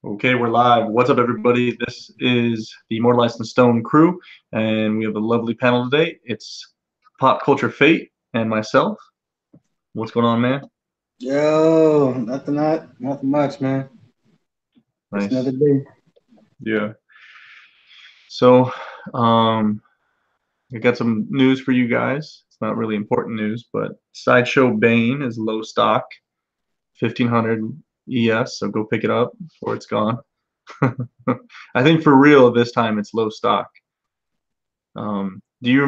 Okay, we're live. What's up, everybody? This is the Immortalized in Stone crew, and we have a lovely panel today. It's Pop Culture Fate and myself. What's going on, man? Yo, nothing much, man. Just Nice. another day. Yeah. So, um, I got some news for you guys. It's not really important news, but Sideshow Bane is low stock, 1500 ES, so go pick it up before it's gone. I think for real this time it's low stock. Do you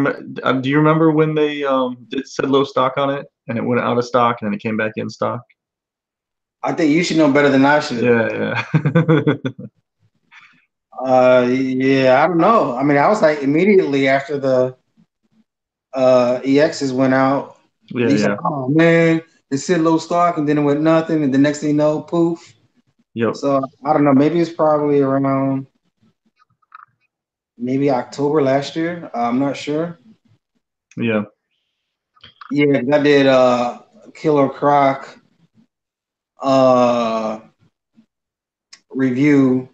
remember when they did said low stock on it and it went out of stock and then it came back in stock? I think you should know better than I should. Yeah, yeah. Yeah, I don't know. I mean, I was like immediately after the EXs went out, Yeah, he's like, yeah. oh man, it said low stock and then it went nothing, and the next thing you know, poof. Yep. So I don't know. Maybe it's probably around maybe October last year. I'm not sure. Yeah. Yeah, I did Killer Croc uh review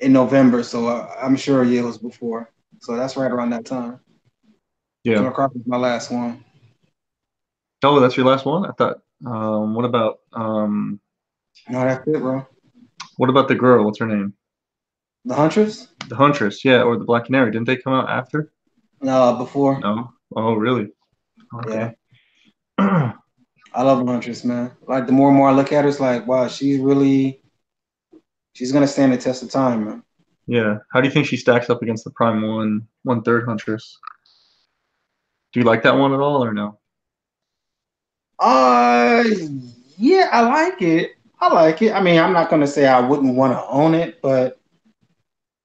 in November, so I'm sure yeah, it was before. So that's right around that time. Yeah. Killer Croc was my last one. Oh, that's your last one? I thought No, that's it, bro. what about the girl? What's her name? The Huntress? The Huntress, yeah, or the Black Canary. Didn't they come out after? No, before. No. Oh, really? Yeah, Okay. I love the Huntress, man. Like the more and more I look at her, it's like, wow, she's gonna stand the test of time, man. Yeah. How do you think she stacks up against the Prime one third Huntress? Do you like that one at all or no? Uh, yeah, I like it. I like it. I mean, I'm not gonna say I wouldn't want to own it, but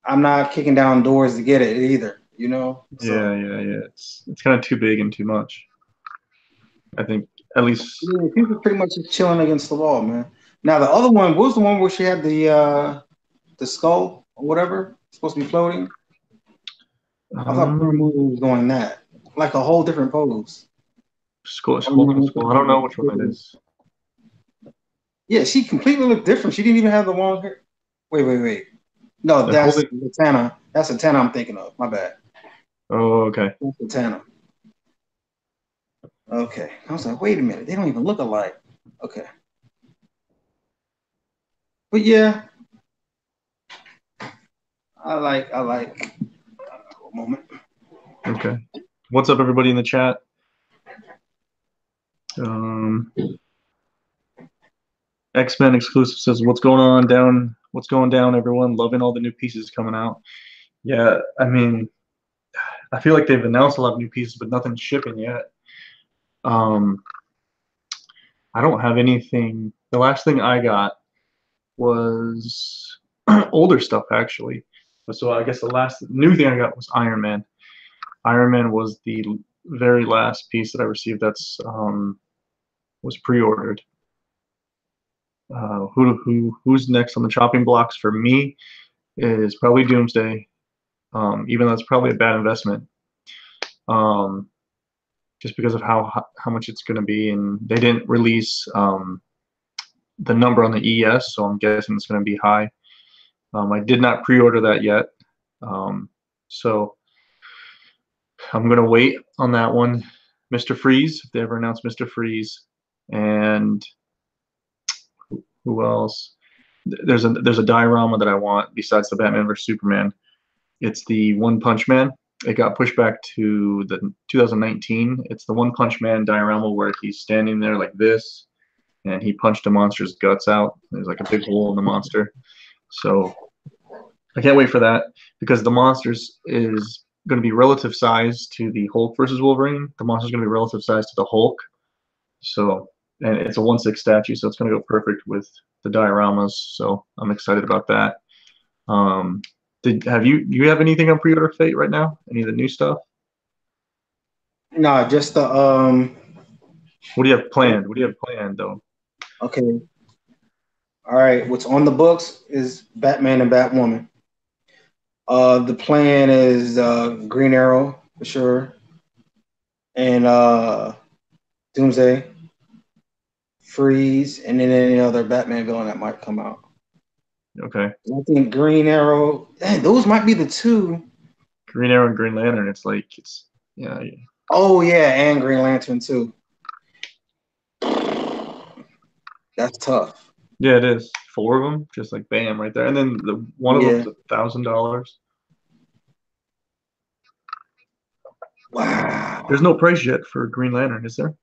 I'm not kicking down doors to get it either. You know, Yeah, so yeah, yeah. It's kind of too big and too much. I think at least yeah, people pretty much just chilling against the wall, man. Now the other one, what was the one where she had the skull or whatever supposed to be floating? I thought Prime um Movie was going that, like a whole different pose. school. I don't know which one it is. Yeah, she completely looked different. She didn't even have the long hair. Wait. No, They're that's holding. Latana. That's Latana I'm thinking of. My bad. Oh, okay. That's Latana. Okay. I was like, wait a minute. They don't even look alike. Okay. But yeah, I like a moment. Okay. What's up, everybody in the chat? Um, X-Men exclusive says, "What's going on down? What's going down, everyone? Loving all the new pieces coming out." Yeah, I mean, I feel like they've announced a lot of new pieces, but nothing's shipping yet. Um, I don't have anything. The last thing I got was older stuff actually. So I guess the last new thing I got was Iron Man. Iron Man was the very last piece that I received that's was pre-ordered. Who's next on the chopping blocks for me is probably Doomsday. Even though it's probably a bad investment, um, just because of how much it's going to be, and they didn't release the number on the ES, so I'm guessing it's going to be high. I did not pre-order that yet, so I'm gonna wait on that one. Mr. Freeze, if they ever announce Mr. Freeze, and who else? There's a diorama that I want besides the Batman vs Superman. It's the One Punch Man. It got pushed back to the 2019. It's the One Punch Man diorama where he's standing there like this, and he punched a monster's guts out. There's like a big hole in the monster. So I can't wait for that because the monsters is going to be relative size to the Hulk versus Wolverine. The monster's going to be relative size to the Hulk. So, and it's a 1/6 statue, so it's going to go perfect with the dioramas. So I'm excited about that. Did have you have anything on pre-order Fate right now? Any of the new stuff? No, just the What do you have planned? What do you have planned though? okay. All right. What's on the books is Batman and Batwoman. The plan is Green Arrow for sure, and Doomsday, Freeze, and then any other Batman villain that might come out. Okay. I think Green Arrow. Dang, those might be the two. Green Arrow and Green Lantern. Yeah. Oh yeah, and Green Lantern too. That's tough. Yeah, it is. 4 of them, just like bam, right there. And then the one of Yeah. them's $1,000. There's Wow. no price yet for Green Lantern, is there?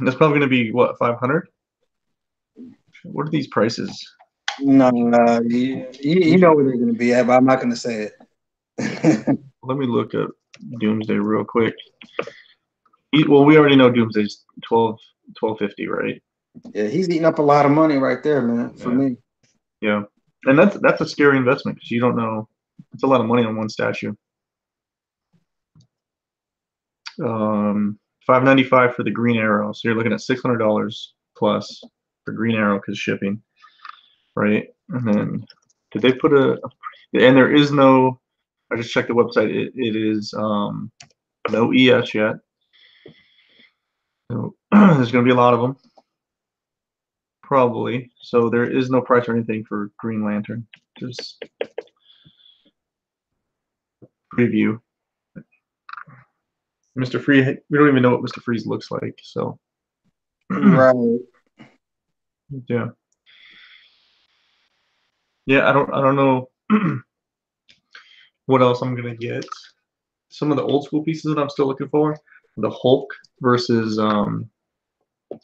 That's probably gonna be what, 500? What are these prices? No, you know where they're gonna be at, but I'm not gonna say it. Let me look at Doomsday real quick. Well, we already know Doomsday's 1250, right? Yeah, he's eating up a lot of money right there, man. For Yeah. me. Yeah. And that's a scary investment because you don't know. It's a lot of money on one statue. 595 for the Green Arrow. So you're looking at $600 plus for Green Arrow because shipping, right? And then did they put and there is no, I just checked the website. It is no ES yet. So there's going to be a lot of them, probably. So there is no price or anything for Green Lantern. Just preview. Mr. Free, we don't even know what Mr. Freeze looks like. So Right. yeah, yeah. I don't know what else I'm gonna get. Some of the old school pieces that I'm still looking for. The Hulk versus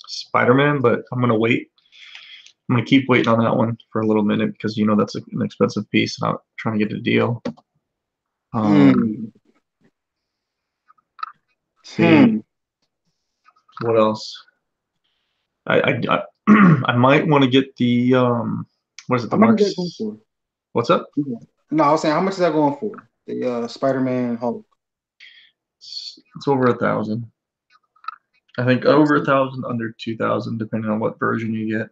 Spider-Man, but I'm gonna wait. I'm gonna keep waiting on that one for a little minute because you know that's an expensive piece, and I'm trying to get a deal. Hmm. See what else. I I might want to get the what is it? The How much is that going Marks. for? What's up? Yeah. No, I was saying, how much is that going for? The Spider-Man Hulk. It's over 1,000. I think over 1,000, under 2,000, depending on what version you get.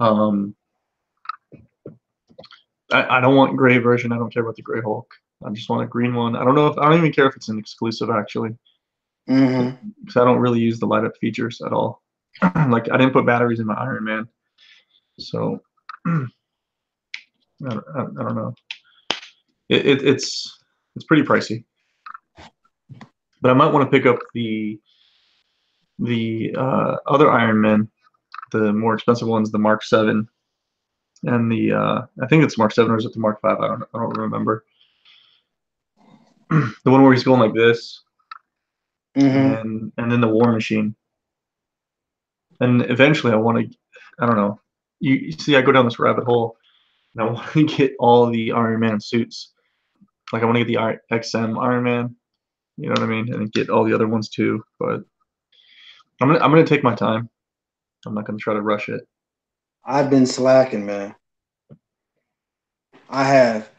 Um, I don't want gray version. I don't care about the gray Hulk. I just want a green one. I don't even care if it's an exclusive actually, Mm-hmm. because I don't really use the light up features at all. Like I didn't put batteries in my Iron Man, so I don't know. It's pretty pricey, but I might want to pick up the other Iron Man, the more expensive ones, the Mark 7 and the I think it's Mark 7 or is it the Mark 5? I don't remember. The one where he's going like this, Mm-hmm. and then the War Machine, and eventually I want to, I don't know. You see, I go down this rabbit hole, and I want to get all the Iron Man suits. Like I want to get the XM Iron Man, you know what I mean, and get all the other ones too. But I'm gonna take my time. I'm not gonna try to rush it. I've been slacking, man. I have.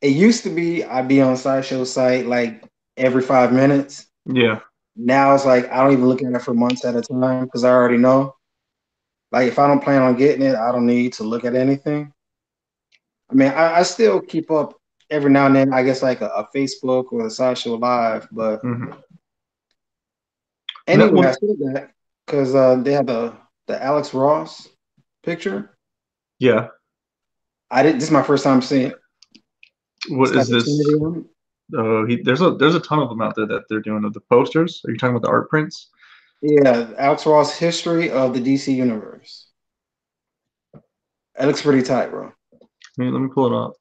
It used to be I'd be on Sideshow site like every 5 minutes. Yeah, Now it's like I don't even look at it for months at a time because I already know. Like if I don't plan on getting it, I don't need to look at anything. I mean, I still keep up every now and then, I guess like a Facebook or a Sideshow Live, but and that anyway, I one, said that because they have the Alex Ross picture. yeah. I didn't. This is my first time seeing it. It's What got is the this? Trinity on it. There's a ton of them out there that they're doing of the posters. Are you talking about the art prints? Yeah, Alex Ross history of the DC universe. It looks pretty tight, bro. Let me pull it up.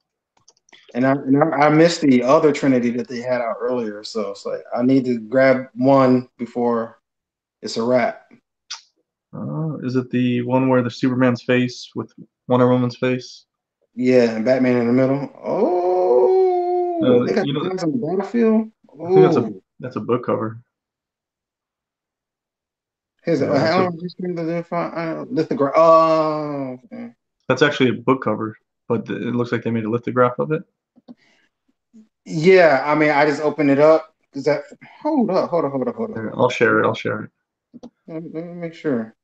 And I missed the other Trinity that they had out earlier, so it's like I need to grab one before it's a wrap. Is it the one where the Superman's face with Wonder Woman's face? Yeah, and Batman in the middle. Oh, they got You the know, guys on the battlefield. I think Oh, that's a book cover. here's a Yeah, how long just been the lithograph. Oh, okay. that's actually a book cover, but it looks like they made a lithograph of it. Yeah. I mean, I just opened it up. Is that? Hold Here, up. I'll share it. I'll share it. Let me make sure.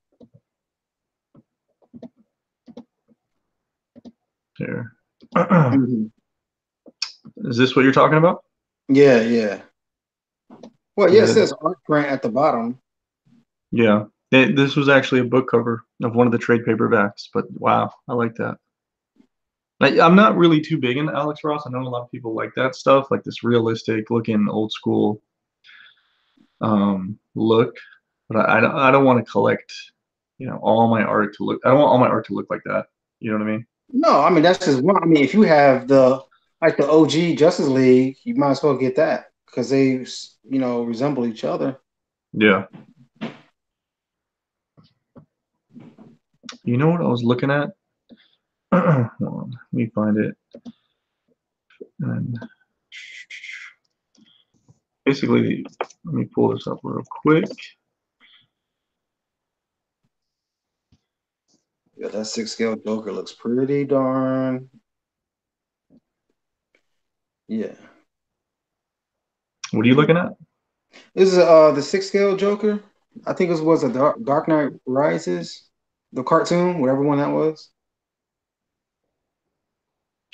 Here. Mhm. Is this what you're talking about? Yeah, yeah. Well, yeah, it Yeah, says art print at the bottom. yeah. This was actually a book cover of one of the trade paperbacks, but wow, I like that. I'm not really too big into Alex Ross. I know a lot of people like that stuff, like this realistic looking old school look, but I don't want to collect, all my art to look. I don't want all my art to look like that. You know what I mean? No, I mean that's just one. I mean, if you have the OG Justice League, you might as well get that because they resemble each other. Yeah. You know what I was looking at? Hold on, let me find it. And basically, let me pull this up real quick. Yeah, that 6-scale Joker looks pretty darn. Yeah. What are you looking at? This is the 6-scale Joker. I think it was a Dark Knight Rises, the cartoon, whatever one that was,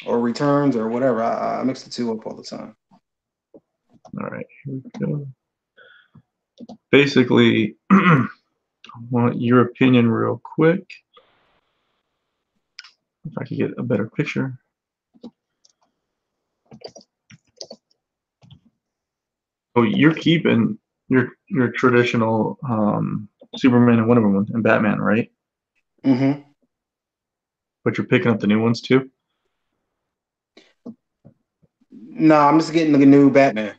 or Returns or whatever. I mix the two up all the time. All right, here we go. Basically, I want your opinion real quick. If I could get a better picture. So you're keeping your traditional Superman and Wonder Woman and Batman, right? Mm-hmm. But you're picking up the new ones too? No, I'm just getting the new Batman.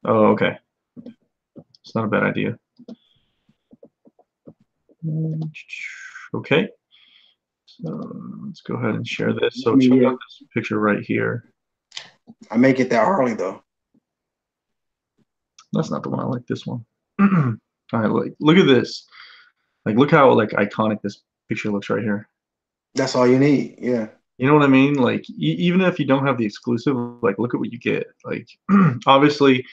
Oh, okay. It's not a bad idea. Okay. So let's go ahead and share this. So check out this picture right here. I may get that Harley though. That's not the one. I like this one. All right, look at this. Look how iconic this picture looks right here. That's all you need. Yeah. You know what I mean? Even if you don't have the exclusive, look at what you get. Obviously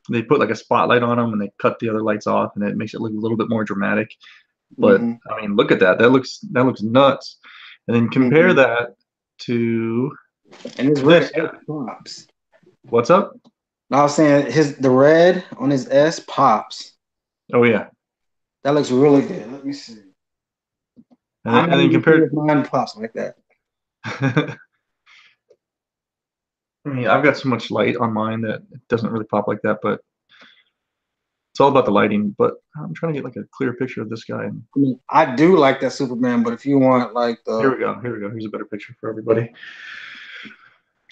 they put a spotlight on them and they cut the other lights off and it makes it look a little bit more dramatic. But I mean, look at that. That looks nuts. And then compare that to and his red S pops. What's up? I was saying the red on his S pops. Oh yeah. That looks really good. Let me see. And then compare mine pops like that. I mean, I've got so much light on mine that it doesn't really pop like that, but it's all about the lighting. But I'm trying to get a clear picture of this guy. I mean, I do like that Superman, but if you want Here we go. Here's a better picture for everybody.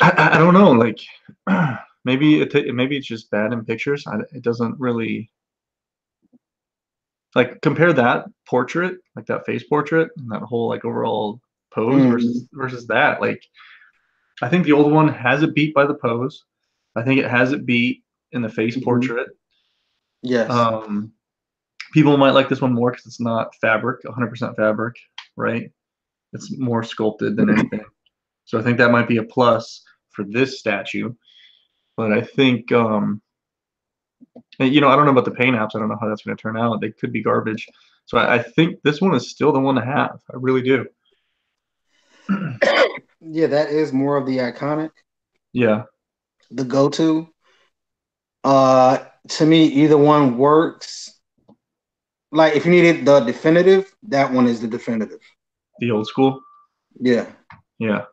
I don't know. Maybe it's just bad in pictures. It doesn't really compare that portrait, that face portrait, and that whole overall pose versus that. I think the old one has it beat by the pose. I think it has it beat in the face portrait. Yes. People might like this one more because it's not fabric, 100% fabric, right? It's more sculpted than anything. So I think that might be a plus for this statue. But I think, I don't know about the paint apps. I don't know how that's going to turn out. They could be garbage. So I think this one is still the one to have. I really do. Yeah, that is more of the iconic. Yeah. The go-to. To me, either one works. If you needed the definitive, that one is the definitive. The old school? Yeah. Yeah.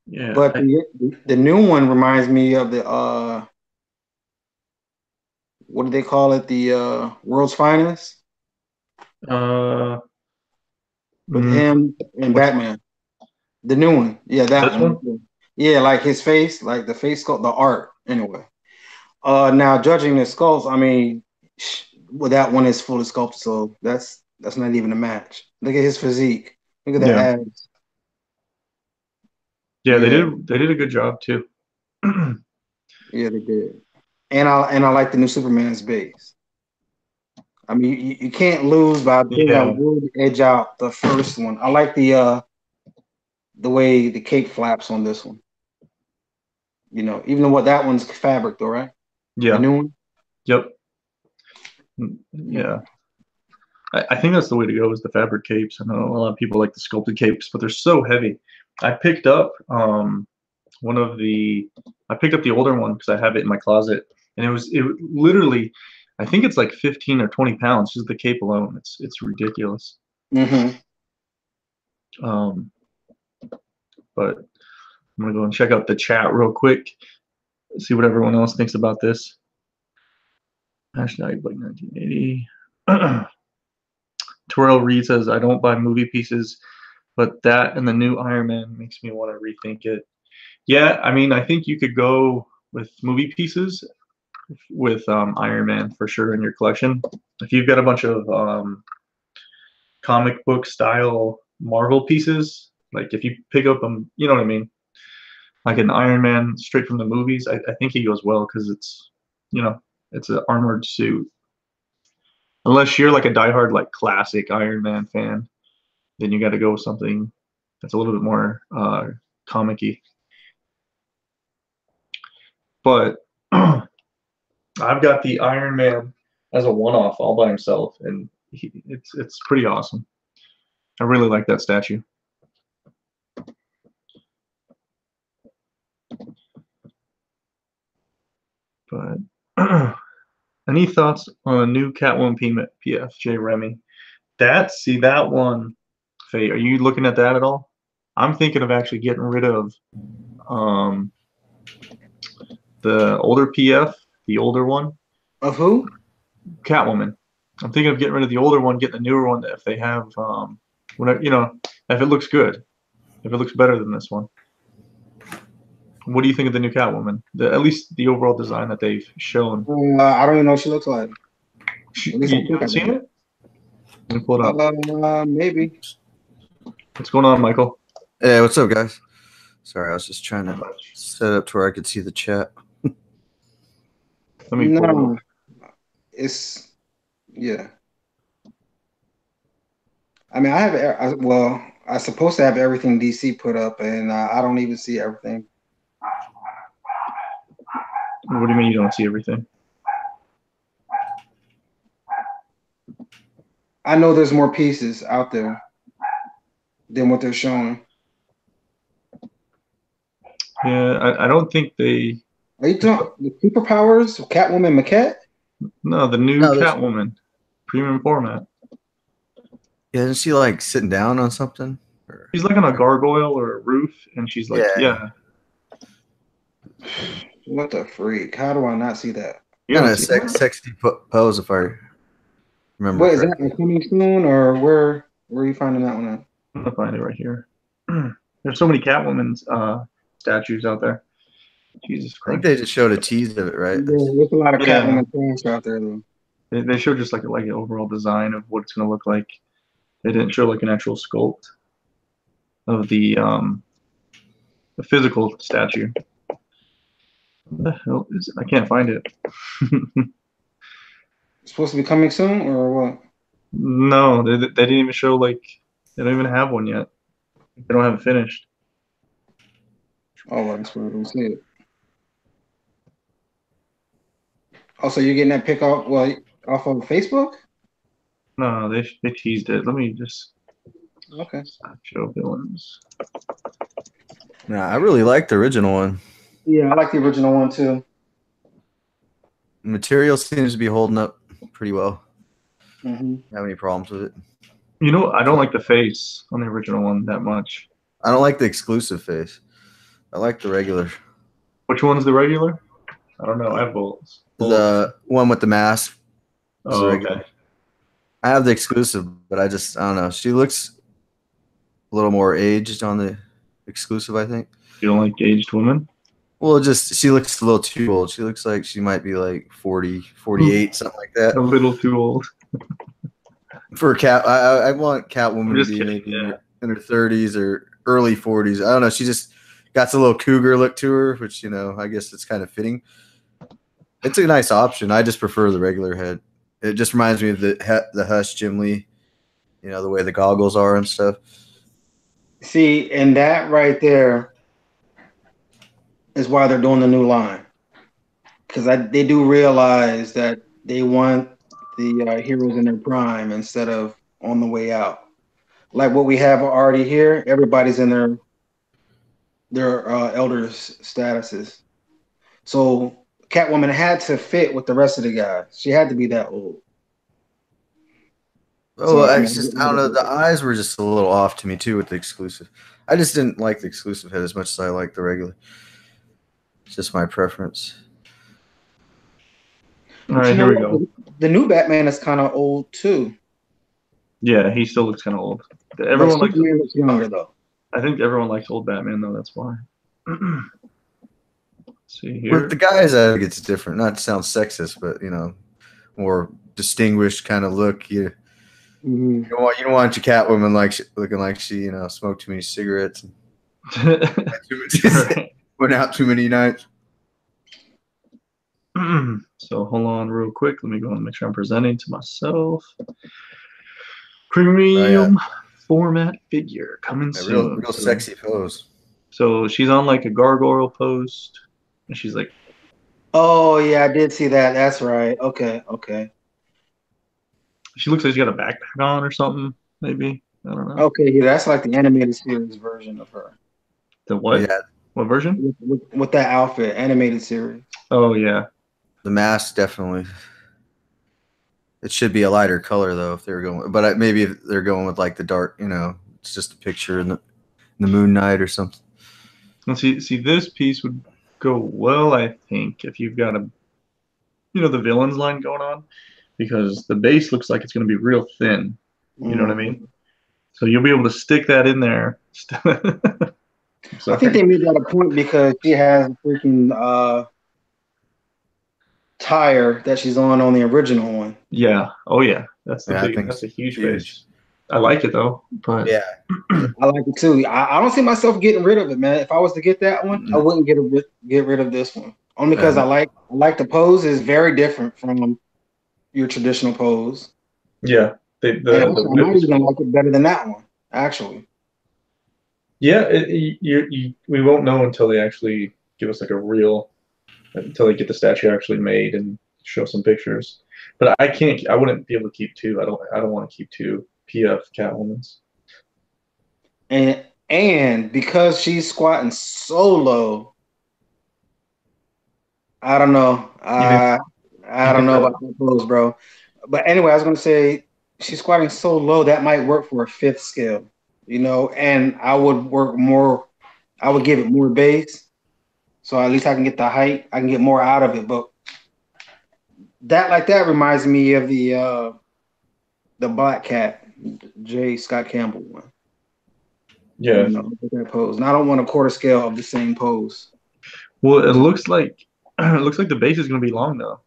Yeah. But the new one reminds me of the what do they call it? The World's Finest? With him and Batman. The new one. Yeah, that one. Yeah, his face, the face sculpt, the art, anyway. Now judging the sculpts, I mean, that one is fully sculpted, so that's not even a match. Look at his physique. Look at the abs. Yeah, they did a good job too. Yeah, they did. And I like the new Superman's base. I mean, you can't lose, but I think I would edge out the first one. I like the way the cape flaps on this one. Even though that one's fabric though, right? Yeah. The new one? Yep. Yeah. I think that's the way to go is the fabric capes. I know a lot of people like the sculpted capes, but they're so heavy. I picked up the older one because I have it in my closet, and it literally I think it's like 15 or 20 pounds just the cape alone. It's ridiculous. Mm-hmm. But I'm gonna go and check out the chat real quick, see what everyone else thinks about this. Hashtag Blake 1980. Terrell Reed says, I don't buy movie pieces, but that and the new Iron Man makes me want to rethink it. Yeah, I mean, I think you could go with movie pieces with Iron Man for sure in your collection. If you've got a bunch of comic book style Marvel pieces, like if you pick up them, you know what I mean? Like an Iron Man straight from the movies, I think he goes well because it's, you know, it's an armored suit. Unless you're like a diehard like classic Iron Man fan, then you got to go with something that's a little bit more comic-y. But I've got the Iron Man as a one-off all by himself, and it's pretty awesome. I really like that statue. But any thoughts on a new Catwoman PF, J. Remy? That one, Faye, are you looking at that at all? I'm thinking of actually getting rid of um, the older PF, the older one. Of who? Catwoman. I'm thinking of getting rid of the older one, getting the newer one if they have, whatever, you know, if it looks good, if it looks better than this one. What do you think of the new Catwoman? At least the overall design that they've shown. I don't even know what she looks like. You haven't seen it? Let me pull it up. Maybe. What's going on, Michael? Hey, what's up, guys? Sorry, I was just trying to set up to where I could see the chat. Let me pull it up. It's, yeah. I mean, I'm supposed to have everything DC put up, and I don't even see everything. What do you mean you don't see everything? I know there's more pieces out there than what they're showing. Yeah, I don't think they. Are you talking the superpowers? Catwoman maquette? No, the new Catwoman, premium format. Yeah, isn't she like sitting down on something? She's like on a gargoyle or a roof, and she's like, yeah. What the freak? How do I not see that? Kind of sexy pose, if I remember. What is that coming soon, or where are you finding that one at? I'm gonna find it right here. There's so many Catwoman's statues out there. Jesus Christ! I think they just showed a tease of it, right? Yeah, there's a lot of Catwoman fans out there, though. They showed just like an overall design of what it's gonna look like. They didn't show like an actual sculpt of the physical statue. What the hell is it? I can't find it. It's supposed to be coming soon, or what? No, they didn't even show, like, they don't even have one yet. They don't have it finished. Oh, that's where I don't see it. Also, you're getting that pick off of Facebook? No, they teased it. Let me just show villains. Nah, I really like the original one. Yeah, I like the original one too. The material seems to be holding up pretty well. Mm-hmm. Don't have any problems with it. You know, I don't like the face on the original one that much. I don't like the exclusive face. I like the regular. Which one's the regular? I don't know. I have both. The one with the mask. Oh, okay. I have the exclusive, but I don't know. She looks a little more aged on the exclusive, I think. You don't like aged women? Well, she looks a little too old. She looks like she might be like 40, 48, something like that. A little too old. For I want Catwoman to be maybe in her 30s or early 40s. I don't know. She just got a little cougar look to her, which, you know, I guess it's kind of fitting. It's a nice option. I just prefer the regular head. It just reminds me of the Hush Jim Lee, you know, the way the goggles are and stuff. See, and that right there is why they're doing the new line. Because they do realize that they want the heroes in their prime instead of on the way out. Like what we have already here, everybody's in their elders statuses. So Catwoman had to fit with the rest of the guys. She had to be that old. Oh, So I it's mean, just I don't know. The eyes were just a little off to me too with the exclusive. I just didn't like the exclusive head as much as I like the regular. It's just my preference. All right, here we go. The new Batman is kind of old too. Yeah, he still looks kind of old. But Everyone likes. Superman looks younger though. I think everyone likes old Batman though. That's why. Let's see here. With the guys, I think it's different. Not to sound sexist, but you know, more distinguished kind of look. You don't want your Catwoman looking like she smoked too many cigarettes and went out too many nights. So hold on real quick. Let me go and make sure I'm presenting to myself. Premium format figure coming soon. Real sexy pose. So she's on like a gargoyle post, and she's like, "Oh yeah, I did see that. That's right. Okay." She looks like she got a backpack on or something, maybe. I don't know. Okay, yeah, that's like the animated series version of her. The what? Yeah. What version? With that outfit, animated series. Oh yeah. The mask definitely. It should be a lighter color though if they were going, but maybe if they're going with like the dark, it's just a picture in the Moon Knight or something. Let's see, this piece would go well, I think, if you've got the villains line going on. Because the base looks like it's going to be real thin. You know what I mean? So you'll be able to stick that in there. I think they made that a point because she has a freaking tire that she's on the original one. Yeah. Oh, yeah. That's a huge base. I like it, though. But yeah. I like it, too. I don't see myself getting rid of it, man. If I was to get that one, I wouldn't get rid of this one. Only because I like the pose is very different from your traditional pose. Yeah. I might even like it better than that one, actually. Yeah, we won't know until they actually give us until they get the statue actually made and show some pictures. But I wouldn't be able to keep two. I don't want to keep two PF Catwomans. And because she's squatting so low, I don't know. I don't know about that pose, bro. But anyway, I was going to say she's squatting so low that might work for a 5th scale, and I would work more. I would give it more base, so at least I can get the height. I can get more out of it. But that reminds me of the Black Cat, J. Scott Campbell one. Yeah, that pose. And I don't want a 1/4 scale of the same pose. Well, it looks like the base is going to be long though.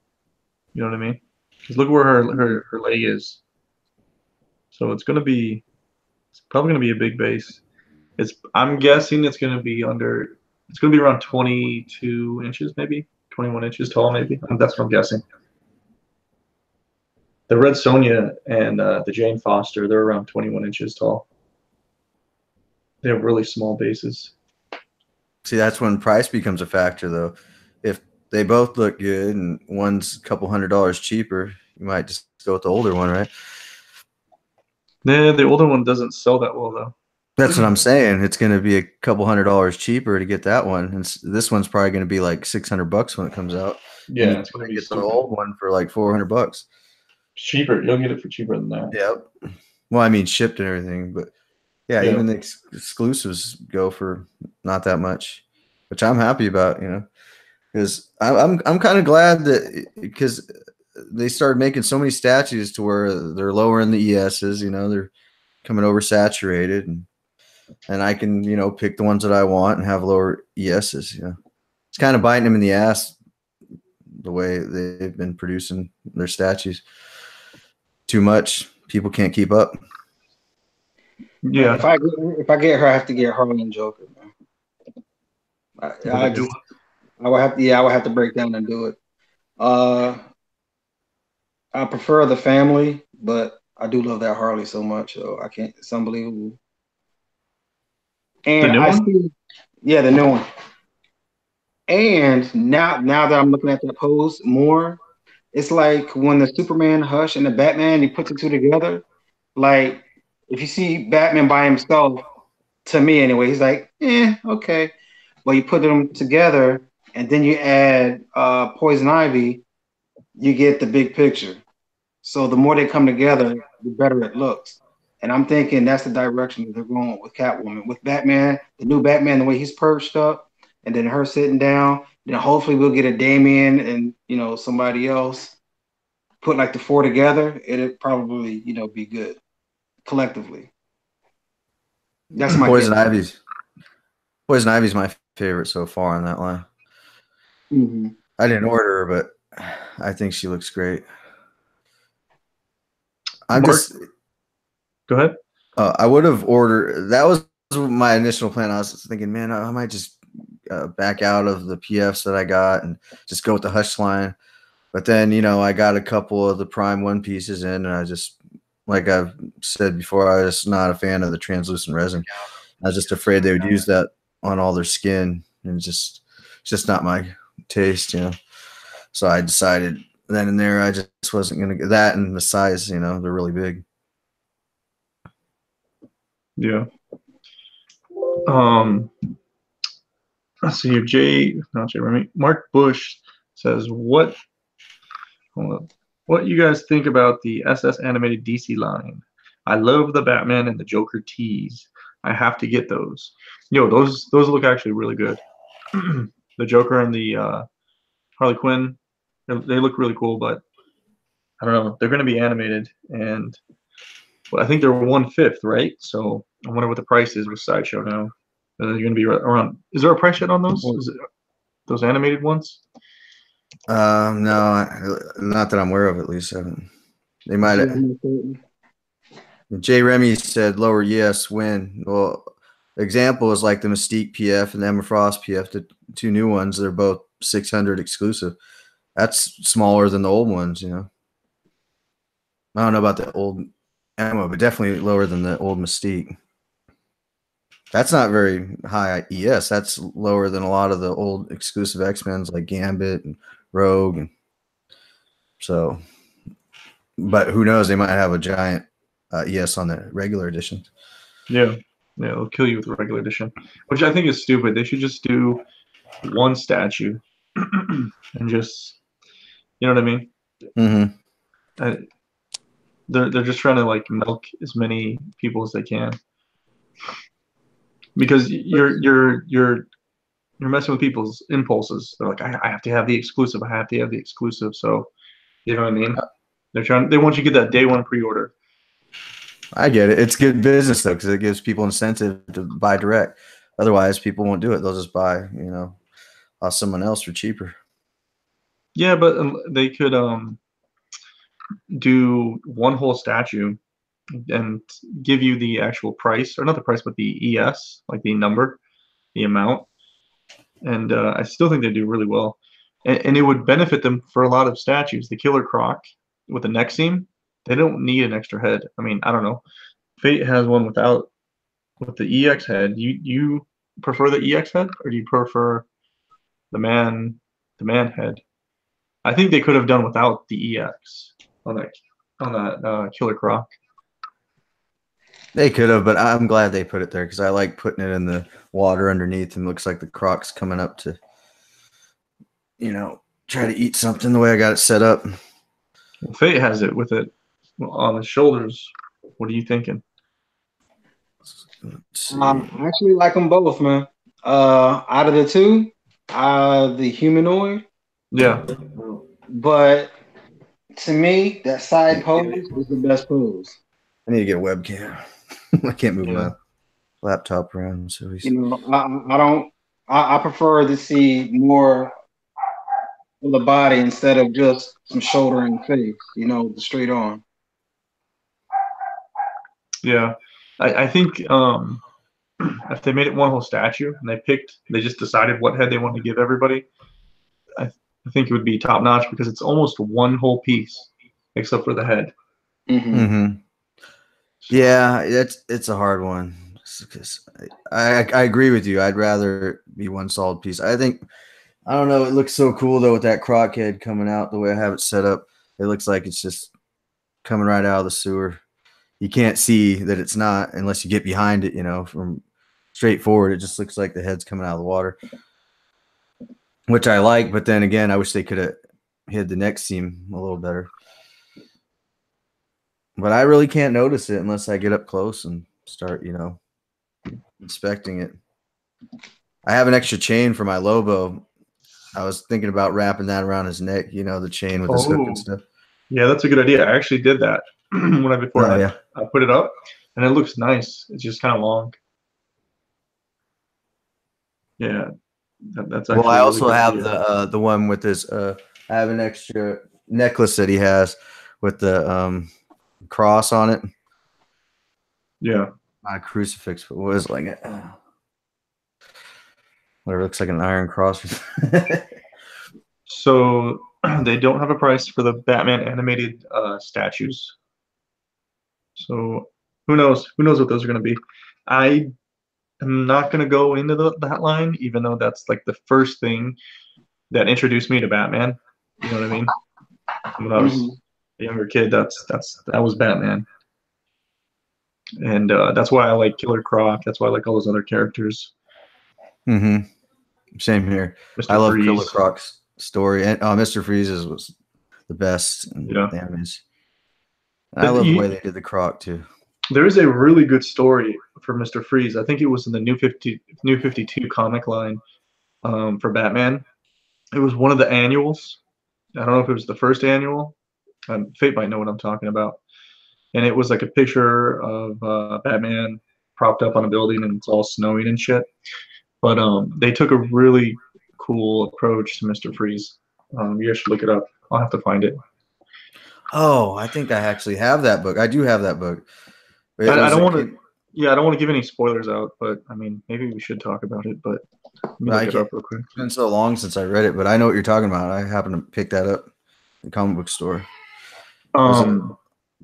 You know what I mean? Because look where her leg is. So it's probably going to be a big base. I'm guessing it's going to be around 22 inches, maybe 21 inches tall, maybe. That's what I'm guessing. The Red Sonja and the Jane Foster, they're around 21 inches tall. They have really small bases. See, that's when price becomes a factor, though. If they both look good and one's a couple $100 cheaper, you might just go with the older one, right? Yeah, the older one doesn't sell that well, though. That's what I'm saying. It's going to be a couple $100 cheaper to get that one, and this one's probably going to be like $600 when it comes out. Yeah, it's going to get the old one for like $400. Cheaper. You'll get it for cheaper than that. Yep. Well, I mean, shipped and everything, but yeah. Even the exclusives go for not that much, which I'm happy about, because I'm kind of glad that because they started making so many statues to where they're lowering the ESs, they're coming oversaturated, and I can pick the ones that I want and have lower ESs. It's kind of biting them in the ass the way they've been producing their statues. Too much, people can't keep up. Yeah. If I get her, I have to get Harley and Joker, man. I would have to break down and do it. I prefer the family, but I do love that Harley so much, so I can't. It's unbelievable. And the new one. And now that I'm looking at that pose more, it's like when the Superman Hush and the Batman, he puts the two together. Like if you see Batman by himself, to me anyway, he's like, okay. But you put them together and then you add Poison Ivy, you get the big picture. So the more they come together, the better it looks. And I'm thinking that's the direction that they're going with Catwoman. With Batman, the new Batman, the way he's perched up, and then her sitting down, then hopefully we'll get a Damian and somebody else. Put like the four together, it'd probably be good collectively. That's my Poison Ivy's my favorite so far on that line. Mm-hmm. I didn't order her, but I think she looks great. Go ahead. I would have ordered. That was my initial plan. I was thinking, man, I might just back out of the PFs that I got and just go with the Hush line. But then, I got a couple of the Prime One pieces in, and I just, like I've said before, I was not a fan of the translucent resin. I was just afraid they would use that on all their skin, and it's just not my taste, So I decided then and there I just wasn't going to get that, and the size, they're really big. Yeah. Let's see here. Mark Bush says, what you guys think about the SS animated DC line? I love the Batman and the Joker tees. I have to get those. Those look actually really good. The Joker and the Harley Quinn, they look really cool, but I don't know. They're going to be animated, and I think they're 1/5, right? So I wonder what the price is with Sideshow now. They're going to be around. Is there a price yet on those? Is it those animated ones? No, not that I'm aware of. At least they might. Jay Remy said lower. Yes, win. Well, example is like the Mystique PF and the Emma Frost PF, the two new ones. They're both 600 exclusive. That's smaller than the old ones. I don't know about the old Emma, but definitely lower than the old Mystique. That's not very high ES. That's lower than a lot of the old exclusive X-Men's like Gambit and Rogue. And so, but who knows? They might have a giant ES on the regular edition. Yeah, it'll kill you with the regular edition, which I think is stupid. They should just do one statue and just, you know what I mean? Mm-hmm. They're just trying to like milk as many people as they can, because you're messing with people's impulses. They're like, I have to have the exclusive. I have to have the exclusive. So, you know what I mean? They want you to get that day one pre-order. I get it. It's good business though, because it gives people incentive to buy direct. Otherwise, people won't do it. They'll just buy, off someone else for cheaper. Yeah, but they could do one whole statue and give you the actual price, or not the price, but the ES, like the number, the amount. And I still think they do really well. And it would benefit them for a lot of statues. The Killer Croc with the neck seam, they don't need an extra head. I mean, I don't know. Fate has one with the EX head. You prefer the EX head, or do you prefer the man head? I think they could have done without the EX on that Killer Croc. They could have, but I'm glad they put it there because I like putting it in the water underneath, and it looks like the Croc's coming up to, try to eat something the way I got it set up. Well, Fate has it with it on his shoulders. What are you thinking? I actually like them both, man. Out of the two, the humanoid. Yeah. But To me, that side pose is the best pose. I need to get a webcam. I can't move my laptop around. So I prefer to see more of the body instead of just some shoulder and face, the straight arm. Yeah. I think if they made it one whole statue and they just decided what head they wanted to give everybody, I think it would be top notch because it's almost one whole piece except for the head. Mm-hmm. Yeah, it's a hard one because I agree with you. I'd rather be one solid piece. I don't know. It looks so cool though with that croc head coming out the way I have it set up. It looks like it's just coming right out of the sewer. You can't see that it's not unless you get behind it. From straight forward, it just looks like the head's coming out of the water. which I like. But then again, I wish they could have hid the neck seam a little better. But I really can't notice it unless I get up close and start, inspecting it. I have an extra chain for my Lobo. I was thinking about wrapping that around his neck, the chain with his hook and stuff. Yeah, that's a good idea. I actually did that I put it up, and it looks nice. It's just kind of long. Yeah, that's actually. Well, I really also good have idea. the one with his. I have an extra necklace that he has with the cross on it. Yeah. Not a crucifix, but what is it, like whatever looks like an iron cross. So they don't have a price for the Batman animated statues. So who knows? Who knows what those are going to be? I am not going to go into that line, even though that's like the first thing that introduced me to Batman. You know what I mean? When I was a younger kid, that was Batman, and that's why I like Killer Croc. That's why I like all those other characters. Mm-hmm. Same here. Mr. I love Freeze. Killer Croc's story, and Mr. Freeze's was the best. Yeah. I love the way they did the Croc too. There is a really good story for Mr. Freeze. I think it was in the New 52 comic line for Batman. It was one of the annuals. I don't know if it was the first annual. Fate might know what I'm talking about. And it was like a picture of Batman propped up on a building, and it's all snowing and shit. But they took a really cool approach to Mr. Freeze. You guys should look it up. I'll have to find it. Oh, I think I actually have that book. I do have that book. I don't want to. Yeah, I don't want to give any spoilers out, but I mean, maybe we should talk about it. But let me look it up real quick. It's been so long since I read it, but I know what you're talking about. I happened to pick that up at the comic book store.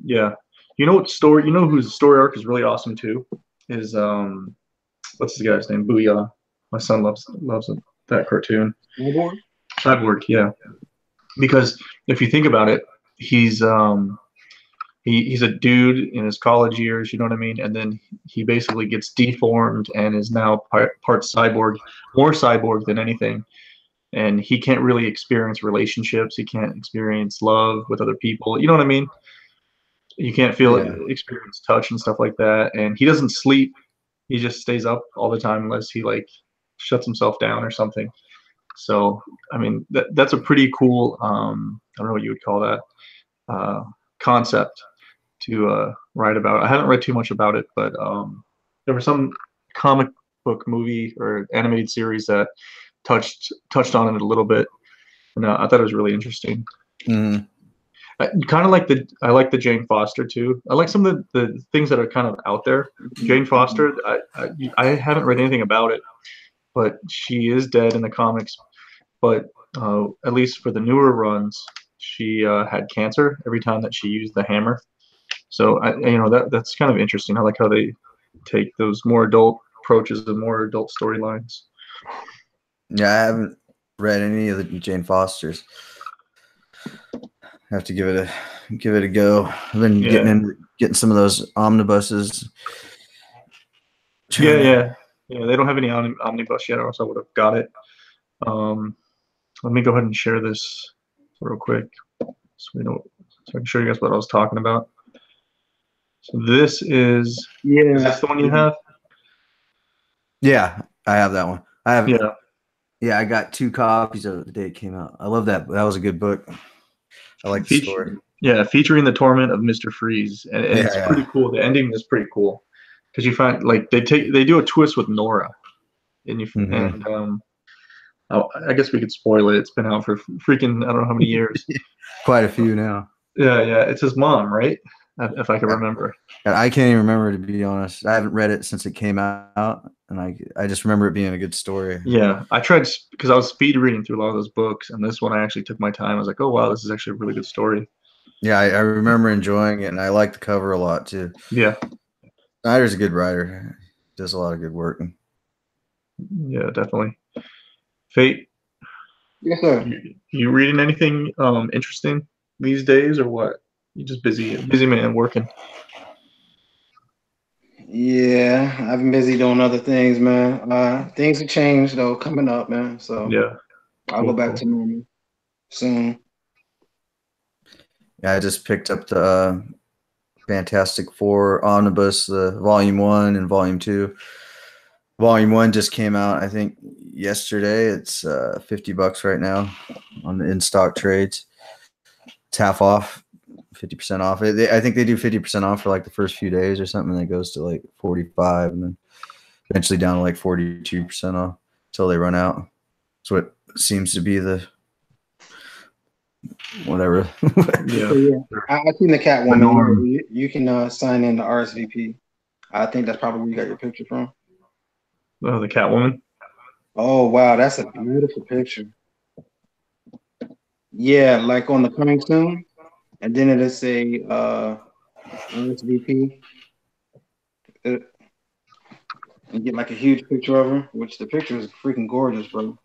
Yeah. You know what story? You know whose story arc is really awesome too? Is what's the guy's name? Booyah. My son loves that cartoon. Cyborg. Yeah. Because if you think about it, he's a dude in his college years, you know what I mean? And then he basically gets deformed and is now part cyborg, more cyborg than anything. And he can't really experience relationships. He can't experience love with other people. You know what I mean? You can't experience touch and stuff like that. And he doesn't sleep. He just stays up all the time unless he like shuts himself down or something. So, I mean, that's a pretty cool, I don't know what you would call that, concept to write about. I haven't read too much about it, but there was some comic book movie or animated series that touched on it a little bit, and I thought it was really interesting. Mm-hmm. I like the Jane Foster too. I like some of the things that are kind of out there. Jane Foster, I haven't read anything about it, but she is dead in the comics. But at least for the newer runs, she had cancer every time that she used the hammer. So that's kind of interesting. I like how they take those more adult approaches and more adult storylines. Yeah, I haven't read any of the Jane Fosters. I have to give it a go. I've been getting some of those omnibuses. Yeah. They don't have any omnibus yet, or else I would have got it. Let me go ahead and share this real quick, so I can show you guys what I was talking about. So this is this the one you have? Yeah, I have that one. I have. Yeah, I got 2 copies of it the day it came out. I love that. That was a good book. I like the story. Yeah, featuring the torment of Mr. Freeze, and it's pretty cool. The ending is pretty cool because you find like they do a twist with Nora, and I guess we could spoil it. It's been out for freaking I don't know how many years. Quite a few now. Yeah, it's his mom, right? If I can remember. I can't even remember, to be honest. I haven't read it since it came out, and I just remember it being a good story. Yeah, I tried because I was speed reading through a lot of those books, and this one I actually took my time. I was like, oh wow, this is actually a really good story. Yeah, I remember enjoying it, and I like the cover a lot too. Yeah, Snyder's a good writer. Does a lot of good work. Yeah, definitely. Fate. Yes, sir. You reading anything interesting these days, or what? You just busy man working. Yeah, I've been busy doing other things, man. Things have changed though, coming up, man. So yeah, I'll go back to normal soon. Yeah, I just picked up the Fantastic Four Omnibus, the Volume 1 and Volume 2. Volume 1 just came out, I think, yesterday. It's $50 right now on the in-stock trades. It's half off, 50% off. I think they do 50% off for like the first few days or something, and it goes to like 45 and then eventually down to like 42% off until they run out. That's what seems to be the whatever. Yeah, I've seen the Catwoman. You can sign in the RSVP. I think that's probably where you got your picture from. Oh, the Catwoman. Oh wow, that's a beautiful picture. Yeah, like on the coming soon, and then it'll say RSVP. And get like a huge picture of her, which the picture is freaking gorgeous, bro.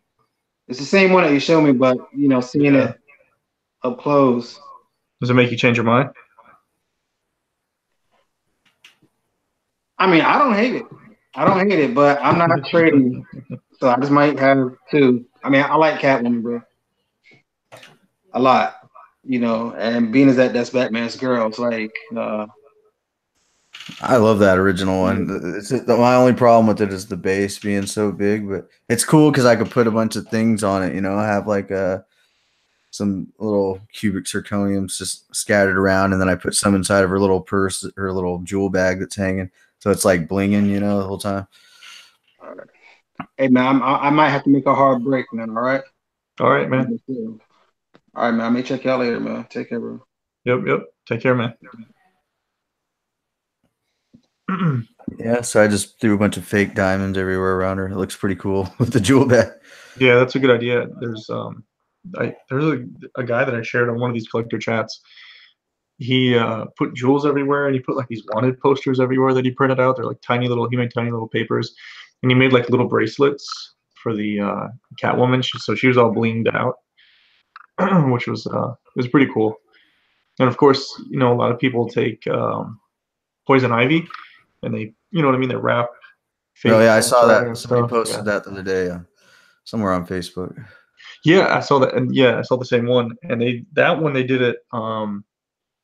It's the same one that you showed me, but you know, seeing it up close. Does it make you change your mind? I mean, I don't hate it. I don't hate it, but I'm not trading, so I just might have two. I mean, I like Catwoman, bro, a lot. You know, and being as that's Batman's girl, it's like. I love that original one. My only problem with it is the base being so big, but it's cool because I could put a bunch of things on it. You know, have like some little cubic zirconiums just scattered around, and then I put some inside of her little purse, her little jewel bag that's hanging, so it's like blinging, you know, the whole time. All right. Hey man, I might have to make a hard break now. All right. All right, man. All right, man. I may check y'all later, man. Take care, bro. Yep. Take care, man. Yeah, so I just threw a bunch of fake diamonds everywhere around her. It looks pretty cool with the jewel bag. Yeah, that's a good idea. There's there's a guy that I shared on one of these collector chats. He put jewels everywhere, and he put like these wanted posters everywhere that he printed out. They're like he made tiny little papers, and he made like little bracelets for the Catwoman. So she was all blinged out, which was pretty cool. And of course, you know, a lot of people take poison ivy, and they, you know what I mean, they wrap. Oh yeah, I saw that. Somebody posted that the other day, somewhere on Facebook. Yeah, I saw that, and yeah, I saw the same one. And they did it a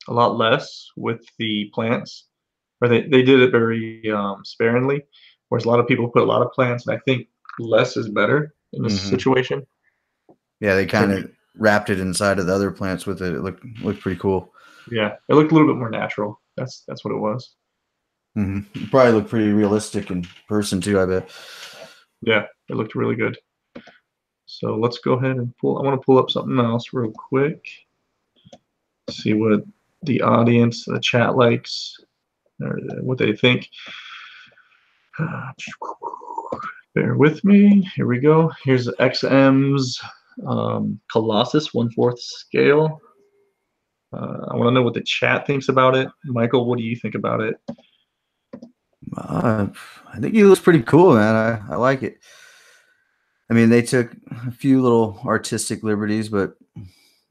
lot less with the plants, or they did it very sparingly. Whereas a lot of people put a lot of plants, and I think less is better in this situation. Yeah, they kind of wrapped it inside of the other plants with it. It looked pretty cool. Yeah, it looked a little bit more natural. That's what it was. It probably looked pretty realistic in person too, I bet. Yeah, it looked really good. So let's go ahead and I want to pull up something else real quick. See what the audience, the chat likes, or what they think. Bear with me. Here we go. Here's XM's Colossus 1/4 scale. I want to know what the chat thinks about it. Michael, what do you think about it? I think he looks pretty cool, man. I like it. I mean, they took a few little artistic liberties, but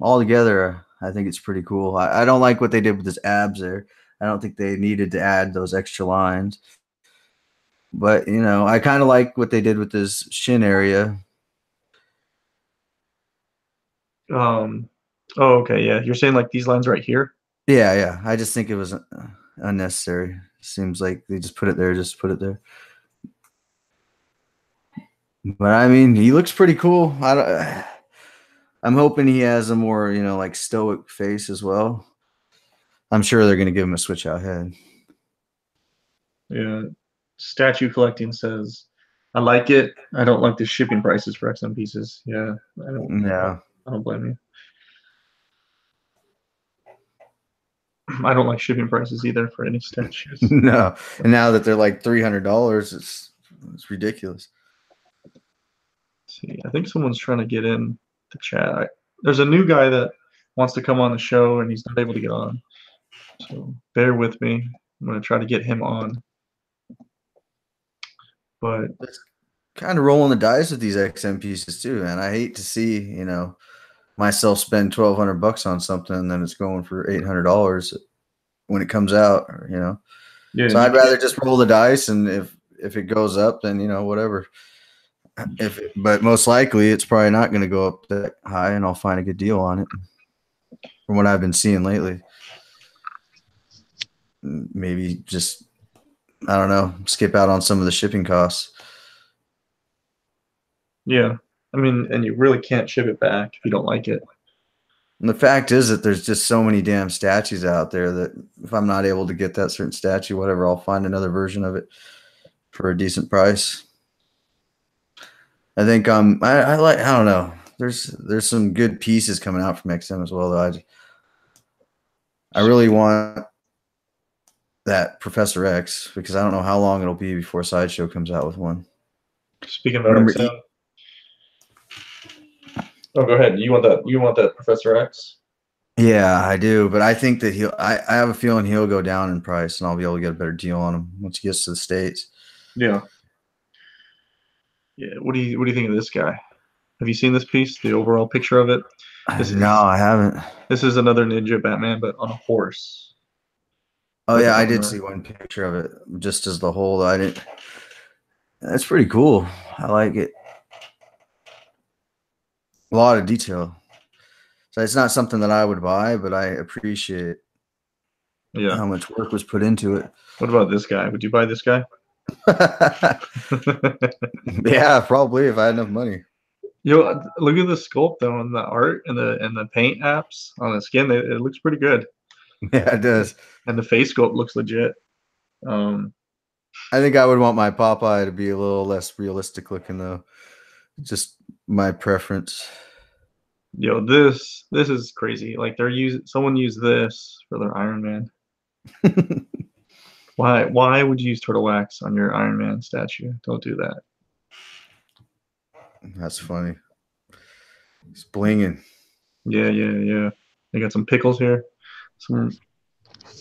altogether, I think it's pretty cool. I don't like what they did with his abs there. I don't think they needed to add those extra lines. But, you know, I kind of like what they did with his shin area. Oh, okay, yeah. You're saying like these lines right here? Yeah. I just think it was unnecessary. Seems like they just put it there, just put it there. But I mean, he looks pretty cool. I'm hoping he has a more, you know, like stoic face as well. I'm sure they're going to give him a switch out head. Yeah. Statue Collecting says, I like it. I don't like the shipping prices for XM pieces. Yeah, I don't blame you. I don't like shipping prices either for any statues. No, and now that they're like $300, it's ridiculous. Let's see, I think someone's trying to get in the chat. There's a new guy that wants to come on the show, and he's not able to get on. So bear with me. I'm going to try to get him on. But it's kind of rolling the dice with these XM pieces too, man. I hate to see, you know, myself spend $1,200 on something and then it's going for $800 when it comes out, you know. Yeah, so I'd rather just roll the dice, and if it goes up, then, you know, whatever. But most likely it's probably not going to go up that high, and I'll find a good deal on it from what I've been seeing lately. Maybe just, I don't know, skip out on some of the shipping costs. Yeah. I mean, and you really can't ship it back if you don't like it. And the fact is that there's just so many damn statues out there that if I'm not able to get that certain statue, whatever, I'll find another version of it for a decent price. I think I like, I don't know. There's some good pieces coming out from XM as well, though. I really want that Professor X because I don't know how long it'll be before Sideshow comes out with one. Speaking about XM. Oh, go ahead. You want that Professor X? Yeah, I do, but I think that I have a feeling he'll go down in price, and I'll be able to get a better deal on him once he gets to the States. Yeah. Yeah. What do you think of this guy? Have you seen this piece? The overall picture of it? No, I haven't. This is another Ninja Batman, but on a horse. Oh yeah, I did see one picture of it, just as the whole. I didn't. That's pretty cool. I like it. A lot of detail. So it's not something that I would buy, but I appreciate how much work was put into it. What about this guy? Would you buy this guy? Yeah, probably if I had enough money. Yo, look at the sculpt though, and the art and the paint apps on the skin. It looks pretty good. Yeah, it does. And the face sculpt looks legit. I think I would want my Popeye to be a little less realistic looking, though. Just my preference. Yo, this is crazy. Like someone used this for their Iron Man. Why would you use turtle wax on your Iron Man statue? Don't do that. That's funny. It's blinging. Yeah. They got some pickles here. Some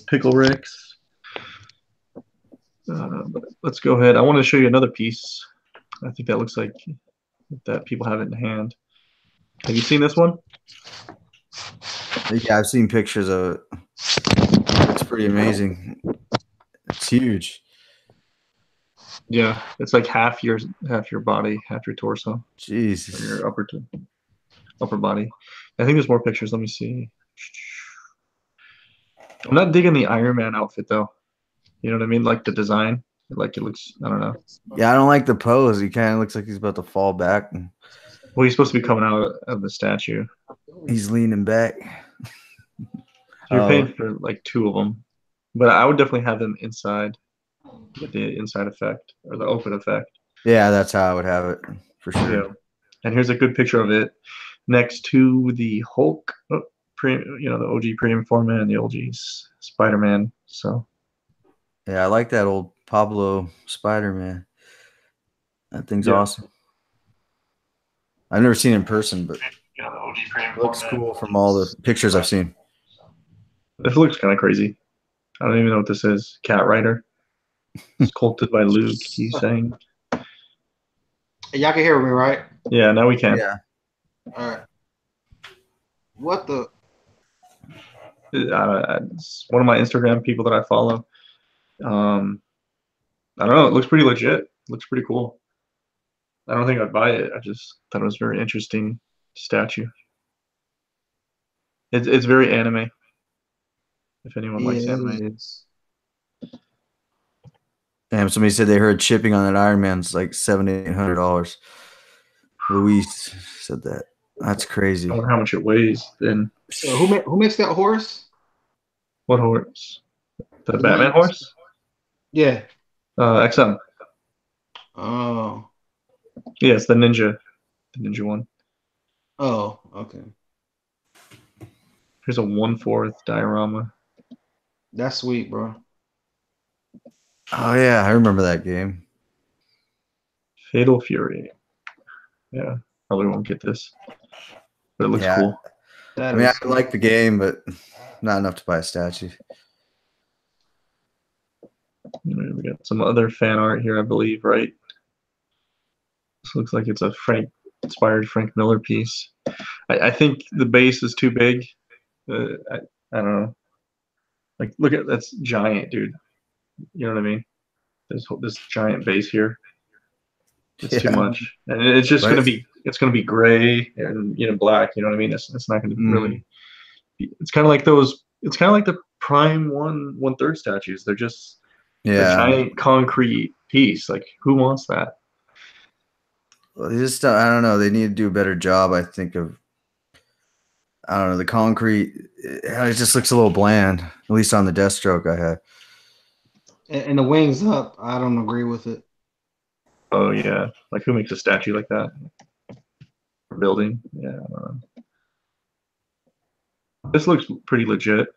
pickle ricks. But let's go ahead. I want to show you another piece. I think that looks like that people have it in hand. Have you seen this one? Yeah, I've seen pictures of it. It's pretty amazing. It's huge. Yeah, it's like half your body, half your torso. Jesus. Your upper body. I think there's more pictures. Let me see. I'm not digging the Iron Man outfit though. You know what I mean? Like the design. Like it looks, I don't know. Yeah, I don't like the pose. He kind of looks like he's about to fall back. Well, he's supposed to be coming out of the statue. He's leaning back. You're paying for like two of them. But I would definitely have them inside. Get the inside effect or the open effect. Yeah, that's how I would have it for sure. Yeah. And here's a good picture of it next to the Hulk, the OG premium format and the OG Spider-Man. So. Yeah, I like that old Pablo Spider-Man. That thing's awesome. I've never seen it in person, but the OG premium it looks cool from all the pictures I've seen. This looks kind of crazy. I don't even know what this is. Cat Rider. Sculpted by Luke, he's saying. Y'all can hear me, right? Yeah, now we can. Yeah. All right. What the? It's one of my Instagram people that I follow. I don't know. It looks pretty legit. It looks pretty cool. I don't think I'd buy it. I just thought it was a very interesting statue. It's very anime. If anyone likes anime. Damn, somebody said they heard shipping on that Iron Man's like $700-800. Luis said that. That's crazy. I wonder how much it weighs then. So who makes that horse? What horse? The Batman horse? Yeah. XM. Oh. Yeah, it's the ninja one. Oh, okay. Here's a 1/4 diorama. That's sweet, bro. Oh yeah, I remember that game. Fatal Fury. Yeah, probably won't get this, but it looks cool. I mean, I like the game, but not enough to buy a statue. We got some other fan art here, I believe, right? This looks like it's a inspired Frank Miller piece. I think the base is too big. I don't know. Like, look at that's giant, dude. You know what I mean? This giant base here. It's too much, and it's just gonna be gray and black. You know what I mean? It's not gonna really. It's kind of like those. It's kind of like the Prime 1/3 statues. They're just a giant concrete piece. Like, who wants that? Well, they just I don't know. They need to do a better job, I think, of I don't know, the concrete. It just looks a little bland, at least on the Deathstroke I had. And the wings up, I don't agree with it. Oh yeah, like who makes a statue like that? For building, yeah. I don't know. This looks pretty legit.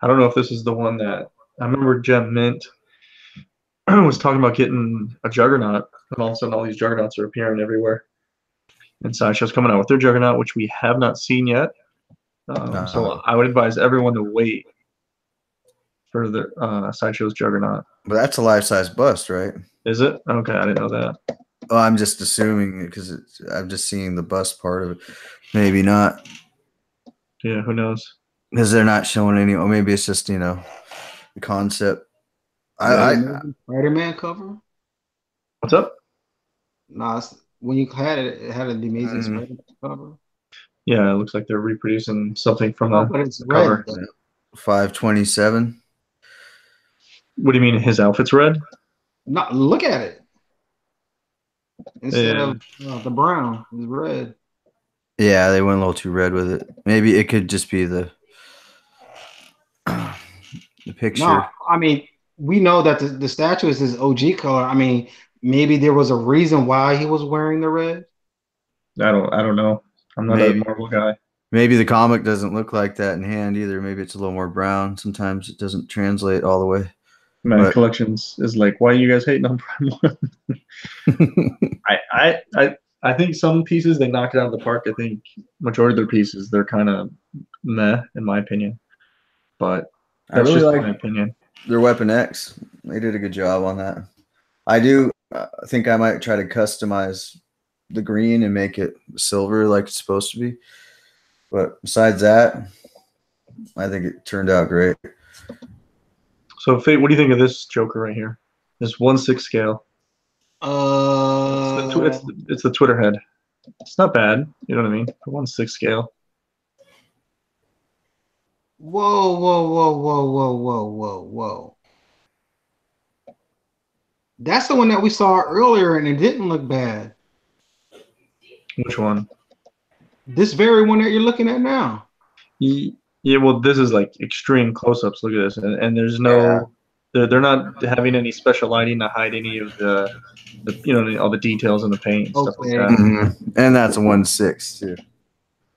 I don't know if this is the one that I remember Gem Mint was talking about getting a Juggernaut, and all of a sudden all these Juggernauts are appearing everywhere. And Sideshow's coming out with their Juggernaut, which we have not seen yet. So I would advise everyone to wait for the Sideshow's Juggernaut. But that's a life-size bust, right? Is it? Okay, I didn't know that. Oh, I'm just assuming because I'm just seeing the bust part of it. Maybe not. Yeah, who knows? Because they're not showing any. Or maybe it's just the concept. Spider-Man cover. What's up? Nah, when you had it, it had the Amazing Spider-Man cover. Yeah, it looks like they're reproducing something from the cover. Red, 527. What do you mean? His outfit's red? No, look at it. Instead of the brown, it's red. Yeah, they went a little too red with it. Maybe it could just be the picture. No, I mean, we know that the statue is his OG color. I mean, maybe there was a reason why he was wearing the red. I don't know. I'm not a Marvel guy. Maybe the comic doesn't look like that in hand either. Maybe it's a little more brown. Sometimes it doesn't translate all the way. My collections is like, why are you guys hating on Prime 1? I think some pieces they knock it out of the park. I think majority of their pieces they're kind of meh in my opinion. But that's I really just like my opinion. Their Weapon X. They did a good job on that. I do think I might try to customize the green and make it silver like it's supposed to be. But besides that, I think it turned out great. So, Fate, what do you think of this Joker right here? This 1/6 scale. It's the Twitter head. It's not bad. You know what I mean? For 1/6 scale. Whoa. That's the one that we saw earlier, and it didn't look bad. Which one? This very one that you're looking at now. Yeah, well, this is like extreme close-ups. Look at this, and there's no, they're not having any special lighting to hide any of the all the details in the paint and stuff like that. And that's a 1/6 too.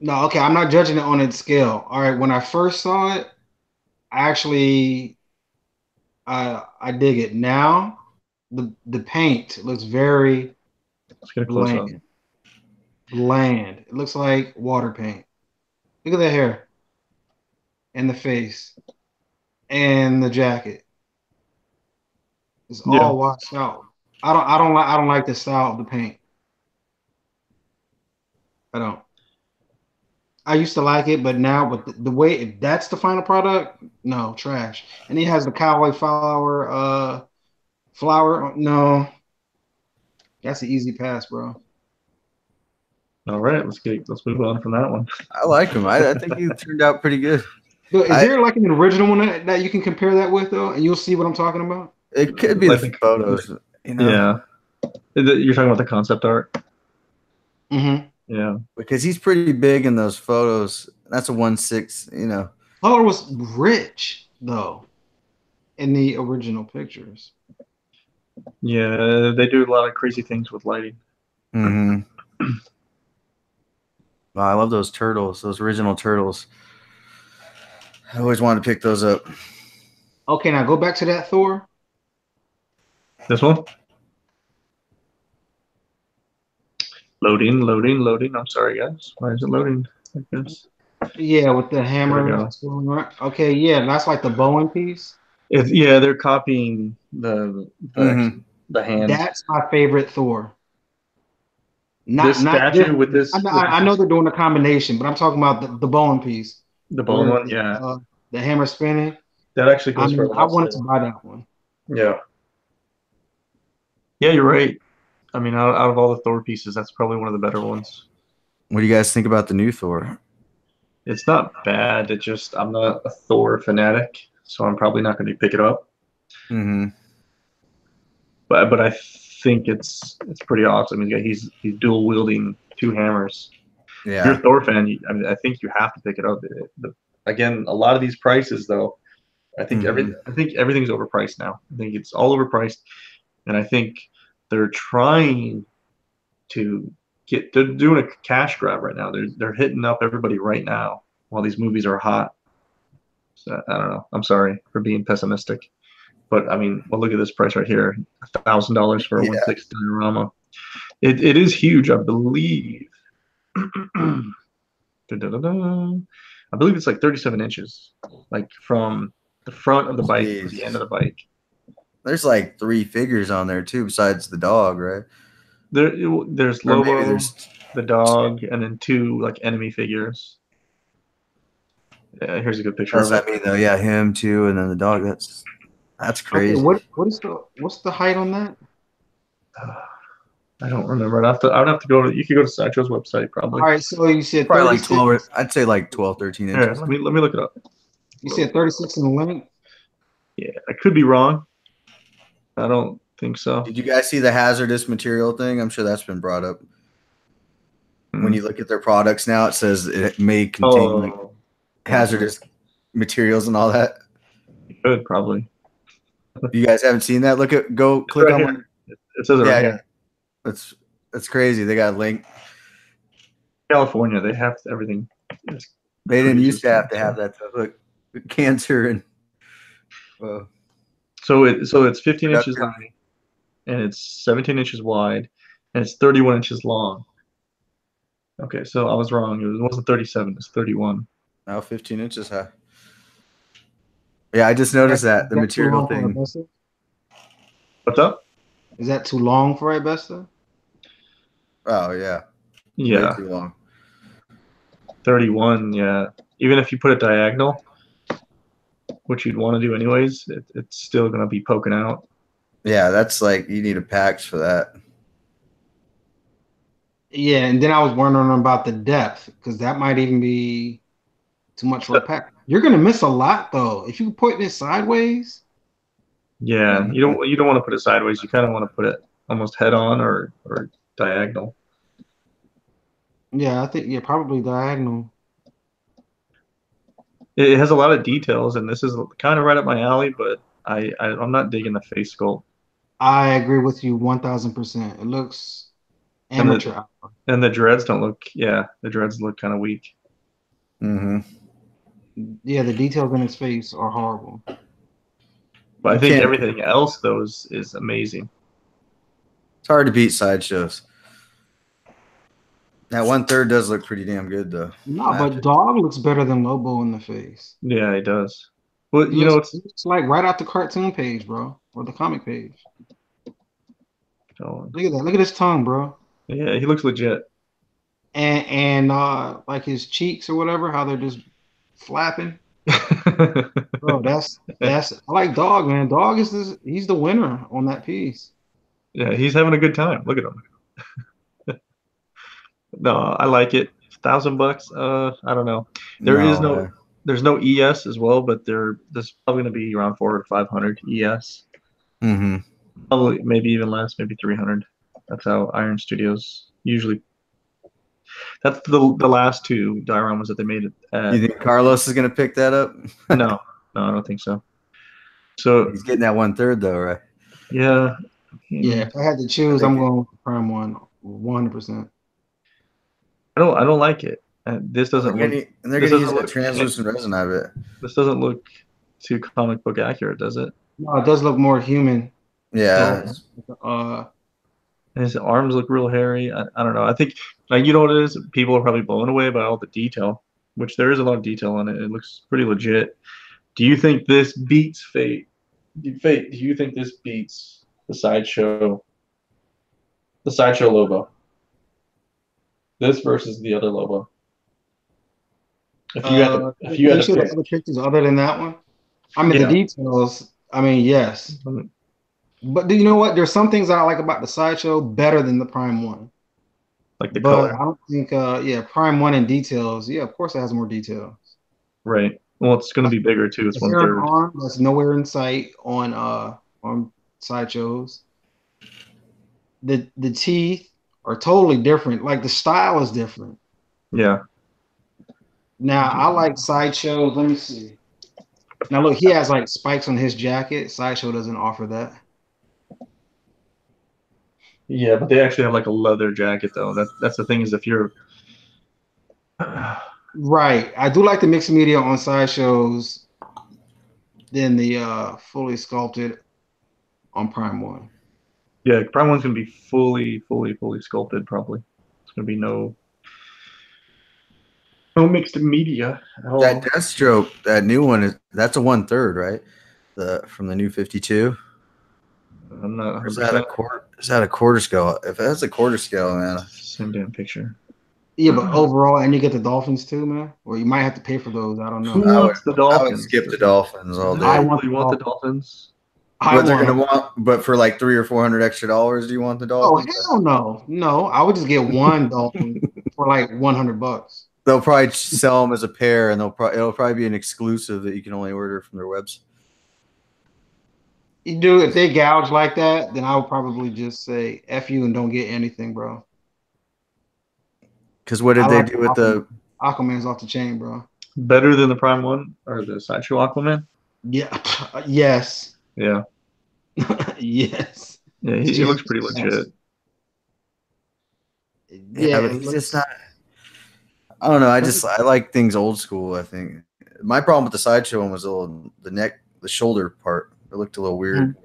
No, okay, I'm not judging it on its scale. All right, when I first saw it, I dig it. Now, the paint looks very bland. Bland. It looks like water paint. Look at that hair. And the face. And the jacket. It's all washed out. I don't like the style of the paint. I don't. I used to like it, but now with the way if that's the final product, no, trash. And he has the cowboy flower, no. That's an easy pass, bro. All right, let's move on from that one. I like him. I think he turned out pretty good. Is there like an original one that you can compare that with though, and you'll see what I'm talking about? It could be the photos. Yeah, you're talking about the concept art. Mm-hmm. Yeah, because he's pretty big in those photos. That's a 1/6. Color was rich though in the original pictures. Yeah, they do a lot of crazy things with lighting. Wow, I love those turtles, those original turtles. I always wanted to pick those up. Okay, now go back to that Thor. This one? Loading. I'm sorry, guys. Why is it loading like this? Yeah, with the hammer. Okay, yeah, that's like the Bowen piece. They're copying the hand. That's my favorite Thor. This statue with this. I know they're doing a combination, but I'm talking about the Bowen piece. The Bowen one, yeah. The hammer spinning. That actually goes for. I wanted to buy that one. Yeah. Yeah, you're right. I mean, out of all the Thor pieces, that's probably one of the better ones. What do you guys think about the new Thor? It's not bad. It just I'm not a Thor fanatic, so I'm probably not going to pick it up. Mm-hmm. But I think it's pretty awesome. He's dual wielding two hammers. If you're a Yeah. Thor fan, I mean, I think you have to pick it up. Again, a lot of these prices though, Mm-hmm. I think everything's overpriced now. I think it's all overpriced, and I think they're trying to they're doing a cash grab right now. They're hitting up everybody right now while these movies are hot. So, I don't know. I'm sorry for being pessimistic, but I mean, well, look at this price right here: $1,000 for a Yeah. 1/6 diorama. It is huge, I believe. Da-da-da-da. I believe it's like 37 inches, like from the front of the bike to the end of Jeez. the bike. There's like 3 figures on there too, besides the dog, right? There's Or maybe Lobo, there's the dog, and then two like enemy figures. Yeah, here's a good picture That's of it. what I mean though. Yeah, him too, and then the dog. That's Okay, crazy. what's the height on that? I don't remember. I would have to go to. You could go to Sideshow's website All probably. right, so you said Probably like 36. 12 or I'd say like 12, 13 Here, inches. let me look it up. You said 36 in length. Yeah, I could be wrong. I don't think so. Did you guys see the hazardous material thing? I'm sure that's been brought up. When you look at their products now, it says it may contain like Oh, hazardous materials and all that. you could probably. You guys haven't seen that? Go It's click right on here. one. It says it right Yeah, here. that's crazy. They got a link. California, they have everything. They didn't used to have So that stuff. Look, cancer and it's 15 inches production. high, and it's 17 inches wide, and it's 31 inches long. Okay, so I was wrong. It wasn't 37. It's 31. Now 15 inches high. Yeah, I just noticed that the Is that too material long for thing. Augusta? What's up? Is that too long for Augusta? Oh yeah, way Yeah, too long. 31. Yeah, even if you put it diagonal, which you'd want to do anyways, it's still gonna be poking out. Yeah, that's like you need a PAX for that. Yeah, and then I was wondering about the depth because that might even be too much for a pack. You're gonna miss a lot though if you put this sideways. Yeah, you don't want to put it sideways. You kind of want to put it almost head on or diagonal. Yeah, I think probably diagonal. It has a lot of details, and this is kind of right up my alley. But I'm not digging the face sculpt I agree with you 1000%. It looks and amateur hour. the dreads don't look. Yeah, the dreads look kind of weak. Mm-hmm. Yeah, the details in his face are horrible. But I You think can't. everything else though is amazing. It's hard to beat sideshows. That 1/3 does look pretty damn good though. No, but Dog looks better than Lobo in the face. Yeah, it does. Well, It you know, looks like right out the cartoon page, bro, or the comic page. oh, Look at that. Look at his tongue, bro. yeah, he looks legit. And like his cheeks or whatever, how they're just flapping. Bro, that's I like Dog, man. Dog is he's the winner on that piece. Yeah, he's having a good time. Look at him. No, I like it. $1,000. I don't know. There is No. there's no ES as well, but there's probably going to be around 400 or 500 ES. Mm-hmm. Probably maybe even less, maybe 300. That's how Iron Studios usually. That's the last two dioramas that they made it at. You think Carlos is gonna pick that up? No, I don't think so. So He's getting that 1/3 though, right? yeah, Yeah, if I had to choose, I'm going with the Prime one, 100%. I don't like it. This doesn't look. And they're This gonna use doesn't that look. translucent resin, I bet. This doesn't look too comic book accurate, does it? No, it does look more human. Yeah. His arms look real hairy. I don't know. I think, like, you know what it is? People are probably blown away by all the detail, which there is a lot of detail on it. It looks pretty legit. Do you think this beats Fate? Fate, do you think this beats the sideshow Lobo? This versus the other Lobo. If you had to Should have pick, other pictures other than that one. I mean, yeah. the details. I mean, yes. But do you know what? There's some things that I like about the Sideshow better than the Prime one. Like the But color, I don't think, yeah, Prime one in details. Yeah, of course it has more details. right? Well, it's going to be bigger too. It's Is there an 1/3. arm that's nowhere in sight on Sideshows? The teeth are totally different. Like the style is different. Yeah. Now I like Sideshows. Let me see. Now look, he has like spikes on his jacket. Sideshow doesn't offer that. Yeah, but they actually have like a leather jacket though. That's the thing is if you're Right. I do like the mixed media on Sideshows than the fully sculpted on Prime One. yeah, Prime One's gonna be fully sculpted probably. It's gonna be no mixed media at That all. Deathstroke, that new one that's a 1/3, right? The from the new 52. I'm not Or is 100%. that a quarter scale? If that's a quarter scale, man. Same damn picture. Yeah, but overall, and you get the Dolphins too, man. Or you might have to pay for those. I don't Who know. wants the I would Dolphins? skip the Dolphins all Do day. they I want really the want the Dolphins. Dolphins? I But they're want gonna them. want, but for like $300 or $400 extra, do you want the Oh Dolphins? hell no, no! I would just get one Dolphin for like $100. They'll probably sell them as a pair, and it'll probably be an exclusive that you can only order from their website. You do if they gouge like that, then I would probably just say F you and don't get anything, bro. Because what I did they like do with Aquaman. the? Aquaman's off the chain, bro. Better than the Prime One or the Sideshow Aquaman? Yeah, yes, Yeah. yes. Yeah, he looks pretty legit. Yeah, Yeah, but it he's just looks. not. I don't know. I like things old school. I think my problem with the Sideshow one was the neck, the shoulder part. It looked a little weird.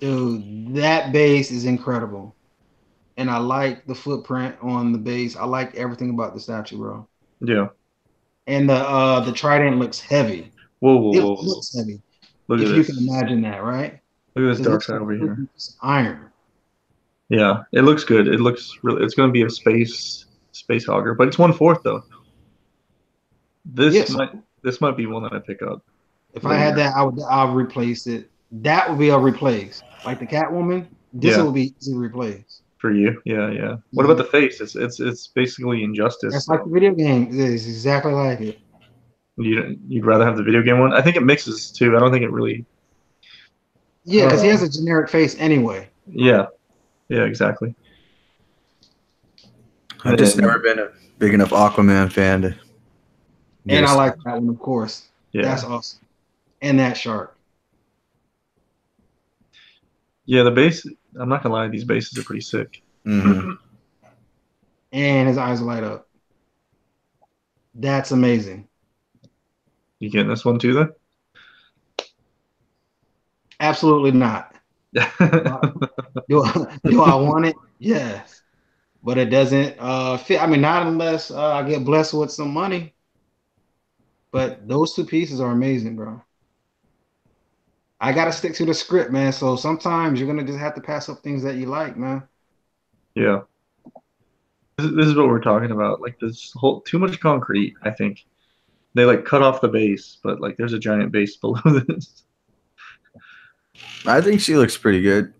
Dude, that base is incredible. And I like the footprint on the base. I like everything about the statue, bro. Yeah. And the trident looks heavy. Whoa, whoa, It whoa, whoa. looks heavy. Look at If you can this. imagine that, right? Look at this Because it dark looks side like over here. iron. Yeah, it looks good. It looks really. It's going to be a space hogger, but it's 1/4 though. This Yes. might this might be one that I pick up If I had later. that, I'll replace it. That would be a replace. Like the Catwoman, this Yeah, would be easy to replace. for you. Yeah, yeah. What about Mhm. the face? It's basically Injustice. That's like So the video game. It is exactly like it. you'd rather have the video game one? I think it mixes too. I don't think it really. Yeah, because he has a generic face anyway. Yeah, yeah, exactly. I've just And never been a big enough Aquaman fan to get And a I like Sideshow. that one, of course. yeah, That's awesome. And that shark. yeah. The base. I'm not gonna lie. These bases are pretty sick. Mm-hmm. And his eyes light up. That's amazing. You getting this one too, Absolutely not. then? Do I want it? Yes. But it doesn't fit. I mean, not unless I get blessed with some money. But those two pieces are amazing, bro. I gotta stick to the script, man. So sometimes you're gonna just have to pass up things that you like, man. Yeah. This is what we're talking about. Like this whole too much concrete. I think they like cut off the base, but like there's a giant base below this. I think she looks pretty good.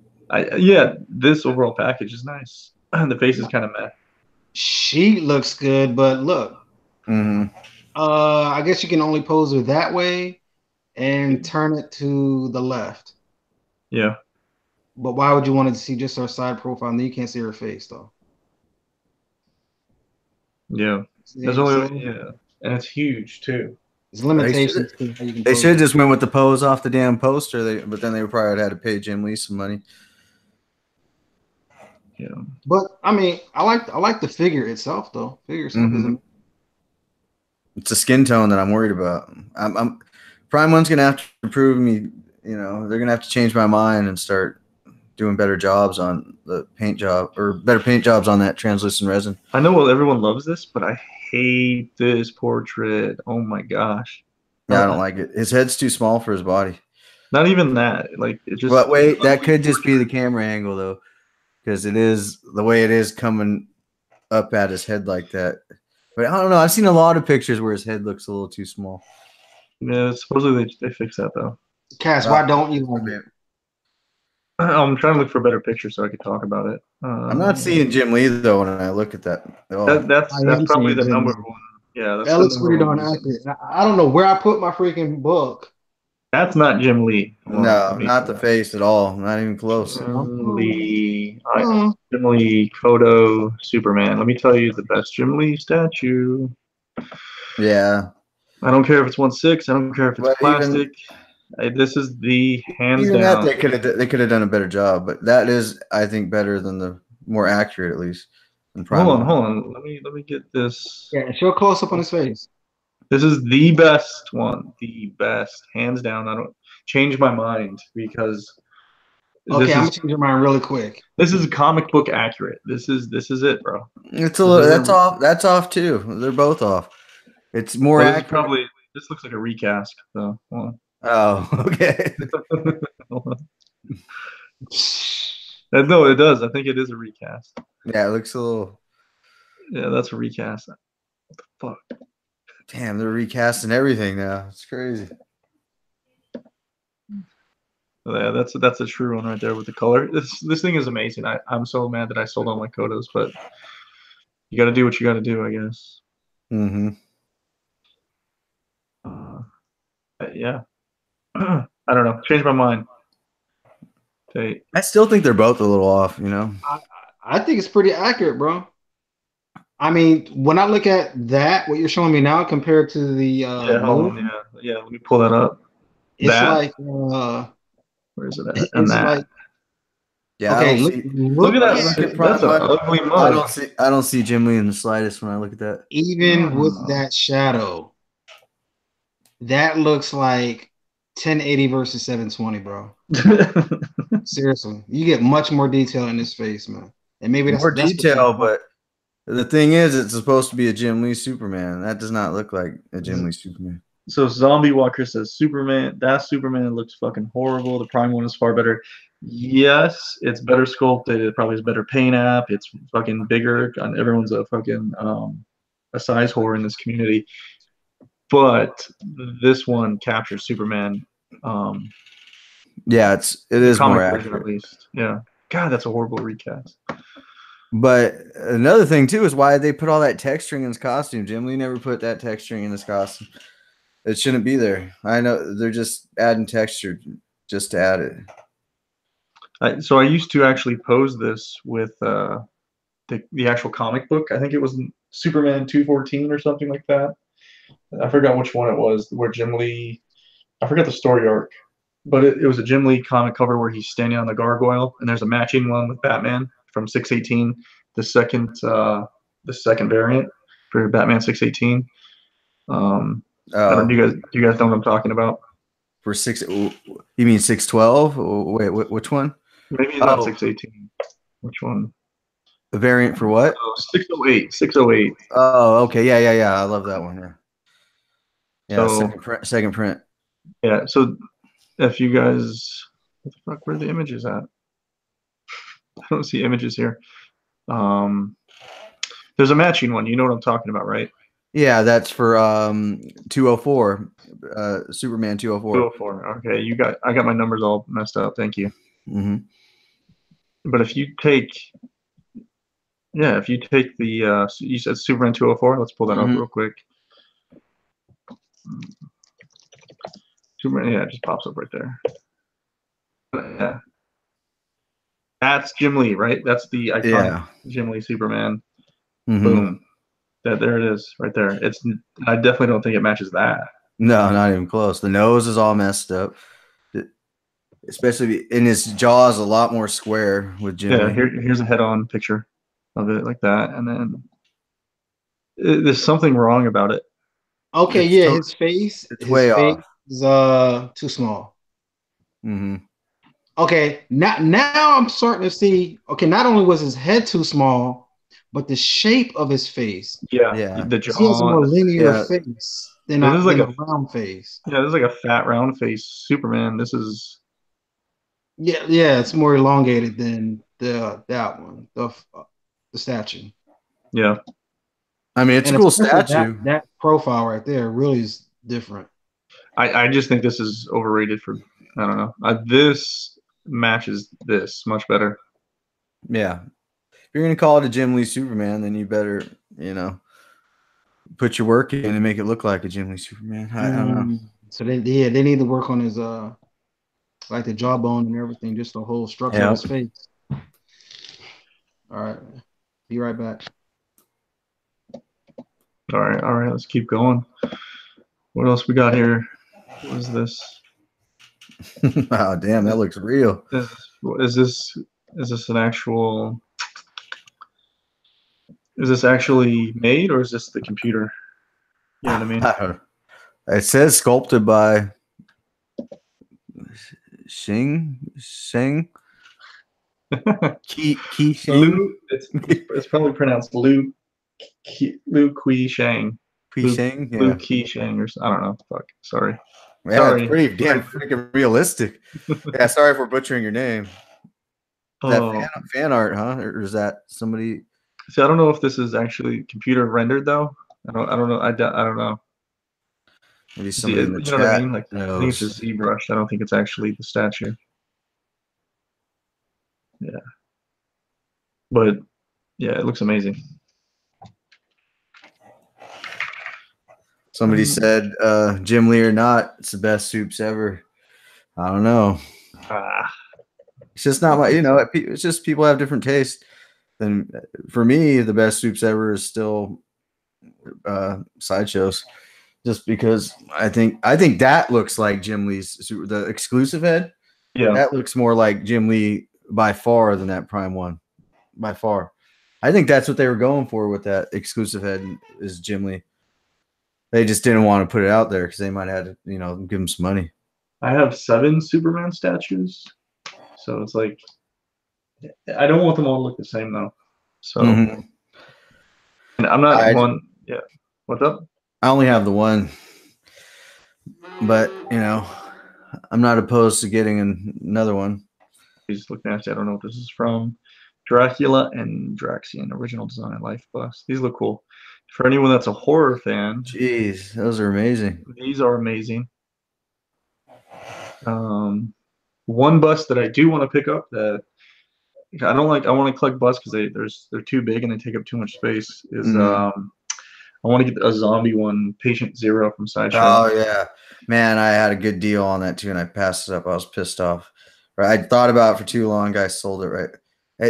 Yeah, this overall package is nice. The face is kind of meh. She looks good, but look, Mm-hmm. I guess you can only pose her that way and turn it to the left. Yeah, But why would you want to see just her side profile? And then you can't see her face, though. yeah. There's See? only So yeah, and it's huge too. there's They should limitations to how you can they pose should it. just went with the pose off the damn poster. But then they probably would have had to pay Jim Lee some money. Yeah, But I mean, I like the figure itself, though. Figure itself is Mm-hmm. It's a skin tone that I'm worried about. I'm Prime One's gonna have to prove me. You know, they're gonna have to change my mind and start doing better jobs on the paint job or better paint jobs on that translucent resin. I know everyone loves this, but I hate this portrait. Oh my gosh. Yeah, I don't like it. His head's too small for his body. Not even that. Like it just. But wait, that could just be the camera angle though, because it is the way it is coming up at his head like that. But I don't know. I've seen a lot of pictures where his head looks a little too small. Yeah, supposedly they fix that though. Cass, why don't you like it? I'm trying to look for a better picture so I could talk about it. I'm not seeing Jim Lee though when I look at that at all. That's I am probably seeing the Jim number Lee. one. Yeah, that's That the looks number pretty one darn reason. accurate. I don't know where I put my freaking book. That's not Jim Lee. Hold on, No, let me- not the face at all. Not even close. Jim Lee. Oh. Jim Lee, Kodo, Superman. Let me tell you the best Jim Lee statue. Yeah. I don't care if it's 1/6. I don't care if it's But plastic. This is the hands even down. that they could have done a better job, but that is, I think, better than the more accurate at least. Than Hold on. Let me get this. Yeah, show a close up on his face. This is the best one, the best, hands down. I don't change my mind because Okay, I'm gonna change your mind really quick. this is comic book accurate. This is it, bro. It's a little, that's off. That's off too. They're both off. It's more Well, accurate. This looks like a recast. So hold Oh, okay. on. No, it does. I think it is a recast. Yeah, it looks a little. Yeah, that's a recast. What the fuck? Damn, they're recasting everything now. It's crazy. Yeah, that's a true one right there with the color. This thing is amazing. I'm so mad that I sold all my Kodos, but you got to do what you got to do, I guess. Mm-hmm. Yeah. I don't know. Change my mind. I still think they're both a little off, you know. I think it's pretty accurate, bro. I mean, when I look at that, what you're showing me now compared to the movie, yeah. Let me pull that up. It's like where is it at? It's like yeah. Okay, look at that. That's an ugly mug. I don't see Jim Lee in the slightest when I look at that. Even with that shadow, that looks like 1080 versus 720, bro. Seriously, you get much more detail in this face, man. And maybe that's more detail, but the thing is, it's supposed to be a Jim Lee Superman. That does not look like a Jim Lee Superman. So Zombie Walker says Superman. That Superman looks fucking horrible. The Prime one is far better. Yes, it's better sculpted. It probably has better paint app. It's fucking bigger. Everyone's a fucking a size whore in this community. But this one captures Superman. Yeah, it is more accurate, at least. Yeah. God, that's a horrible recast. But another thing too is why they put all that texturing in his costume. Jim Lee never put that texturing in his costume. It shouldn't be there. I know they're just adding texture just to add it. So I used to actually pose this with the actual comic book. I think it was Superman 214 or something like that. I forgot which one it was where Jim Lee. I forgot the story arc, but it was a Jim Lee comic cover where he's standing on the gargoyle, and there's a matching one with Batman from 618, the second variant for Batman 618. I don't, do you guys know what I'm talking about? For you mean 612? Wait, which one? Maybe not 618. Which one? The variant for what? 608. 608. Oh, okay. Yeah. I love that one. Yeah. So, second print. Yeah. So if you guys, what the fuck, where are the images at? I don't see images here. There's a matching one. You know what I'm talking about, right? Yeah, that's for 204, Superman 204. 204. Okay, I got my numbers all messed up. Thank you. Mm-hmm. But if you take the you said Superman 204. Let's pull that up real quick. Superman, yeah, it just pops up right there. Yeah, that's Jim Lee, right? That's the iconic Jim Lee Superman. Mm-hmm. Boom. There it is, right there. I definitely don't think it matches that. No, not even close. The nose is all messed up, especially in his jaw is a lot more square with Jim. Yeah, here's a head-on picture of it like that, and then there's something wrong about it. Okay, his face. It's way off. Is too small. Mm-hmm. Okay, now I'm starting to see. Okay, not only was his head too small, but the shape of his face. Yeah. The jaw. He has a more linear face than a round face. Yeah, this is like a fat round face Superman. This is. Yeah, it's more elongated than that one, the statue. Yeah. I mean, it's a cool statue. That profile right there really is different. I just think this is overrated for I don't know. This matches this much better. Yeah. If you're gonna call it a Jim Lee Superman, then you better, put your work in and make it look like a Jim Lee Superman. I don't know. So they need to work on his like the jawbone and everything, just the whole structure of his face. All right, be right back. All right. Let's keep going. What else we got here? What is this? Oh damn, that looks real. Is this an actual? Is this actually made, or is this the computer? You know what I mean? I don't know. It says sculpted by Shing. Ki Shing. Lu, it's probably pronounced Lu Kui Shang. Kui Shang. Yeah. Lu Ki Shang, or I don't know. Fuck. Sorry. Yeah, Sorry. it's pretty damn freaking realistic. Yeah, sorry for butchering your name. Is that fan art, huh? Or is that somebody? See, I don't know if this is actually computer rendered though. I don't know. I don't know. Maybe somebody in the chat. What I mean? Like, knows. I think it's a ZBrush. I don't think it's actually the statue. Yeah. But yeah, it looks amazing. Somebody said, Jim Lee or not, it's the best soups ever. I don't know. It's just not my, it's just people have different tastes. Then for me, the best soups ever is still Sideshows. Just because I think that looks like Jim Lee's the exclusive head. Yeah. That looks more like Jim Lee by far than that Prime one. By far. I think that's what they were going for with that exclusive head is Jim Lee. They just didn't want to put it out there because they might have to, give him some money. I have 7 Superman statues. So it's like, I don't want them all to look the same though. So, and I'm not one. Yeah. What's up? I only have the one. But, I'm not opposed to getting another one. These look nasty. I don't know what this is from. Dracula and Draxian, original design, life bust. These look cool. For anyone that's a horror fan, jeez, those are amazing. These are amazing. One bust that I do want to pick up that I don't like. I want to collect busts because they're too big and they take up too much space. Is I want to get a zombie one, Patient Zero from Sideshow. Oh yeah, man, I had a good deal on that too, and I passed it up. I was pissed off. Right, I thought about it for too long. Guy sold it. Right,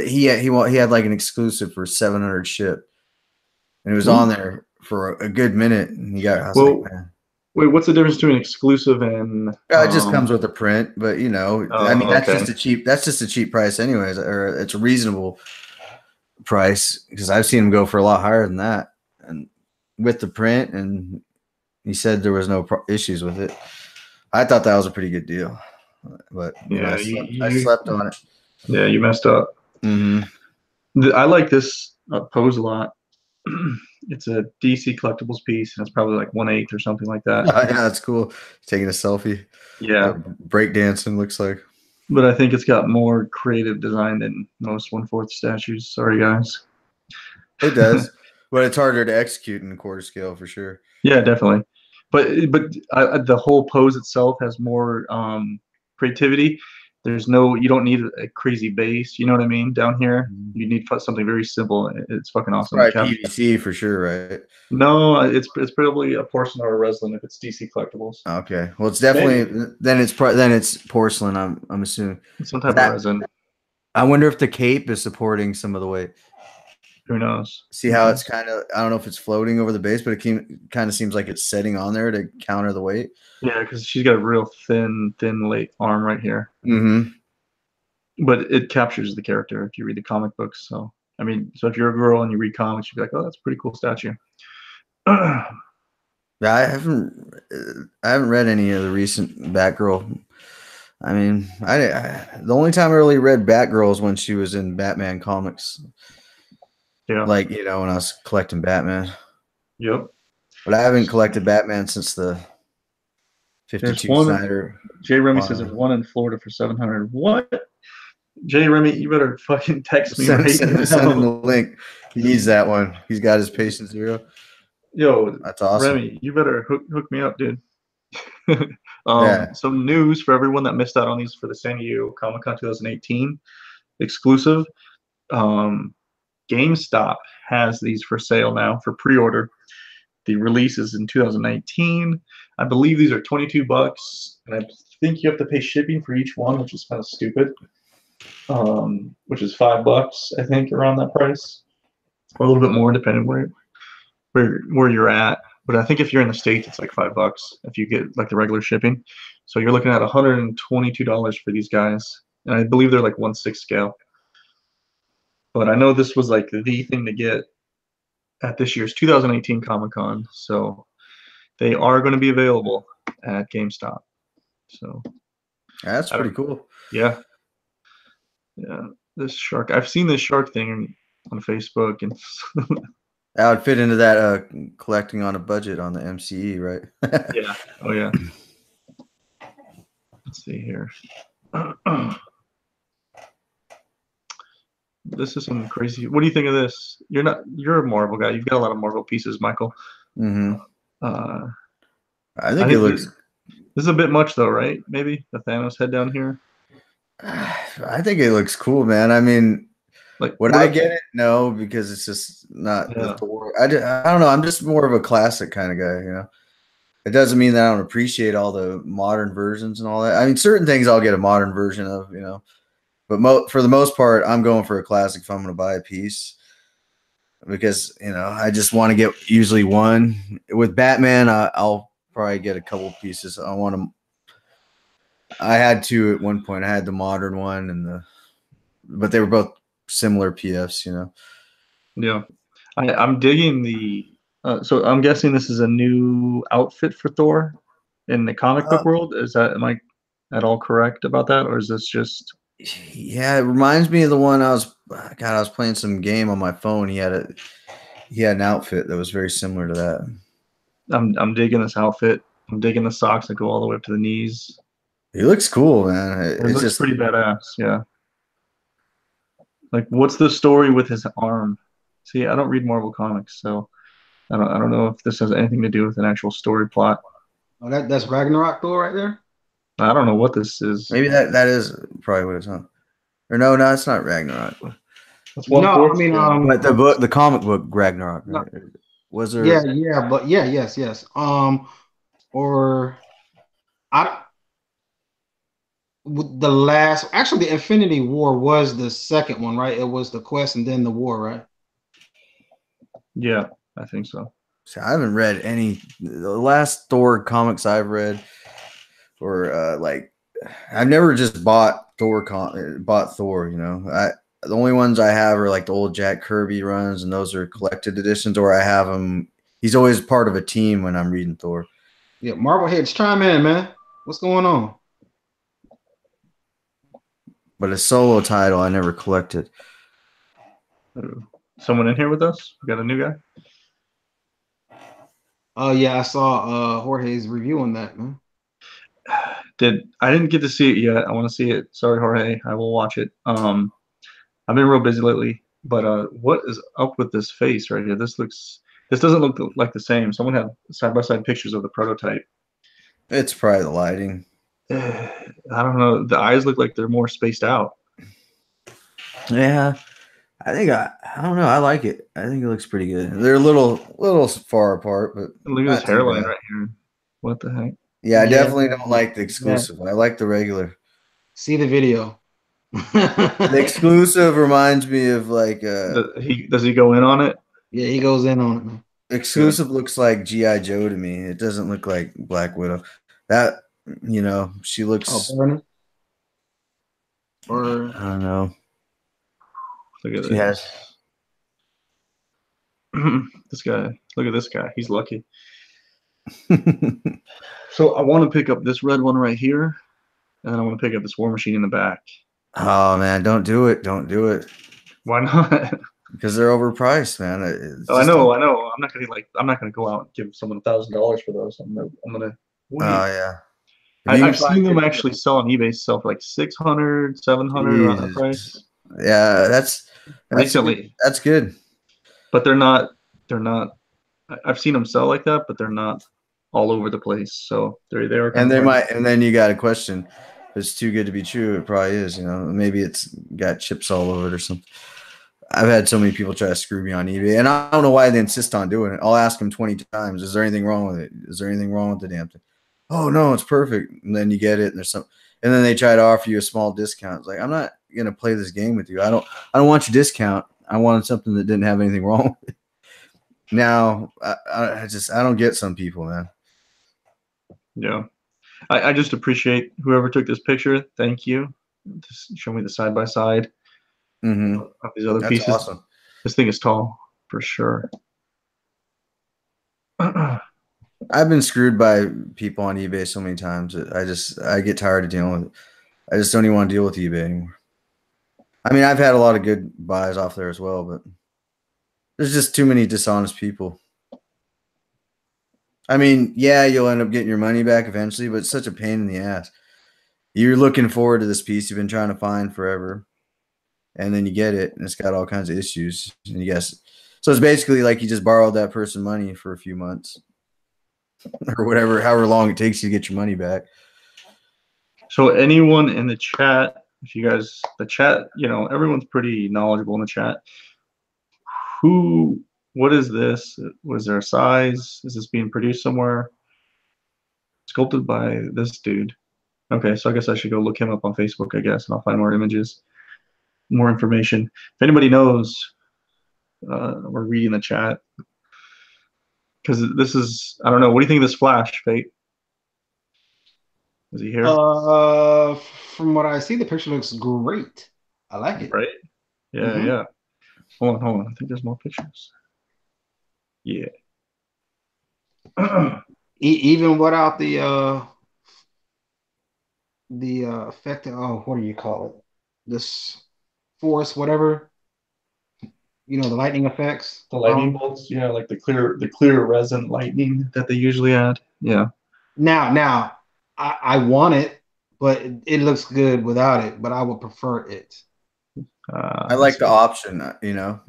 he had like an exclusive for 700 ship. And it was on there for a good minute, and like, man. Wait, what's the difference between exclusive and? It just comes with a print, but I mean, that's just a cheap. That's just a cheap price, anyways, or it's a reasonable price because I've seen them go for a lot higher than that, and with the print. And he said there was no issues with it. I thought that was a pretty good deal, but yeah, I slept on it. Yeah, you messed up. I like this pose a lot. It's a DC collectibles piece, and it's probably like 1/8 or something like that. Yeah, that's cool. Taking a selfie. Yeah, breakdancing looks like. But I think it's got more creative design than most 1/4 statues. Sorry, guys. It does, but it's harder to execute in quarter scale for sure. Yeah, definitely. But the whole pose itself has more creativity. You don't need a crazy base. You know what I mean? Down here, you need something very simple. It's fucking awesome. Right, PVC for sure, right? No, it's probably a porcelain or a resin if it's DC collectibles. Okay, well, it's definitely then it's porcelain. I'm assuming some type of resin. I wonder if the cape is supporting some of the weight. Who knows? See how it's kind of, I don't know if it's floating over the base, but it kind of seems like it's setting on there to counter the weight. Yeah, because she's got a real thin late arm right here. But it captures the character if you read the comic books. So, I mean, if you're a girl and you read comics, you'd be like, oh, that's a pretty cool statue. Yeah, I haven't read any of the recent Batgirl. I mean, the only time I really read Batgirl is when she was in Batman comics. Yeah. Like, when I was collecting Batman. Yep. But I haven't collected Batman since the 52 Snyder. Jay Remy says there's one in Florida for 700. What? Jay Remy, you better fucking text me send him the link. He needs that one. He's got his Patient Zero. Yo, that's awesome. Remy, you better hook me up, dude. Yeah. So news for everyone that missed out on these for the San Diego Comic-Con 2018 exclusive. GameStop has these for sale now for pre-order. The release is in 2019. I believe these are $22, and I think you have to pay shipping for each one, which is kind of stupid. Which is $5, I think, around that price, or a little bit more depending where you're at. But I think if you're in the States, it's like $5 if you get like the regular shipping. So you're looking at $122 for these guys, and I believe they're like 1/6 scale. But I know this was like the thing to get at this year's 2018 Comic-Con, so they are going to be available at GameStop. So That's pretty cool. Yeah. This shark, I've seen this shark thing on Facebook, and That would fit into that collecting on a budget on the MCE, right? yeah. Oh yeah. Let's see here. This is some crazy. What do you think of this? You're a Marvel guy. You've got a lot of Marvel pieces, Michael. Mm-hmm. I think I it looks. This is a bit much, though, right? Maybe the Thanos head down here. I think it looks cool, man. I mean, like, would I get it? No, because it's just not the Thor. I don't know. I'm just more of a classic kind of guy, you know. It doesn't mean that I don't appreciate all the modern versions and all that. I mean, certain things I'll get a modern version of, you know. But for the most part, I'm going for a classic if I'm going to buy a piece, because, you know, I just want to get usually one. With Batman, I'll probably get a couple pieces. I had two at one point. I had the modern one but they were both similar PFs, you know. Yeah, I'm digging the. So I'm guessing this is a new outfit for Thor in the comic book world. Am I at all correct about that, or is this just? Yeah, it reminds me of the one I was playing some game on my phone. He had an outfit that was very similar to that. I'm digging this outfit. I'm digging the socks that go all the way up to the knees. He looks cool, man. It looks just pretty badass. Yeah. Like, what's the story with his arm? See, I don't read Marvel comics, so I don't know if this has anything to do with an actual story plot. Oh, that's Ragnarok Thor right there. I don't know what this is. Maybe that is probably what it's on. Or no, it's not Ragnarok. That's one no, I mean, but the comic book Ragnarok. Right? No. Was there? Yeah, but yes. Or the Infinity War was the second one, right? It was the quest and then the war, right? Yeah, I think so. See, I haven't read any. The last Thor comics I've read, or I've never just bought Thor. You know, the only ones I have are like the old Jack Kirby runs, and those are collected editions, or I have him. He's always part of a team when I'm reading Thor. Yeah, Marvel heads, chime in, man. What's going on? But a solo title I never collected. Someone in here with us? We got a new guy? Yeah, I saw Jorge's review on that, man. I didn't get to see it yet. I want to see it. Sorry, Jorge. I will watch it. I've been real busy lately, but what is up with this face right here? This doesn't look like the same. Someone had side-by-side pictures of the prototype. It's probably the lighting. I don't know. The eyes look like they're more spaced out. Yeah. I think I don't know. I like it. I think it looks pretty good. They're a little far apart, but look at this hairline right here. What the heck? Yeah, I definitely don't like the exclusive. Yeah. I like the regular. See the video. The exclusive reminds me of like does he go in on it? Yeah, he goes in on it, man. Exclusive looks like G.I. Joe to me. It doesn't look like Black Widow. That, you know, she looks or I don't know. Look at this. This guy. Look at this guy. He's lucky. So I want to pick up this red one right here, and then I want to pick up this War Machine in the back. Oh man, don't do it! Don't do it. Why not? Because they're overpriced, man. I know. I'm not gonna go out and give someone $1,000 for those. I'm gonna. Wait. Oh yeah. I've seen them actually sell on eBay sell for like 600, 700 around that price. Yeah, that's recently. That's good. But they're not. I've seen them sell like that, but they're not all over the place. So they are kind And of hard. and then you got a question. If it's too good to be true, it probably is. You know, maybe it's got chips all over it or something. I've had so many people try to screw me on eBay, and I don't know why they insist on doing it. I'll ask them 20 times, "Is there anything wrong with it? Is there anything wrong with the damn thing?" "Oh no, it's perfect." And then you get it, and there's some, and then they try to offer you a small discount. It's like, I'm not gonna play this game with you. I don't want your discount. I wanted something that didn't have anything wrong with it. Now, I don't get some people, man. Yeah. I just appreciate whoever took this picture. Thank you. Just show me the side by side of these other That's pieces. awesome. This thing is tall for sure. I've been screwed by people on eBay so many times that I get tired of dealing with it. I just don't even want to deal with eBay anymore. I mean, I've had a lot of good buys off there as well, but there's just too many dishonest people. I mean, yeah, you'll end up getting your money back eventually, but it's such a pain in the ass. You're looking forward to this piece you've been trying to find forever, and then you get it, and it's got all kinds of issues. And you guess, so it's basically like you just borrowed that person money for a few months or whatever, however long it takes you to get your money back. So anyone in the chat, if you guys, the chat, you know, everyone's pretty knowledgeable in the chat. What is this? Was there a size? Is this being produced somewhere? Sculpted by this dude. Okay, so I guess I should go look him up on Facebook, I guess, and I'll find more images, more information. If anybody knows, we're reading the chat. Because this is, I don't know, what do you think of this Flash, Fate? Is he here? From what I see, the picture looks great. I like it. Right? Yeah, yeah. Hold on. I think there's more pictures. Yeah. Even without the effect of, what do you call it? This force, whatever. You know, the lightning effects. The lightning bolts, yeah, like the clear resin lightning that they usually add. Yeah. Now, I want it, but it looks good without it. But I would prefer it. I like the option. You know,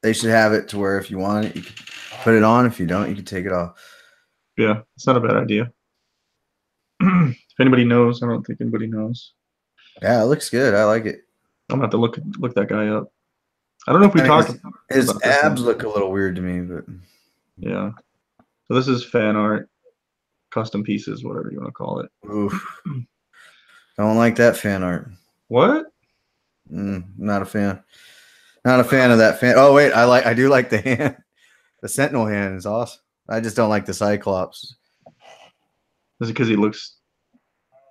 they should have it to where if you want it, you can put it on. If you don't, you can take it off. Yeah, it's not a bad idea. If anybody knows, I don't think anybody knows. Yeah, it looks good. I like it. I'm gonna have to look that guy up. I don't know if we talked about his this abs one. look a little weird to me, but Yeah. So this is fan art, custom pieces, whatever you want to call it. oof. Don't like that fan art. What? Not a fan. Not a fan of that fan. Oh wait, I do like the hand. The Sentinel hand is awesome. I just don't like the Cyclops. Is it because he looks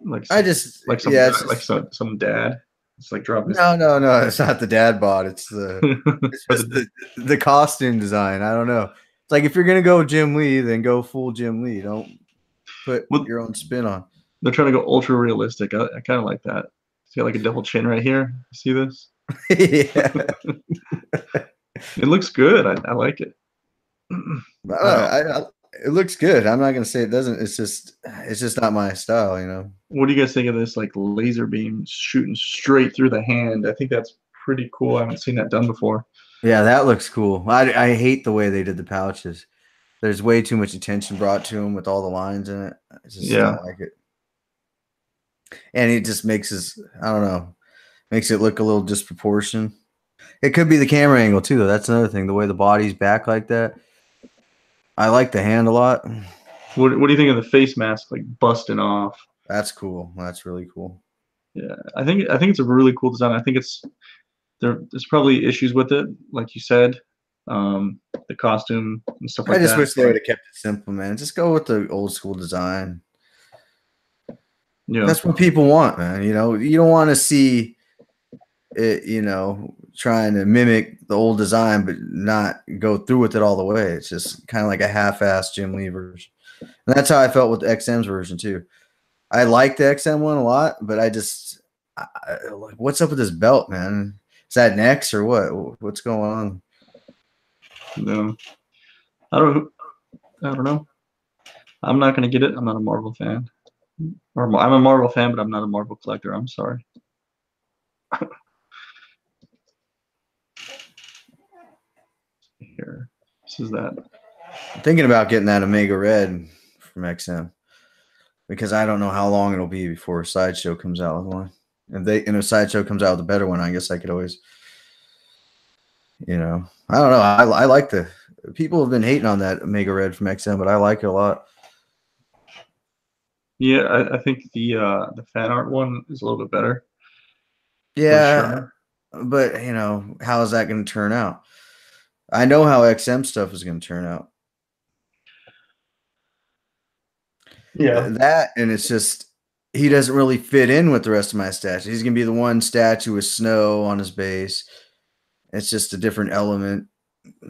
like some dad? It's like dropping. No. It's not the dad bod. It's just the costume design. I don't know. It's like if you're gonna go Jim Lee, then go full Jim Lee. Don't put your own spin on. They're trying to go ultra realistic. I kind of like that. It's got like a double chin right here. See this? Yeah. It looks good. I like it. It looks good. I'm not gonna say it doesn't. It's just not my style, you know. What do you guys think of this like laser beam shooting straight through the hand? I think that's pretty cool. I haven't seen that done before. Yeah, that looks cool. I hate the way they did the pouches. There's way too much attention brought to them with all the lines in it. I just don't like it. And it just makes it look a little disproportionate. It could be the camera angle too, though. That's another thing. The way the body's back like that. I like the hand a lot. What do you think of the face mask like busting off? That's cool. That's really cool. Yeah, I think it's a really cool design. I think there's probably issues with it, like you said, the costume and stuff like that. I just wish they would have kept it simple, man. Just go with the old school design. Yeah, that's what people want, man. You know, you don't want to see it, you know, trying to mimic the old design, but not go through with it all the way. It's just kind of like a half-assed Jim Lee version. And that's how I felt with the XM's version too. I like the XM one a lot, but like, what's up with this belt, man? Is that next or what? What's going on? No, I don't know. I'm not gonna get it. I'm not a Marvel fan. Or I'm a Marvel fan, but I'm not a Marvel collector. I'm sorry. Here, this is that. I'm thinking about getting that Omega Red from XM because I don't know how long it'll be before Sideshow comes out with one. If Sideshow comes out with a better one, I guess I could always, I don't know. I like the people have been hating on that Omega Red from XM, but I like it a lot. Yeah, I think the fan art one is a little bit better. Yeah, but how is that going to turn out? I know how XM stuff is going to turn out. Yeah, that and it's just he doesn't really fit in with the rest of my statues. He's going to be the one statue with snow on his base. It's just a different element.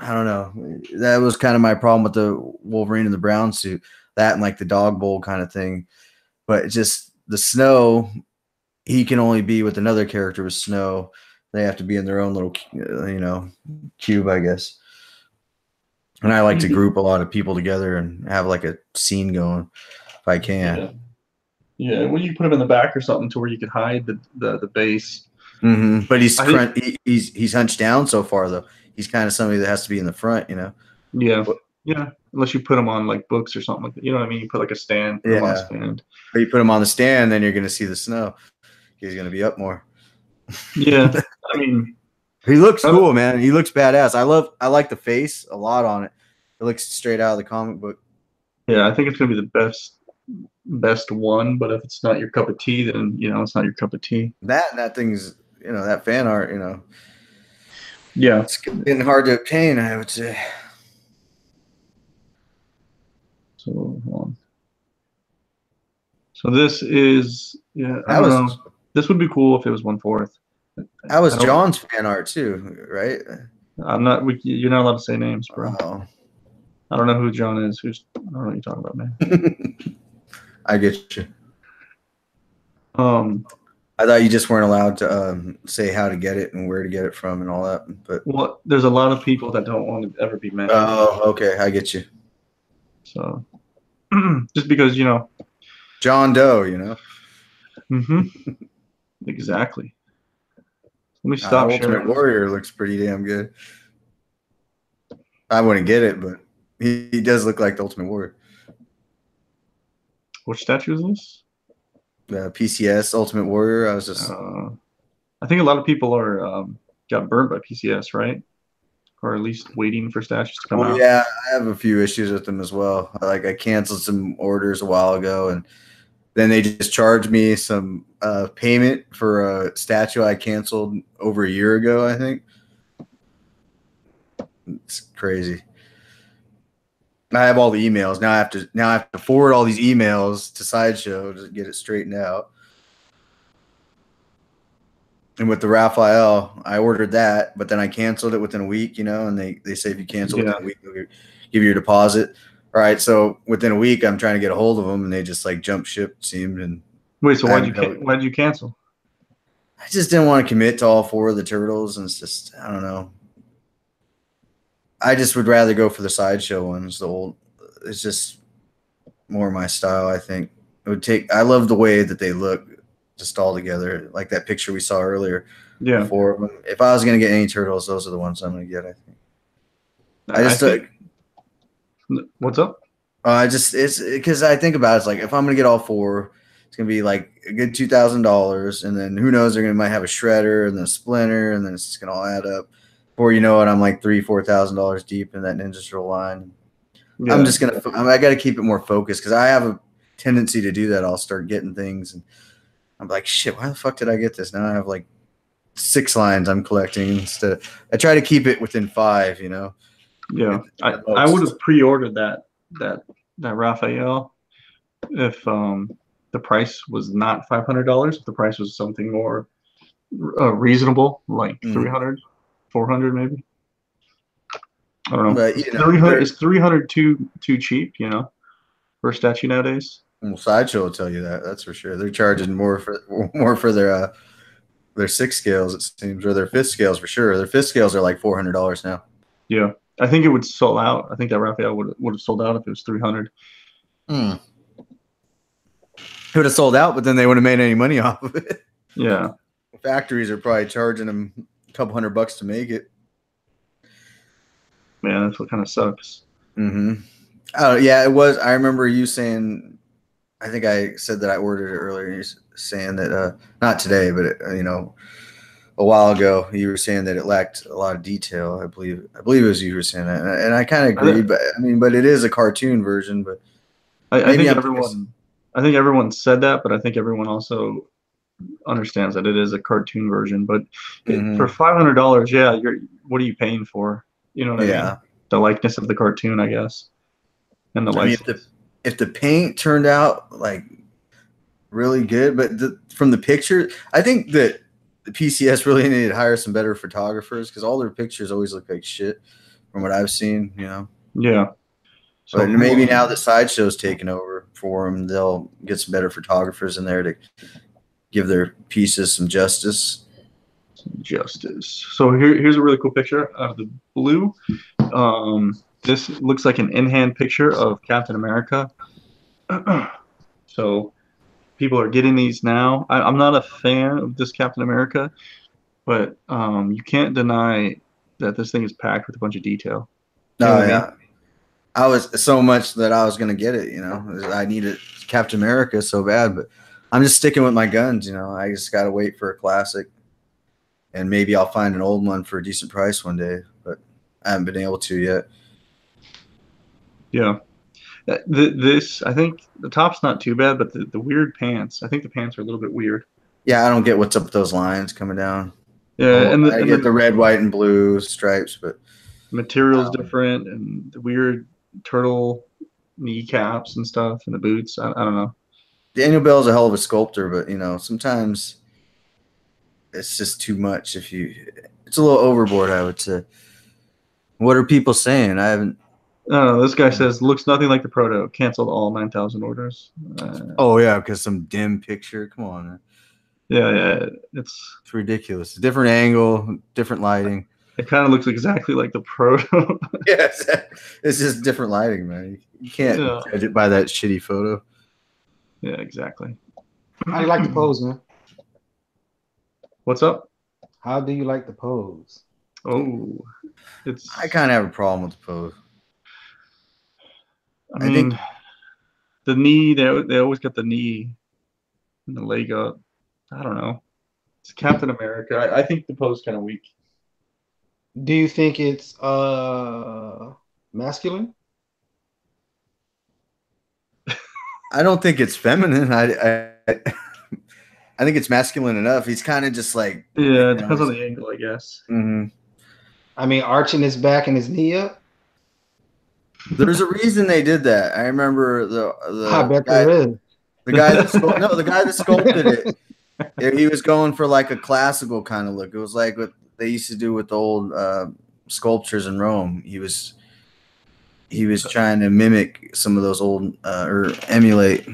I don't know. That was kind of my problem with the Wolverine in the brown suit. That and like the dog bowl kind of thing. But just the snow, he can only be with another character with snow. They have to be in their own little, cube, I guess. And I like to group a lot of people together and have like a scene going if I can. Yeah. Well, you put him in the back or something to where you could hide the base. Mm-hmm. But he's hunched down so far though. He's kind of somebody that has to be in the front, Yeah. Yeah. Unless you put him on like books or something like that. You know what I mean? You put like a stand. Put him on a stand. But you put him on the stand, then you're going to see the snow. He's going to be up more. Yeah. I mean, he looks cool, man. He looks badass. I like the face a lot on it. It looks straight out of the comic book. Yeah, I think it's going to be the best one. But if it's not your cup of tea, then it's not your cup of tea. That thing's that fan art. Yeah, it's getting hard to obtain, I would say. So hold on. So this is I don't know. This would be cool if it was 1/4. That was John's fan art too, right? I'm not. You're not allowed to say names, bro. Oh. I don't know who John is. I don't know what you're talking about, man. I get you. I thought you just weren't allowed to say how to get it and where to get it from and all that. But there's a lot of people that don't want to ever be mentioned. Oh, okay, I get you. So just because John Doe, Mm-hmm. Exactly. Let me stop sharing. Ultimate Warrior looks pretty damn good. I wouldn't get it, but he does look like the Ultimate Warrior. Which statue is this? The PCS Ultimate Warrior. I was just. I think a lot of people are got burnt by PCS, right? Or at least waiting for statues to come out. Yeah, I have a few issues with them as well. I canceled some orders a while ago, and then they just charged me some payment for a statue I canceled over a year ago, I think. It's crazy. I have all the emails. Now I have to forward all these emails to Sideshow to get it straightened out. And with the Raphael, I ordered that, but then I canceled it within a week, and they say if you cancel within a week, they'll give you your deposit. All right, so within a week, I'm trying to get a hold of them, and they just like jump ship, it seemed. And wait, so why'd you cancel? I just didn't want to commit to all 4 of the turtles, and it's just I don't know. I just would rather go for the Sideshow ones. It's just more my style. I think it would take. I love the way that they look, just all together, like that picture we saw earlier. Yeah. 4 of them. If I was gonna get any turtles, those are the ones I'm gonna get. I think. What's up? It's because I think about it, it's like if I'm gonna get all 4, it's gonna be like a good $2,000, and then who knows? They're gonna might have a shredder and then a splinter, and then it's just gonna all add up. Before you know it, I'm like $3,000-$4,000 deep in that Ninja Turtle line. Yeah. I'm just gonna. I got to keep it more focused because I have a tendency to do that. I'll start getting things, and I'm like, shit, why the fuck did I get this? Now I have like 6 lines I'm collecting instead. I try to keep it within 5. Yeah, I would have pre-ordered that Raphael if the price was not $500. If the price was something more reasonable, like 300, 400 maybe. I don't know. But, 300 is 300 too cheap, for a statue nowadays. Well, Sideshow will tell you that. That's for sure. They're charging more for their 6 scales, it seems, or their 5th scales for sure. Their 5th scales are like $400 now. Yeah, I think it would sell out. I think that Raphael would have sold out if it was 300. It would have sold out, but then they wouldn't have made any money off of it. Yeah, factories are probably charging them a couple $100 to make it. Man, that's what kind of sucks. Mm-hmm. Oh yeah, it was. I remember you saying. I think I said that I ordered it earlier. You're saying that not today, but a while ago, you were saying that it lacked a lot of detail. I believe it was you who were saying that, and I kind of agreed. But I mean, but it is a cartoon version. But I maybe think everyone said that, but I think everyone also understands that it is a cartoon version. But for $500, yeah, what are you paying for? You know what I mean? The likeness of the cartoon, I guess, and the license. Mean, if the paint turned out like really good, but from the picture, I think that the PCS really needed to hire some better photographers because all their pictures always look like shit from what I've seen, you know. Yeah. So but maybe now that Sideshow's taken over for them, they'll get some better photographers in there to give their pieces some justice. So here's a really cool picture of the blue. This looks like an in-hand picture of Captain America. So people are getting these now. I'm not a fan of this Captain America, but you can't deny that this thing is packed with a bunch of detail. You know yeah. I was so much that I was going to get it, you know. I needed Captain America so bad, but I'm just sticking with my guns, you know. I just got to wait for a classic, and maybe I'll find an old one for a decent price one day, but I haven't been able to yet. Yeah. This, I think the top's not too bad, but the weird pants, I think the pants are a little bit weird. Yeah, I don't get what's up with those lines coming down. Yeah, and I get the red, white, and blue stripes, but material's different, and the weird turtle kneecaps and stuff, and the boots. I don't know. Daniel Bell's a hell of a sculptor, but you know sometimes it's just too much. It's a little overboard, I would say. What are people saying? I haven't. This guy says looks nothing like the proto. Canceled all 9,000 orders. Oh yeah, because some dim picture. Come on, man. Yeah, it's ridiculous. Different angle, different lighting. It kind of looks exactly like the proto. Yes, it's just different lighting, man. You can't judge it by that shitty photo. Yeah, exactly. How do you like the pose, man? What's up? How do you like the pose? Oh, I kind of have a problem with the pose. I mean, think the knee. They always got the knee and the leg up. I don't know. It's Captain America. I think the pose kind of weak. Do you think it's masculine? I don't think it's feminine. I think it's masculine enough. He's kind of just like it depends on the angle, I guess. I mean, arching his back and his knee up. There's a reason they did that. I remember the I bet there is. The guy that sculpted it. He was going for like a classical kind of look. It was like what they used to do with the old sculptures in Rome. He was trying to mimic some of those old or emulate.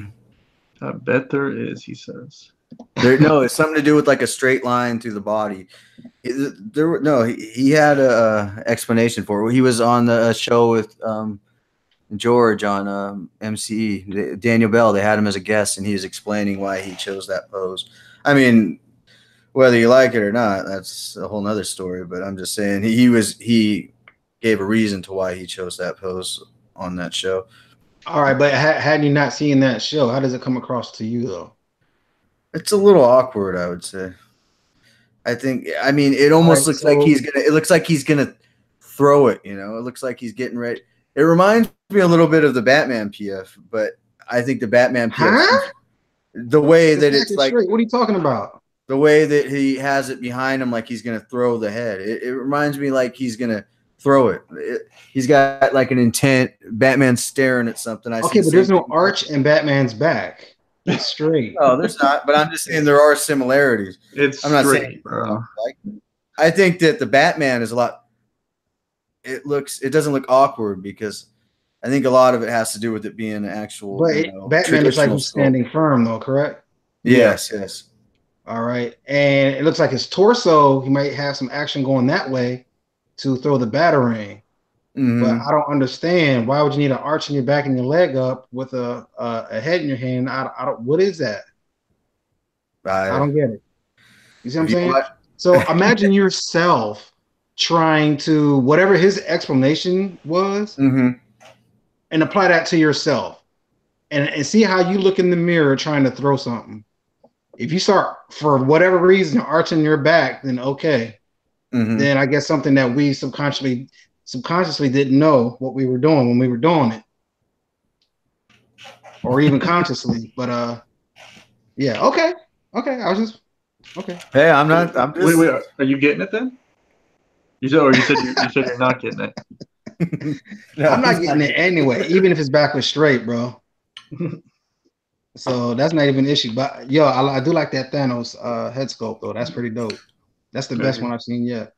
I bet there is, he says. It's something to do with like a straight line through the body. He had a explanation for it. He was on the show with George on MCE, Daniel Bell. They had him as a guest, and he was explaining why he chose that pose. I mean, whether you like it or not, that's a whole nother story. But I'm just saying he gave a reason to why he chose that pose on that show. All right, but had you not seen that show, how does it come across to you though? It's a little awkward, I would say. I mean, it almost looks like he's gonna throw it. You know, it looks like he's getting ready. It reminds me a little bit of the Batman PF, but I think the Batman PF, the way that it's like, what are you talking about? The way that he has it behind him, like he's gonna throw the head. It reminds me like he's gonna throw it. He's got like an intent. Batman's staring at something. Okay, but there's no arch in Batman's back. It's straight. Oh, there's not. But I'm just saying there are similarities. I'm not saying, bro. I think that the Batman is a lot. It doesn't look awkward because I think a lot of it has to do with it being an actual. But Batman is like standing firm, though, correct? Yes. All right, and it looks like his torso. He might have some action going that way to throw the batarang. But I don't understand. Why would you need an arch in your back and your leg up with a head in your hand? I don't. What is that? I don't get it. You see what I'm saying? So imagine yourself trying to whatever his explanation was, and and apply that to yourself, and see how you look in the mirror trying to throw something. If you start for whatever reason arching your back, then okay. Then I guess something that we subconsciously didn't know what we were doing when we were doing it, or even consciously. But yeah, okay. I was just okay. Hey, I'm not. I'm just. Wait, are you getting it then? You said you're not getting it. No, I'm not getting it anyway, even if his back was straight, bro. So that's not even an issue. But yo, I do like that Thanos head sculpt though. That's pretty dope. That's the best one I've seen yet.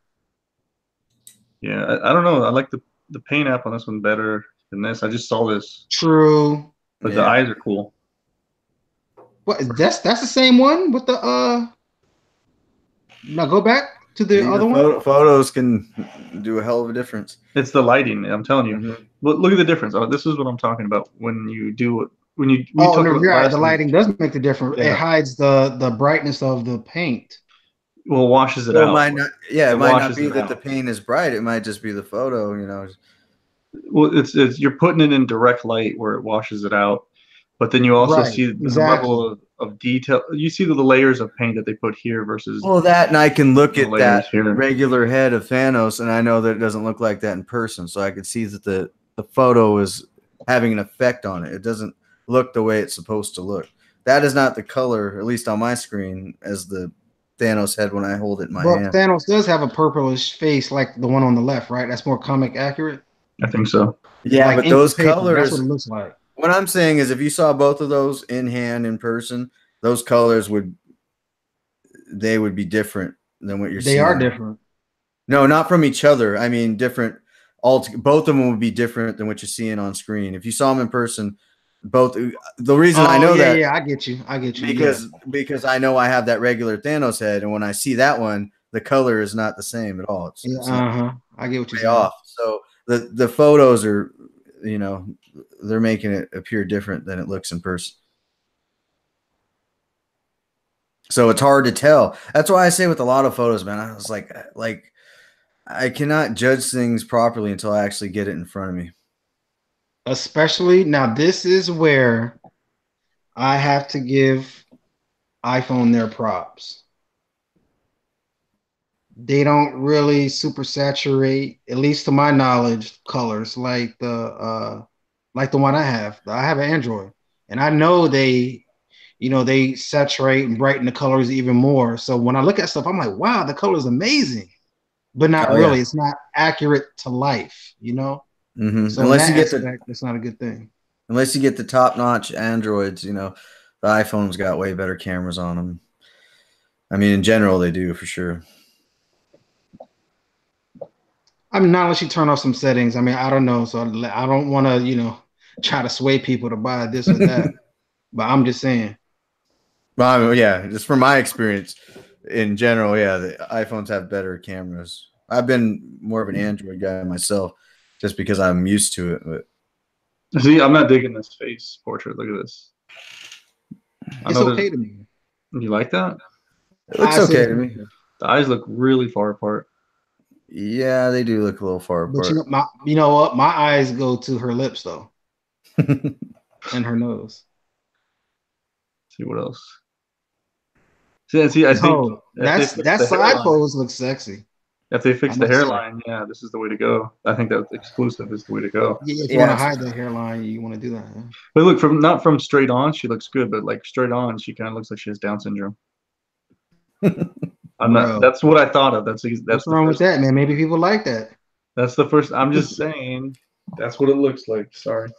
Yeah, I don't know. I like the paint app on this one better than this. I just saw this. True. But the eyes are cool. What that's the same one with the now go back to the other one. Photos can do a hell of a difference. It's the lighting. I'm telling you. But look at the difference. Oh, this is what I'm talking about. When you The lighting does make the difference. Yeah. It hides the brightness of the paint. Well, washes it out. It might not be that out. the paint is bright. It might just be the photo. You know. Well, it's you're putting it in direct light where it washes it out, but then you also see the level of detail. You see the layers of paint that they put here versus. Well, that, and I can look at that here. regular head of Thanos, and I know that it doesn't look like that in person. So I can see that the photo is having an effect on it. It doesn't look the way it's supposed to look. That is not the color, at least on my screen, as the Thanos head when I hold it in my hand. Thanos does have a purplish face like the one on the left, right? That's more comic accurate. I think so. Yeah, like, but those colors. That's what it looks like. What I'm saying is, if you saw both of those in hand in person, those colors would be different than what you're seeing. They are different. No, not from each other. I mean, different. Both of them would be different than what you're seeing on screen. If you saw them in person, both. The reason I know that. Yeah, I get you. Because I know I have that regular Thanos head, and when I see that one, the color is not the same at all. It's I get what you're saying. Off. So the photos are, you know, they're making it appear different than it looks in person. So it's hard to tell. That's why I say with a lot of photos, man, I was like I cannot judge things properly until I actually get it in front of me. Especially now, this is where I have to give iPhone their props. They don't really super saturate, at least to my knowledge, colors like the one I have. I have an Android, and I know they saturate and brighten the colors even more. So when I look at stuff, I'm like, wow, the color is amazing, but not really. Yeah. It's not accurate to life, you know. So unless you get it's not a good thing. Unless you get the top-notch Androids, you know, the iPhone's got way better cameras on them. I mean, in general, they do for sure. I mean, not unless you turn off some settings. I mean, I don't know. So I don't want to, you know, try to sway people to buy this or that. But I'm just saying. Well, yeah, just from my experience in general, yeah, the iPhones have better cameras. I've been more of an Android guy myself just because I'm used to it. But see, I'm not digging this face portrait. Look at this. It's okay to me. You like that? It looks okay to me. The eyes look really far apart. Yeah, they do look a little far apart. But you know what? My eyes go to her lips though, and her nose. Let's see what else? See, I think that side pose looks sexy. If they fix the hairline, yeah, this is the way to go. I think that exclusive is the way to go. Yeah, if you want to hide the hairline, you want to do that. Yeah. But look, not from straight on, she looks good, but like straight on, she kind of looks like she has Down syndrome. That's what I thought of. That's what's wrong with that, man? Maybe people like that. That's the first. I'm just saying. That's what it looks like. Sorry.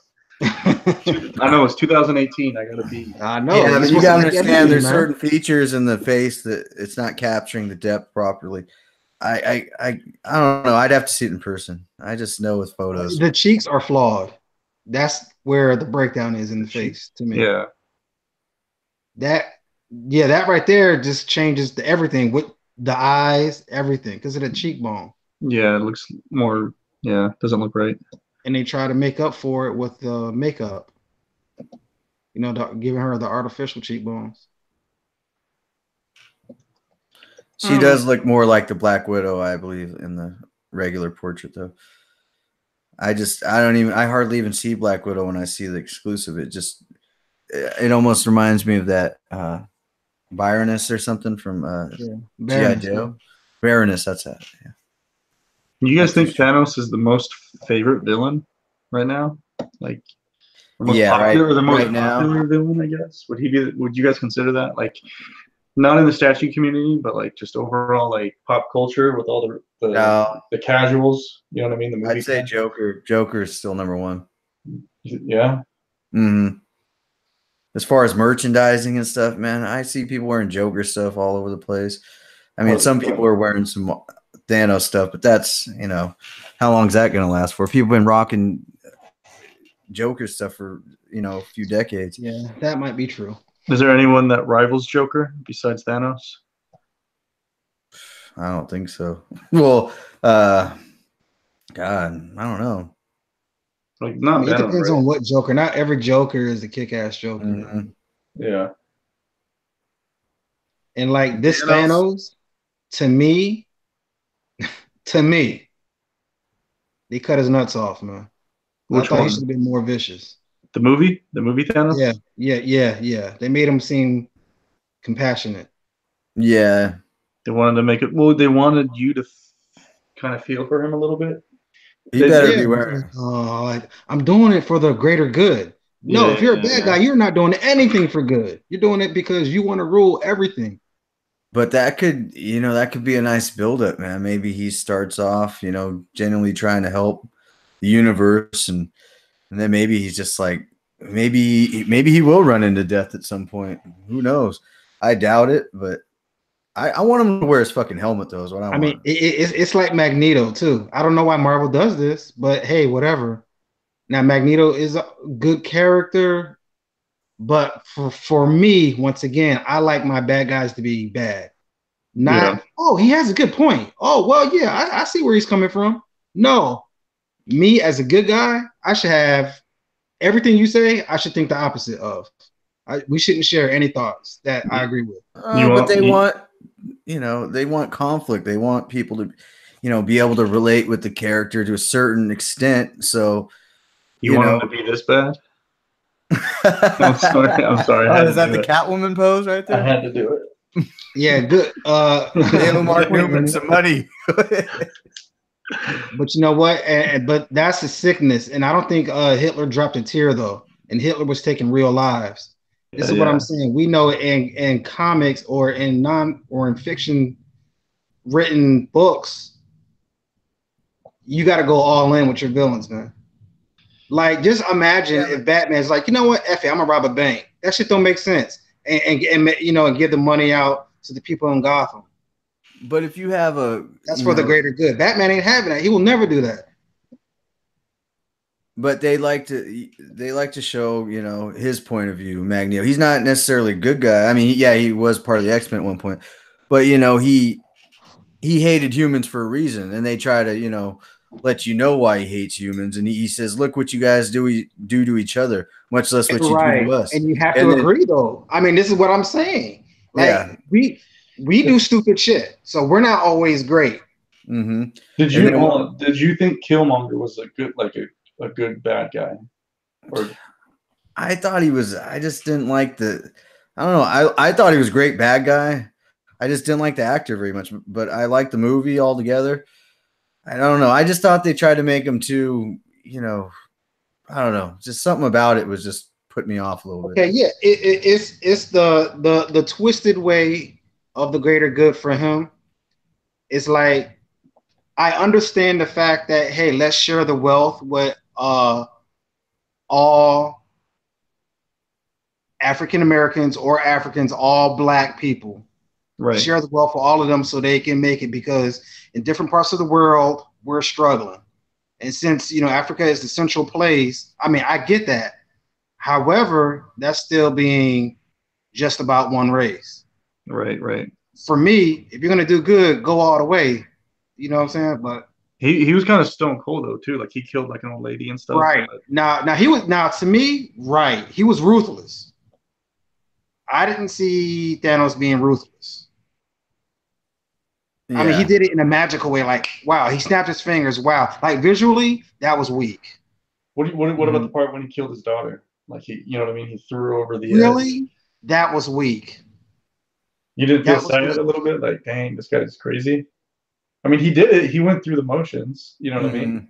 I know it's 2018. I gotta be. I know. Yeah, but you gotta understand. There's certain features in the face that it's not capturing the depth properly. I don't know. I'd have to see it in person. I just know with photos. The cheeks are flawed. That's where the breakdown is in the face to me. Yeah. That right there just changes everything with the eyes, everything, because of the cheekbone. Yeah, it looks more. Yeah, doesn't look right. And they try to make up for it with the makeup. You know, giving her the artificial cheekbones. She does look more like the Black Widow, I believe, in the regular portrait, though. I hardly even see Black Widow when I see the exclusive. It almost reminds me of that Baroness or something from G.I. Joe. Baroness, that's it. Yeah. You guys think Thanos is the most favorite villain right now? Like the most popular or the most popular villain, I guess? Would you guys consider that? Like not in the statue community, but like just overall like pop culture with all the casuals, you know what I mean? The movie I'd say Joker. Joker is still number one. Yeah. Mm-hmm. As far as merchandising and stuff, man, I see people wearing Joker stuff all over the place. I mean, some people are wearing some Thanos stuff, but that's, how long is that going to last for? People have been rocking Joker stuff for, a few decades. Yeah, that might be true. Is there anyone that rivals Joker besides Thanos? I don't think so. Well, God, I don't know. Like not it depends on what Joker. Not every Joker is a kick-ass Joker. Mm-hmm. Yeah. And like this Thanos, to me, they cut his nuts off, man. I thought he should have been more vicious. The movie Thanos? Yeah. They made him seem compassionate. Yeah. They wanted to make it. Well, they wanted you to kind of feel for him a little bit. He better be wearing. I'm doing it for the greater good. No, if you're a bad guy, you're not doing anything for good. You're doing it because you want to rule everything. But that could be a nice buildup, man. Maybe he starts off, genuinely trying to help the universe, and then maybe he's just like, maybe he will run into death at some point. Who knows? I doubt it, but I want him to wear his fucking helmet, though, is what I want. I mean, it's like Magneto, too. I don't know why Marvel does this, but hey, whatever. Now, Magneto is a good character, but for me, once again, I like my bad guys to be bad. He has a good point. Oh, well, yeah, I see where he's coming from. No, me as a good guy, I should have everything you say, I should think the opposite of. We shouldn't share any thoughts that I agree with. But they want conflict. They want people to, be able to relate with the character to a certain extent. So you want him to be this bad? I'm sorry. Oh, is that the Catwoman pose right there? I had to do it. Yeah, good. Mark Newman some money. But you know what? But that's a sickness, and I don't think Hitler dropped a tear though. And Hitler was taking real lives. This is what I'm saying. We know in comics or in fiction written books, you got to go all in with your villains, man. Like, just imagine if Batman's like, you know what, F it, I'm gonna rob a bank. That shit don't make sense, and give the money out to the people in Gotham. But if you have that's for the greater good. Batman ain't having that. He will never do that. But they like to show, his point of view, Magneto. He's not necessarily a good guy. I mean, he was part of the X-Men at one point. But, he hated humans for a reason. And they try to, let you know why he hates humans. And he says, look what you guys do to each other, much less what you do to us. And you have to agree, though. I mean, this is what I'm saying. Like, we do stupid shit. So we're not always great. Mm-hmm. Did you think Killmonger was a good bad guy? Or I thought he was. I just didn't like I don't know. I thought he was a great bad guy. I just didn't like the actor very much, but I liked the movie altogether. I don't know. I just thought they tried to make him too, I don't know. Just something about it was just put me off a little bit. Okay, yeah. It's the twisted way of the greater good for him. It's like, I understand the fact that, hey, let's share the wealth with all African Americans or Africans, all Black people. Right. Share the wealth for all of them so they can make it, because in different parts of the world, we're struggling. And since, Africa is the central place, I mean, I get that. However, that's still being just about one race. Right. For me, if you're going to do good, go all the way. You know what I'm saying? But he was kind of stone cold though too. Like he killed like an old lady and stuff. Right. Now to me, right. He was ruthless. I didn't see Thanos being ruthless. I mean, he did it in a magical way. Like, wow, he snapped his fingers. Wow, like visually, that was weak. What about the part when he killed his daughter? Like you know what I mean? He threw her over the edge. Really, that was weak. You didn't feel sad a little bit? Like, dang, this guy's crazy. I mean, he did it. He went through the motions. You know what I mean?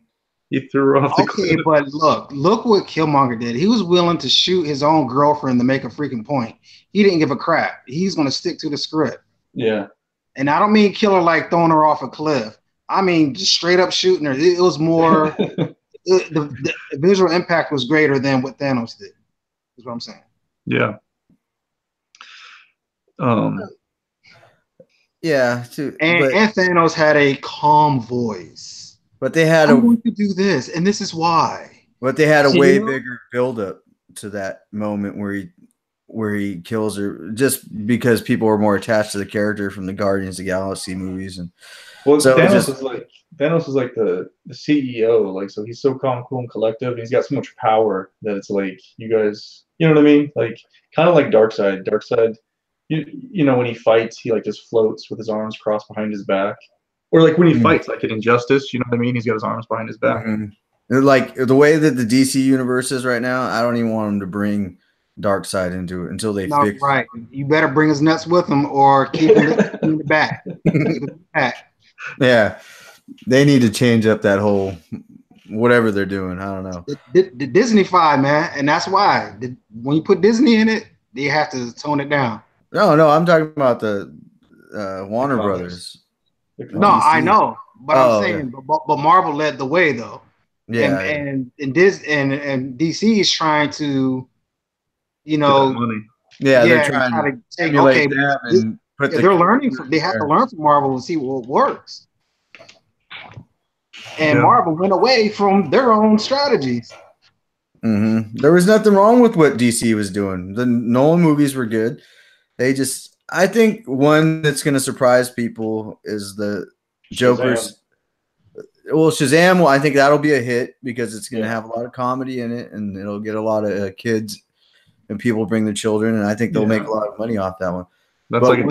He threw her off the cliff. Okay, but look what Killmonger did. He was willing to shoot his own girlfriend to make a freaking point. He didn't give a crap. He's going to stick to the script. Yeah. And I don't mean kill her like throwing her off a cliff. I mean just straight up shooting her. It was more the visual impact was greater than what Thanos did. Is what I'm saying. Yeah. Yeah. And Thanos had a calm voice. But they had I'm going to do this, and this is why. But they had a way bigger buildup to that moment where he kills her, just because people were more attached to the character from the Guardians of the Galaxy movies. And well, so Thanos is like the CEO, like, so he's so calm, cool, and collective, and he's got so much power that it's like, you guys, you know what I mean? Like, kind of like Darkseid, you know, when he fights, he like just floats with his arms crossed behind his back, or like when he fights, like in Injustice, you know what I mean? He's got his arms behind his back. Like the way that the DC universe is right now, I don't even want him to bring Darkseid into it until they fix it. Right. You better bring his nuts with him or keep him in the back. Yeah. They need to change up that whole whatever they're doing. I don't know. The Disney-fied, man, and that's why when you put Disney in it, they have to tone it down. No, I'm talking about the Warner Brothers. No, I know, but I'm saying, but Marvel led the way though. Yeah, and DC is trying to, you know, money. Yeah, they're trying to take them and put they're learning. They have to learn from Marvel and see what works. And Marvel went away from their own strategies. There was nothing wrong with what DC was doing. The Nolan movies were good. I think one that's going to surprise people is the Joker's. Well, Shazam, I think that'll be a hit because it's going to have a lot of comedy in it, and it'll get a lot of kids and people bring their children, and I think they'll make a lot of money off that one. That's like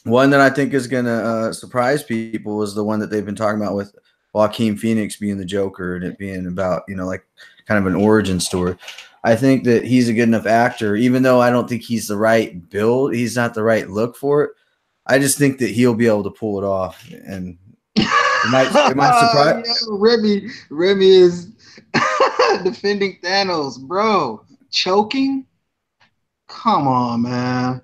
one that I think is going to surprise people is the one that they've been talking about with Joaquin Phoenix being the Joker and it being about, you know, like kind of an origin story. I think that he's a good enough actor, even though I don't think he's the right build. He's not the right look for it. I just think that he'll be able to pull it off, and it might surprise. Remy is defending Thanos, bro. Choking? Come on, man.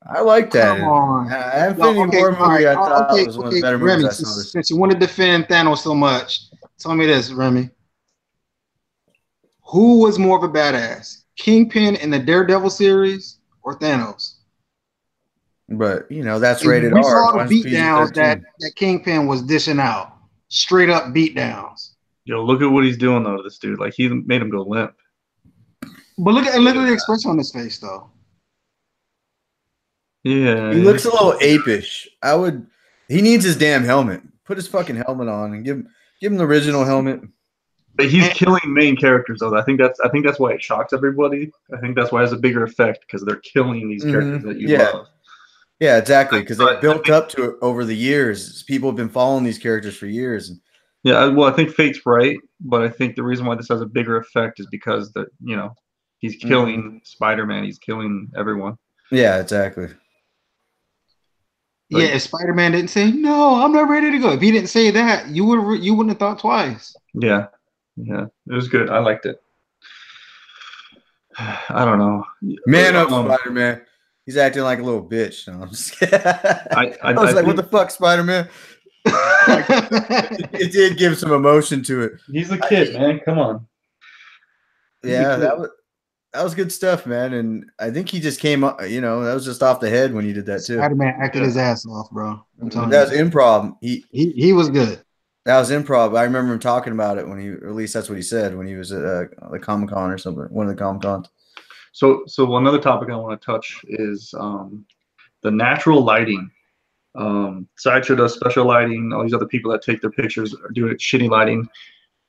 I like that. Come on. Infinity War movie, I thought was one of the better movies Remy, I saw this. since you want to defend Thanos so much, tell me this, Remy. Who was more of a badass? Kingpin in the Daredevil series or Thanos? But, you know, that's rated R. We R. saw the beatdowns that Kingpin was dishing out. Straight up beatdowns. Yo, look at what he's doing, though, to this dude. Like, he made him go limp. But look at the expression on his face, though. Yeah. He looks a little apish. He needs his damn helmet. Put his fucking helmet on and give him the original helmet. But he's killing main characters, though. I think that's why it shocks everybody. I think that's why it has a bigger effect, because they're killing these characters that you love. Yeah, exactly. Because they built up to it over the years. People have been following these characters for years. Yeah, well, I think Fate's right, but I think the reason why this has a bigger effect is because he's killing Spider-Man. He's killing everyone. Yeah, exactly. Yeah, if Spider-Man didn't say no, I'm not ready to go. If he didn't say that, you wouldn't have thought twice. Yeah, it was good. I liked it. I don't know. Man up, Spider-Man. He's acting like a little bitch. No, I'm just kidding. I was like, what the fuck, Spider-Man? It did give some emotion to it. He's a kid, man. Come on. Yeah, that was good stuff, man. And I think he just came up, that was just off the head when he did that too. Spider-Man acted his ass off, bro. That was improv. He was good. That was improv. I remember him talking about it or at least that's what he said when he was at the Comic-Con or something, one of the Comic-Cons. So another topic I want to touch is the natural lighting. Sideshow does special lighting. All these other people that take their pictures are doing shitty lighting.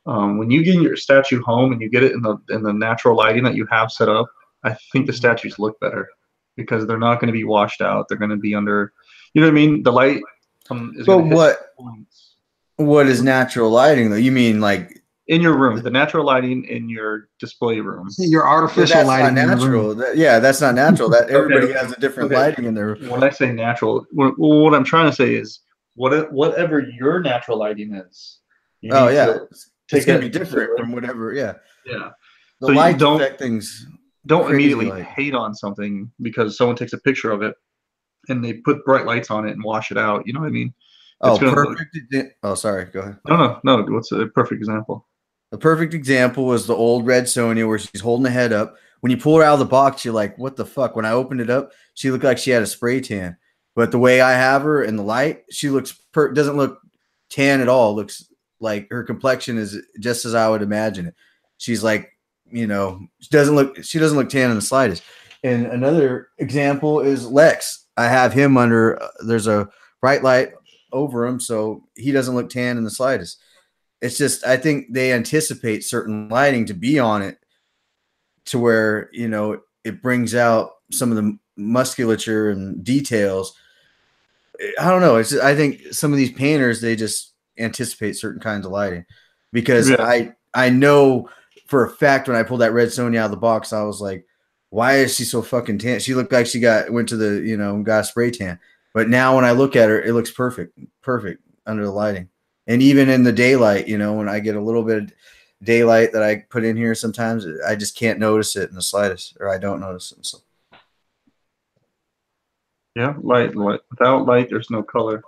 When you get your statue home and you get it in the natural lighting that you have set up, I think the statues look better because they're not going to be washed out. They're going to be under, You know what I mean? The light is But going to hit points. what is natural lighting though? You mean like In your room, the natural lighting in your display room. Your artificial that's lighting. not natural. That's not natural. That everybody has a different lighting in their. When I say natural, what I'm trying to say is whatever your natural lighting is. You need to it's going to be different from whatever. Yeah. Yeah. The So lights affect things. Don't immediately hate on something because someone takes a picture of it and they put bright lights on it and wash it out. You know what I mean? Perfect. Sorry. Go ahead. No. What's a perfect example? A perfect example was the old red Sonya where she's holding the head up. When you pull her out of the box, you're like, what the fuck? When I opened it up, she looked like she had a spray tan. But the way I have her in the light, she doesn't look tan at all. Looks like her complexion is just as I would imagine it. She's like, she doesn't look tan in the slightest. And another example is Lex. I have him under, there's a bright light over him, so he doesn't look tan in the slightest. It's just, I think they anticipate certain lighting to be on it to where, it brings out some of the musculature and details. I don't know. I think some of these painters, they just anticipate certain kinds of lighting because I know for a fact when I pulled that red Sonya out of the box, I was like, why is she so fucking tan? She looked like she went to the, got a spray tan. But now when I look at her, it looks perfect under the lighting. And even in the daylight, when I get a little bit of daylight that I put in here, sometimes I just can't notice it in the slightest, or I don't notice it. So. Yeah, light. Without light, there's no color.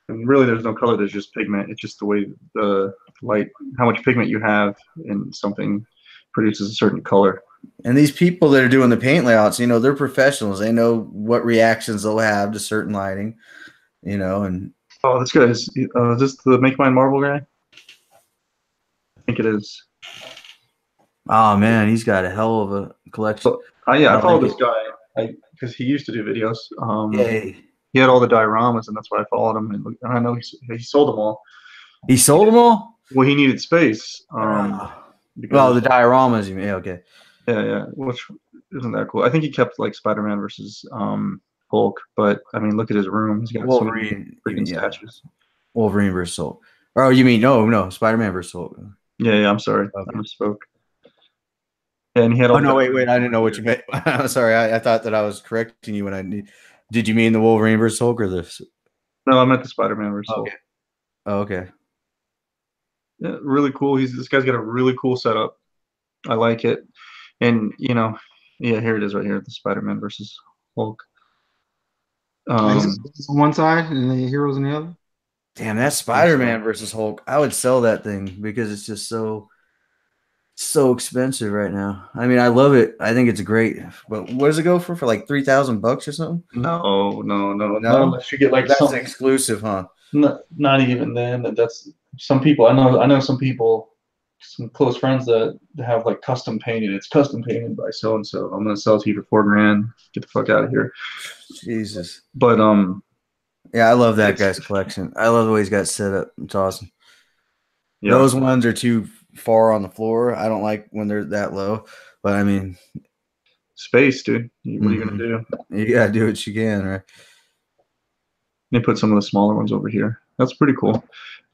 And really, there's no color. There's just pigment. It's just the way the light, how much pigment you have in something produces a certain color. And these people that are doing the paint layouts, they're professionals. They know what reactions they'll have to certain lighting, and. Oh, this guy is this the Make Mine Marvel guy? I think it is. Oh man, he's got a hell of a collection. So, I follow this guy because he used to do videos. He had all the dioramas, and that's why I followed him. And I know he sold them all. He sold them all? Well, he needed space. The dioramas, you mean? Okay. Yeah, which isn't that cool. I think he kept like Spider-Man versus Hulk, but I mean, look at his room. He's got Wolverine, so many freaking statues. Wolverine versus Hulk. Oh, you mean no, Spider-Man versus Hulk. Yeah. I'm sorry, okay. I misspoke. And he had. Oh no, wait! I didn't know what you meant. I'm sorry. I thought that I was correcting you when I need. Did you mean the Wolverine versus Hulk or this? No, I meant the Spider-Man versus Hulk. Oh, okay. Yeah, really cool. This guy's got a really cool setup. I like it. And here it is right here, the Spider-Man versus Hulk. On one side and the heroes on the other. Damn, that's Spider-Man versus Hulk. I would sell that thing because it's just so expensive right now. I mean, I love it. I think it's great. But what does it go for like $3,000 or something? No. Not unless you get like that's something exclusive, huh? Not even then. That's some people. I know some people. Some close friends that have like custom painted. It's custom painted by so and so. I'm gonna sell it to you for $4,000. Get the fuck out of here. Jesus. But yeah, I love that guy's collection. I love the way he's got set up. It's awesome. Yeah. Those ones are too far on the floor. I don't like when they're that low. But I mean, space, dude. What are you gonna do? You gotta do what you can, right? They put some of the smaller ones over here. That's pretty cool.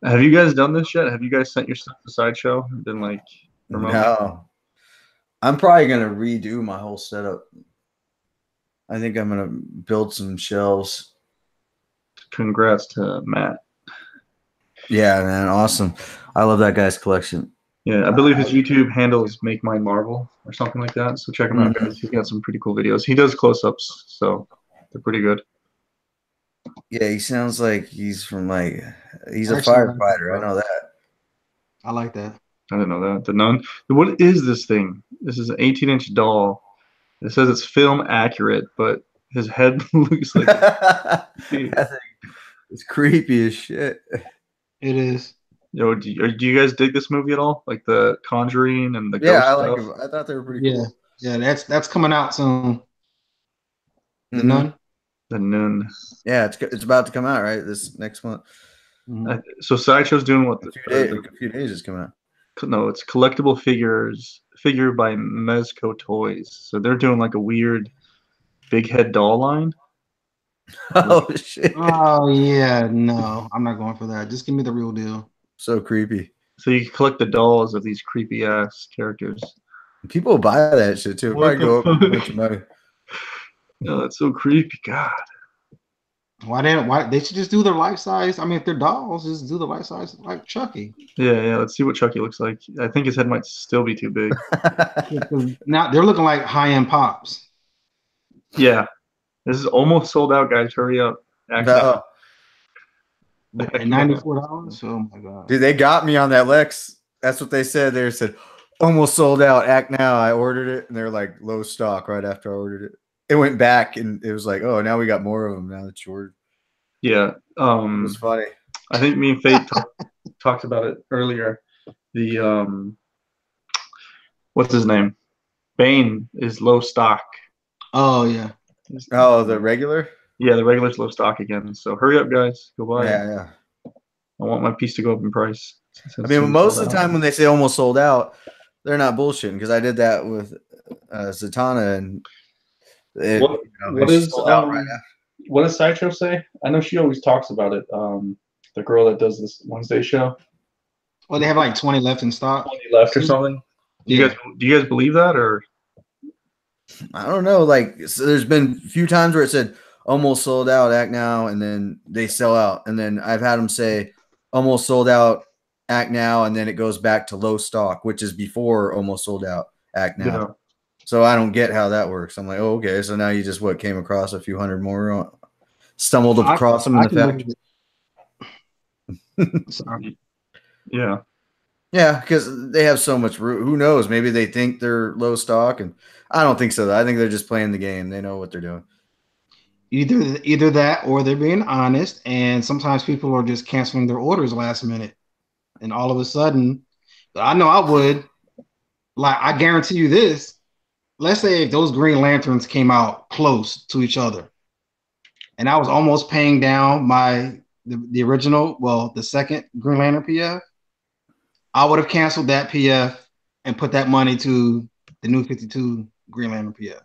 Have you guys done this yet? Have you guys sent your stuff to Sideshow? Been like promoting? No. I'm probably gonna redo my whole setup. I think I'm gonna build some shelves. Congrats to Matt. Yeah, man, awesome. I love that guy's collection. Yeah, I believe his YouTube handle is Make Mine Marvel or something like that. So check him out, guys. He's got some pretty cool videos. He does close-ups, so they're pretty good. Yeah, he sounds like he's from he's a firefighter. I know that. I like that. I didn't know that. The Nun. What is this thing? This is an 18-inch doll. It says it's film accurate, but his head looks like it's creepy as shit. It is. Yo, do you guys dig this movie at all? Like the Conjuring and the ghost I stuff? like it. I thought they were pretty cool. Yeah, that's coming out soon. The Nun. The Nun. Yeah, it's about to come out right this next month. So Sideshow's doing what? A few days it's coming out. No, it's collectible figure by Mezco Toys. So they're doing like a weird big head doll line. Oh shit! Oh yeah, no, I'm not going for that. Just give me the real deal. So creepy. So you can collect the dolls of these creepy ass characters. People buy that shit too. What Probably go up the a fuck? bunch of money. Oh, that's so creepy. God. Why they should just do their life size? I mean, if they're dolls, just do the life size like Chucky. Yeah. Let's see what Chucky looks like. I think his head might still be too big. Now they're looking like high-end pops. Yeah. This is almost sold out, guys. Hurry up. Act now. At Act now. $94. Oh my god. Dude, they got me on that Lex. That's what they said. They said almost sold out. Act now. I ordered it, and they're like low stock right after I ordered it. It went back, and it was like, oh, now we got more of them. Now that you ordered, Yeah. it was funny. I think me and Faith talked about it earlier. The what's his name? Bane is low stock. Oh yeah. Oh, the regular. Yeah, the regular's low stock again. So hurry up, guys. Go buy it. Yeah. I want my piece to go up in price. I mean, most of the time when they say almost sold out, they're not bullshitting because I did that with Zatanna and what does Sideshow say? I know she always talks about it. The girl that does this Wednesday show. Well, they have like 20 left in stock. 20 left or something. Do you guys believe that, or? I don't know. Like, so there's been a few times where it said almost sold out, act now, and then they sell out. And then I've had them say almost sold out, act now, and then it goes back to low stock, which is before almost sold out, act now. Yeah. So I don't get how that works. I'm like, oh, okay. So now you just came across a few hundred more, stumbled across them in the factory. Sorry. Yeah. Yeah, because they have so much room. Who knows? Maybe they think they're low stock, and I don't think so. I think they're just playing the game. They know what they're doing. Either that, or they're being honest. And sometimes people are just canceling their orders last minute, and all of a sudden, I know I would. Like, I guarantee you this. Let's say if those Green Lanterns came out close to each other, and I was almost paying down the original, the second Green Lantern PF, I would have canceled that PF and put that money to the new 52 Green Lantern PF.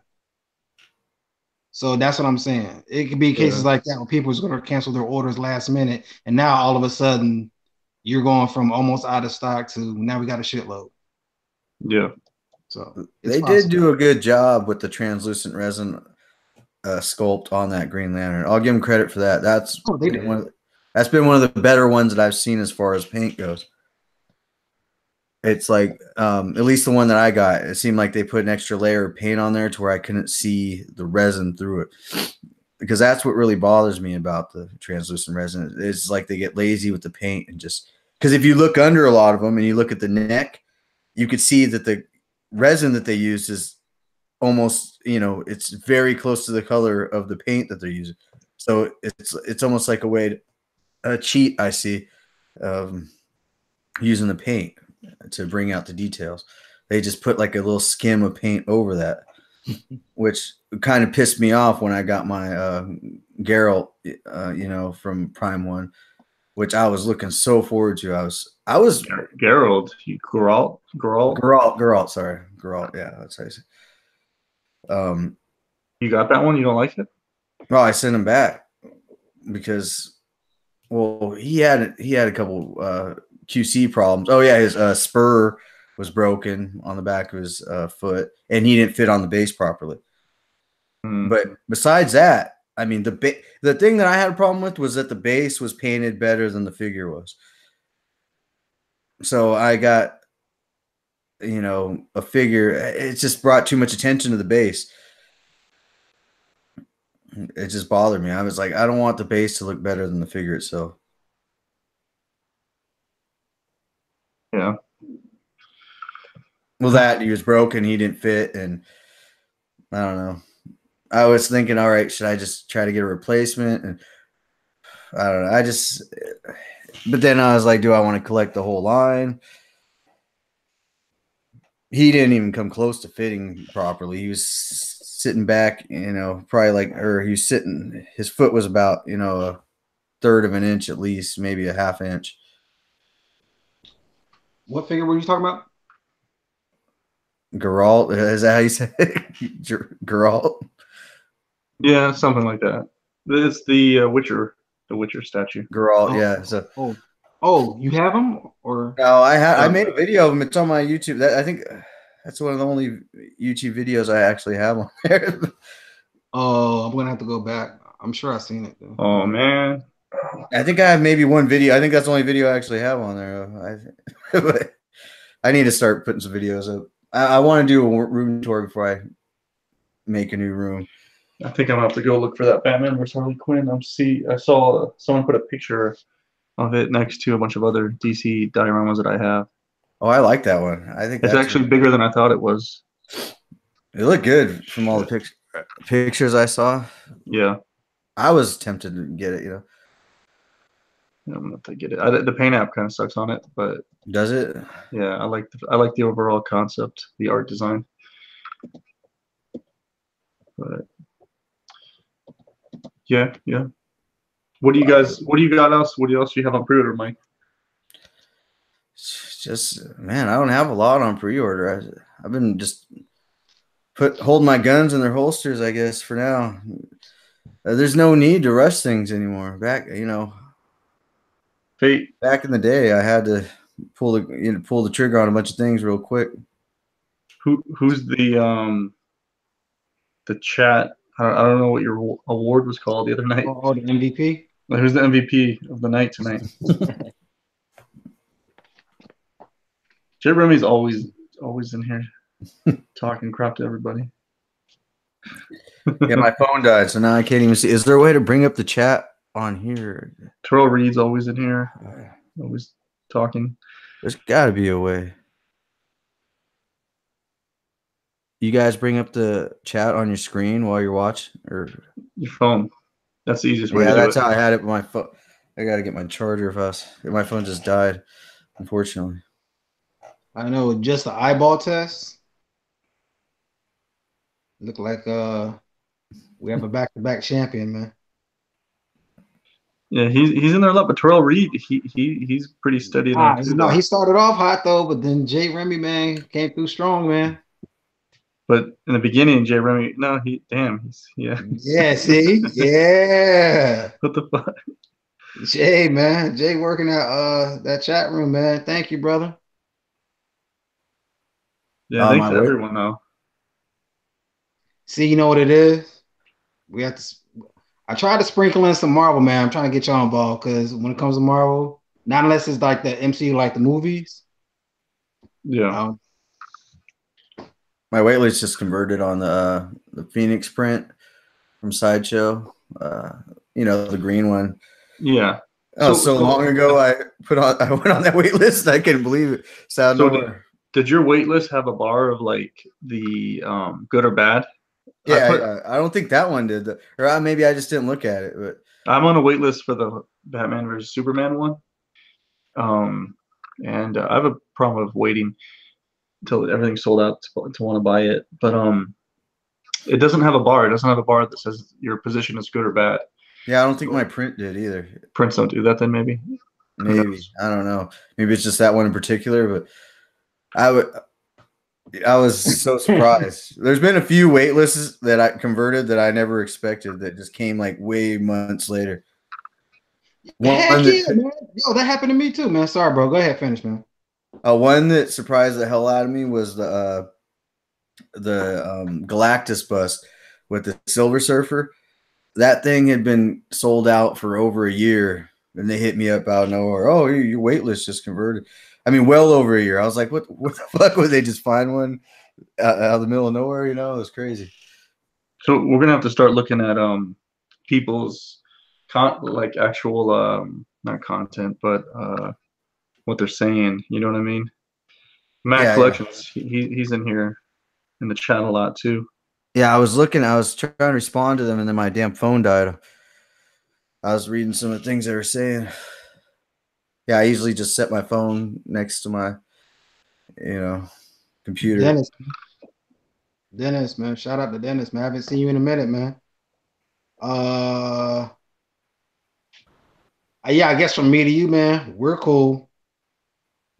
So that's what I'm saying. It could be cases like that where people are going to cancel their orders last minute, and now all of a sudden you're going from almost out of stock to now we got a shitload. Yeah. So they did do a good job with the translucent resin sculpt on that Green Lantern. I'll give them credit for that. That's been one of the better ones that I've seen as far as paint goes. It's like, at least the one that I got, it seemed like they put an extra layer of paint on there to where I couldn't see the resin through it. Because that's what really bothers me about the translucent resin. It's like they get lazy with the paint and just, because if you look under a lot of them and you look at the neck, you could see that the resin that they use is almost, it's very close to the color of the paint that they're using. So it's almost like a way to cheat, I see, using the paint to bring out the details. They just put like a little skim of paint over that, which kind of pissed me off when I got my Geralt, from Prime 1, which I was looking so forward to. I was Geralt, Geralt, sorry. Geralt, yeah, that's how you say it. You got that one? You don't like it? Well, I sent him back because, he had a couple QC problems. Oh yeah, his spur was broken on the back of his foot, and he didn't fit on the base properly. But besides that, I mean, the thing that I had a problem with was that the base was painted better than the figure was. So I got, a figure. It just brought too much attention to the base. It just bothered me. I was like, I don't want the base to look better than the figure itself. Yeah. Well, that he was broken, he didn't fit, and I don't know. I was thinking, all right, should I just try to get a replacement? And I don't know. But then I was like, do I want to collect the whole line? He didn't even come close to fitting properly. He was sitting back, probably he was sitting, his foot was about, a third of an inch at least, maybe a half inch. What figure were you talking about? Geralt, is that how you say it? Geralt? Yeah, something like that. It's the Witcher statue. Geralt, Oh, yeah. So you have them or? no, I made a video of him. It's on my YouTube. I think that's one of the only YouTube videos I actually have on there. Oh, I'm gonna have to go back. I'm sure I've seen it though. Oh man. I think I have maybe one video. I think that's the only video I actually have on there. But I need to start putting some videos up. I want to do a room tour before I make a new room. I think I'm gonna have to go look for that Batman vs Harley Quinn. I saw someone put a picture of it next to a bunch of other DC dioramas that I have. Oh, I like that one. I think It's actually bigger than I thought it was. It looked good from all the pictures I saw. Yeah. I was tempted to get it, I'm gonna have to get it. The paint app kind of sucks on it, but does it? yeah, I like the overall concept, the art design. But yeah. What do you got else? What else do you have on pre-order, Mike? Just man, I don't have a lot on pre-order. I've been just holding my guns in their holsters, I guess, for now. There's no need to rush things anymore. Back in the day, I had to pull the trigger on a bunch of things real quick. Who's the chat? I don't know what your award was called the other night. Oh, the MVP. Who's the MVP of the night tonight? Jay Remy's always in here talking crap to everybody. Yeah, my phone died, so now I can't even see. Is there a way to bring up the chat on here? Terrell Reed's always in here, always talking. There's got to be a way. You guys bring up the chat on your screen while you're watching, or your phone. That's the easiest way. Yeah, to do that's it. how I had it with my phone. I got to get my charger if my phone just died, unfortunately. I know, just the eyeball test. Look like we have a back-to-back champion, man. Yeah, he's in there a lot, but Terrell Reed, he's pretty steady. No, he started off hot though, but then Jay Remy, man, came through strong, man. But in the beginning, Jay Remy, Yeah, see, yeah. What the fuck? Jay, man, Jay working at that chat room, man. Thank you, brother. Yeah, thanks to everyone now. See, you know what it is? We have to. I tried to sprinkle in some Marvel, man. I'm trying to get y'all involved because when it comes to Marvel, not unless it's like the MCU, like the movies. Yeah. My waitlist just converted on the Phoenix print from Sideshow. The green one. Yeah. So long ago, I went on that waitlist. I couldn't believe it. Did your waitlist have a bar of like the good or bad? Yeah, I don't think that one did. Or maybe I just didn't look at it. But I'm on a wait list for the Batman vs Superman one. And I have a problem of waiting until everything's sold out to want to buy it. But it doesn't have a bar. It doesn't have a bar that says your position is good or bad. Yeah, I don't think my print did either. Prints don't do that then, maybe? Maybe. I don't know. Maybe it's just that one in particular, but I was so surprised. There's been a few wait lists that I converted that I never expected that just came like way months later. Man. Yo, that happened to me too, man. Sorry, bro. Go ahead, finish, man. One that surprised the hell out of me was the Galactus bust with the Silver Surfer. That thing had been sold out for over a year, and they hit me up out of nowhere. Oh, your wait list just converted. I mean, well over a year. I was like, what the fuck? Would they just find one out of the middle of nowhere? It was crazy. So we're gonna have to start looking at people's actual not content, but what they're saying. You know what I mean? Matt Collections, yeah. He's in here in the chat a lot too. Yeah, I was trying to respond to them, and then my damn phone died. I was reading some of the things they were saying. Yeah, I usually just set my phone next to my, computer. Dennis, man. Shout out to Dennis, man. I haven't seen you in a minute, man. Yeah, I guess from me to you, man, we're cool.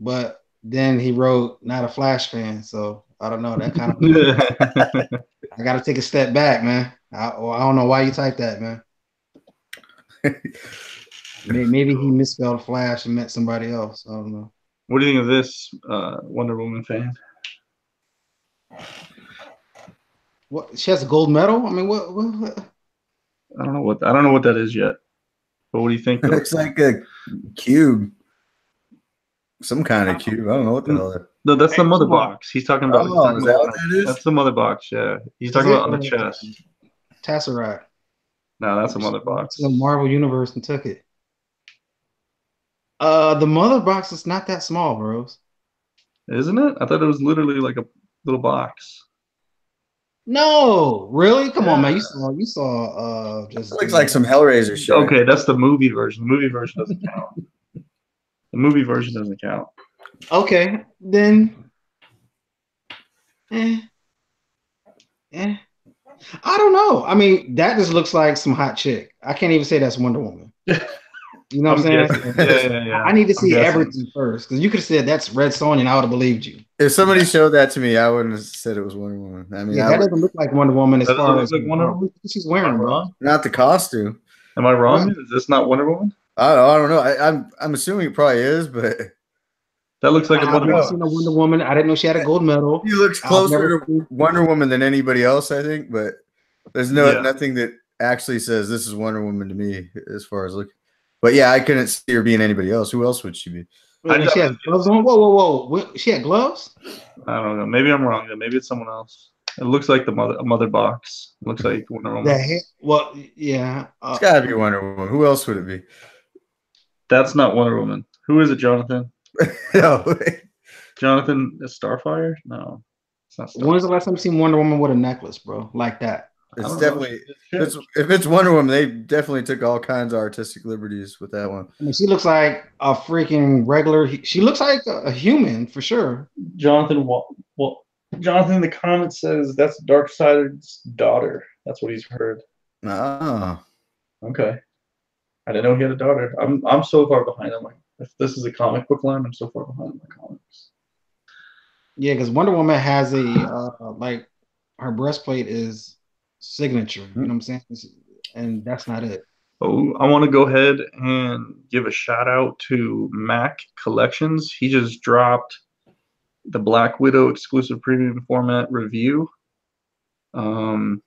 But then he wrote, not a Flash fan, so I don't know. That kind of I got to take a step back, man. I don't know why you typed that, man. Maybe he misspelled Flash and meant somebody else. I don't know. What do you think of this Wonder Woman fan? What? She has a gold medal. I mean, what? I don't know what that is yet. But what do you think? It looks like a cube. Some kind of cube. I don't know what the hell that is. No, that's the mother box. He's talking about. Oh, is that what that is? That's the mother box. Yeah, he's talking about on the chest. Tesseract. No, that's a mother box. The Marvel Universe and took it. The mother box is not that small, bros. Isn't it? I thought it was literally like a little box. No, really? Come on, man. You saw just It looks like some Hellraiser shit. Okay, that's the movie version. The movie version doesn't count. The movie version doesn't count. Okay, then I don't know. I mean, that just looks like some hot chick. I can't even say that's Wonder Woman. You know what I'm saying? Yeah. I need to see everything first, because you could have said that's Red Sonja and I would have believed you. If somebody showed that to me, I wouldn't have said it was Wonder Woman. I mean, that doesn't look like Wonder Woman as far as like Wonder Woman. She's wearing, bro. Not the costume. Am I wrong? Is this not Wonder Woman? I don't know. I'm assuming it probably is, but that looks like a I've never seen a Wonder Woman. I didn't know she had a gold medal. She looks closer to Wonder Woman than anybody else, I think. But there's nothing that actually says this is Wonder Woman to me as far as looking. But yeah, I couldn't see her being anybody else. Who else would she be? She had gloves on. Whoa! She had gloves? I don't know. Maybe I'm wrong. Maybe it's someone else. It looks like a mother box. It looks like Wonder Woman. Yeah. It's got to be Wonder Woman. Who else would it be? That's not Wonder Woman. Who is it, Jonathan? No. Jonathan is Starfire? No, it's not Starfire. When was the last time you seen Wonder Woman with a necklace, bro? Like that? It's definitely if it's Wonder Woman, they definitely took all kinds of artistic liberties with that one. I mean, she looks like a freaking regular. She looks like a human for sure. Jonathan, Jonathan in the comments says that's Darkseid's daughter. That's what he's heard. Ah, okay. I didn't know he had a daughter. I'm so far behind. I'm like, if this is a comic book line, I'm so far behind my comics. Yeah, because Wonder Woman has a like her breastplate is signature. You know what I'm saying? And that's not it. Oh, I want to go ahead and give a shout out to Mac Collections. He just dropped the Black Widow exclusive premium format review. You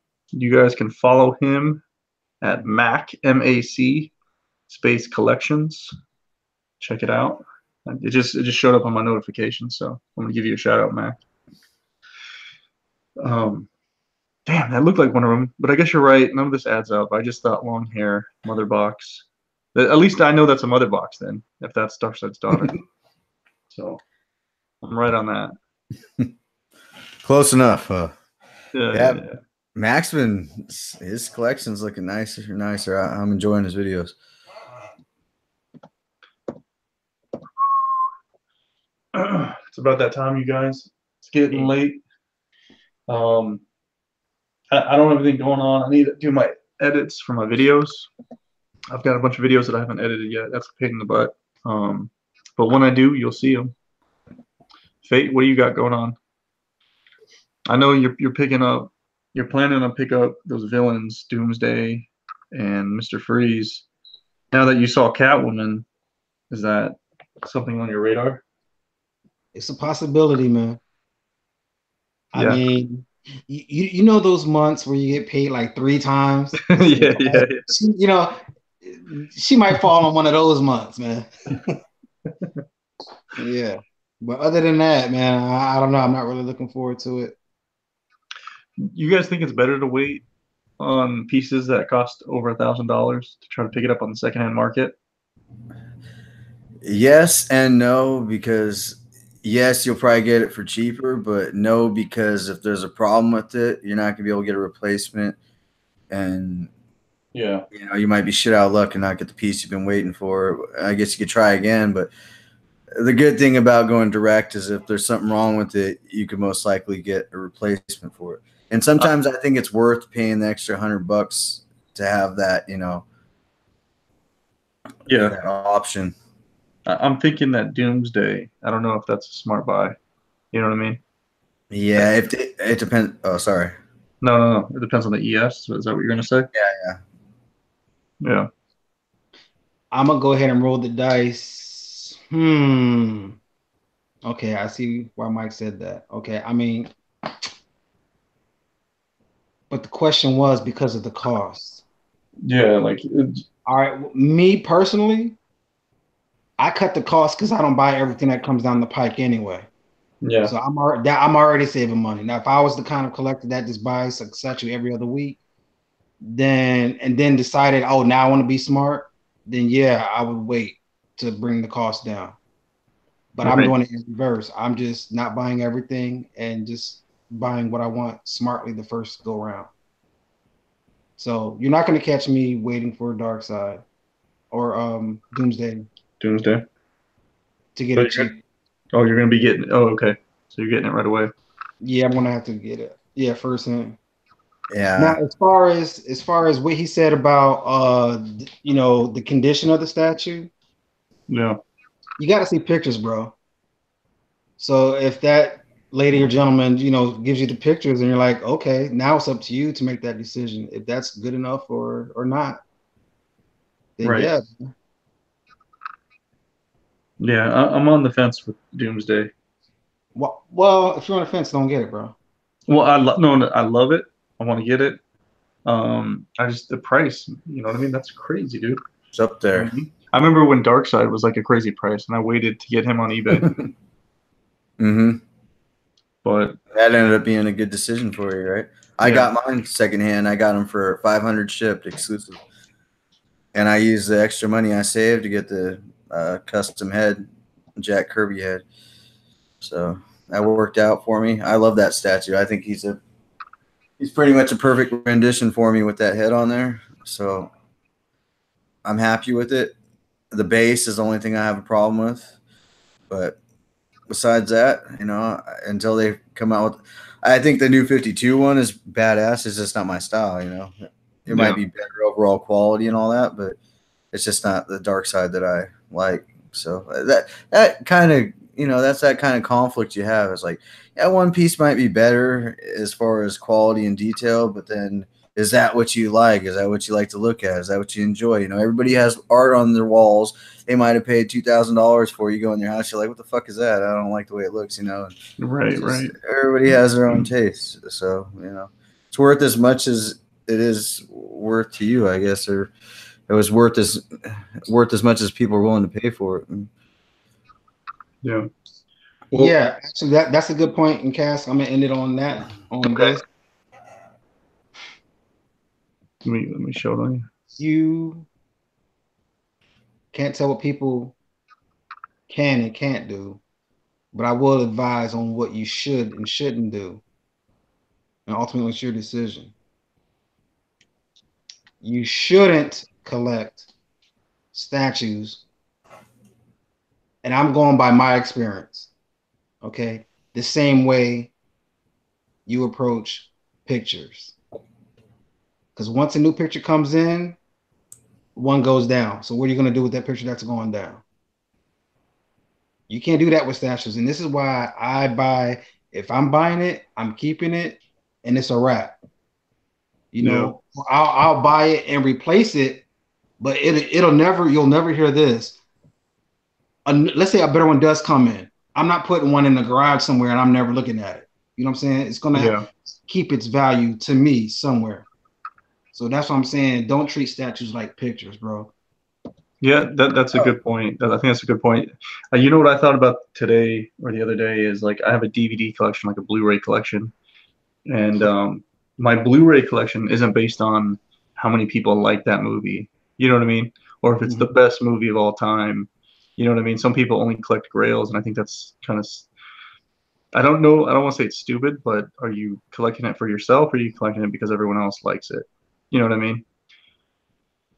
guys can follow him at Mac MAC space collections. Check it out. It just showed up on my notification, so I'm gonna give you a shout out, Mac. Damn, that looked like Wonder Woman, but I guess you're right. None of this adds up. I just thought long hair, mother box. At least I know that's a mother box then, if that's Darkseid's daughter. So I'm right on that. Close enough. Yeah. Maxman, his collection's looking nicer. I'm enjoying his videos. It's about that time, you guys. It's getting late. I don't have anything going on. I need to do my edits for my videos. I've got a bunch of videos that I haven't edited yet. That's a pain in the butt. But when I do, you'll see them. Fate, what do you got going on? I know you're picking up. You're planning to pick up those villains, Doomsday and Mr. Freeze. Now that you saw Catwoman, is that something on your radar? It's a possibility, man. Yeah. I mean, you know those months where you get paid like 3 times? Yeah. You know, she might fall on one of those months, man. Yeah. But other than that, man, I don't know. I'm not really looking forward to it. You guys think it's better to wait on pieces that cost over $1,000 to try to pick it up on the secondhand market? Yes and no, because yes, you'll probably get it for cheaper, but no, because if there's a problem with it, you're not gonna be able to get a replacement, and you might be shit out of luck and not get the piece you've been waiting for. I guess you could try again, but the good thing about going direct is if there's something wrong with it, you could most likely get a replacement for it. And sometimes I think it's worth paying the extra $100 to have that, that option. I'm thinking that Doomsday. I don't know if that's a smart buy. You know what I mean? Yeah, it depends. Oh, sorry. No. It depends on the ES. Is that what you're gonna say? Yeah. Yeah. I'm gonna go ahead and roll the dice. Okay, I see why Mike said that. Okay, I mean, but the question was because of the cost. Yeah, like All right, me personally, I cut the cost because I don't buy everything that comes down the pike anyway. yeah, So I'm already saving money. Now, if I was the kind of collector that just buys a statue every other week, then decided, oh, now I want to be smart, then yeah, I would wait to bring the cost down. But I'm right. doing it in reverse. I'm just not buying everything and just buying what I want smartly the first go round. So you're not going to catch me waiting for Dark Side or Doomsday Doomsday. to get So it cheap. you're gonna be getting. Oh, okay. So you're getting it right away. Yeah, I'm gonna have to get it. Yeah, first hand. Now, Yeah. as far as what he said about the condition of the statue, Yeah, you got to see pictures, bro. So if that lady or gentleman, gives you the pictures and you're like, okay, now it's up to you to make that decision if that's good enough or not. Then right. yeah. Yeah, I'm on the fence with Doomsday. Well, if you're on the fence, don't get it, bro. Well, no, I love it. I want to get it. I just the price. You know what I mean? That's crazy, dude. It's up You know what there. I mean? I remember when Darkseid was like a crazy price, and I waited to get him on eBay. Mm-hmm. But That ended up being a good decision for you, right? I yeah, got mine secondhand. I got them for 500 shipped exclusive. And I used the extra money I saved to get the custom head, Jack Kirby head. So that worked out for me. I love that statue. I think he's pretty much a perfect rendition for me with that head on there. So I'm happy with it. The base is the only thing I have a problem with. But besides that, until they come out with, I think the new 52 one is badass. It's just not my style. It might yeah, be better overall quality and all that, but it's just not the dark side that I like. So that kind of, that's that kind of conflict you have. It's like, yeah, one piece might be better as far as quality and detail, but then is that what you like? Is that what you like to look at? Is that what you enjoy? Everybody has art on their walls. They might have paid $2,000 for. You go in their house, you're like, what the fuck is that? I don't like the way it looks. It's right, just right. everybody has their own taste. So it's worth as much as it is worth to you, I guess, or it was worth as much as people are willing to pay for it. Yeah. Well, Yeah, actually that's a good point in cast. I'm gonna end it on that on okay. this. Let me show it on you. You can't tell what people can and can't do, but I will advise on what you should and shouldn't do. And ultimately it's your decision. You shouldn't collect statues, and I'm going by my experience, okay? The same way you approach pictures. Because once a new picture comes in, one goes down. So what are you going to do with that picture that's going down? You can't do that with statues. And this is why I buy, if I'm buying it, I'm keeping it, and it's a wrap. Yeah, I'll buy it and replace it, but you'll never hear this. Let's say a better one does come in. I'm not putting one in the garage somewhere and I'm never looking at it. You know what I'm saying? It's going to yeah, keep its value to me somewhere. So that's what I'm saying. Don't treat statues like pictures, bro. yeah. That's a good point. I think that's a good point. You know what I thought about today or the other day is like I have a DVD collection, like a Blu-ray collection, and my Blu-ray collection isn't based on how many people like that movie. You know what I mean? Or if it's the Mhm. best movie of all time. You know what I mean? Some people only collect Grails, and I think that's kind of. I don't know. I don't want to say it's stupid, but are you collecting it for yourself, or are you collecting it because everyone else likes it? You know what I mean?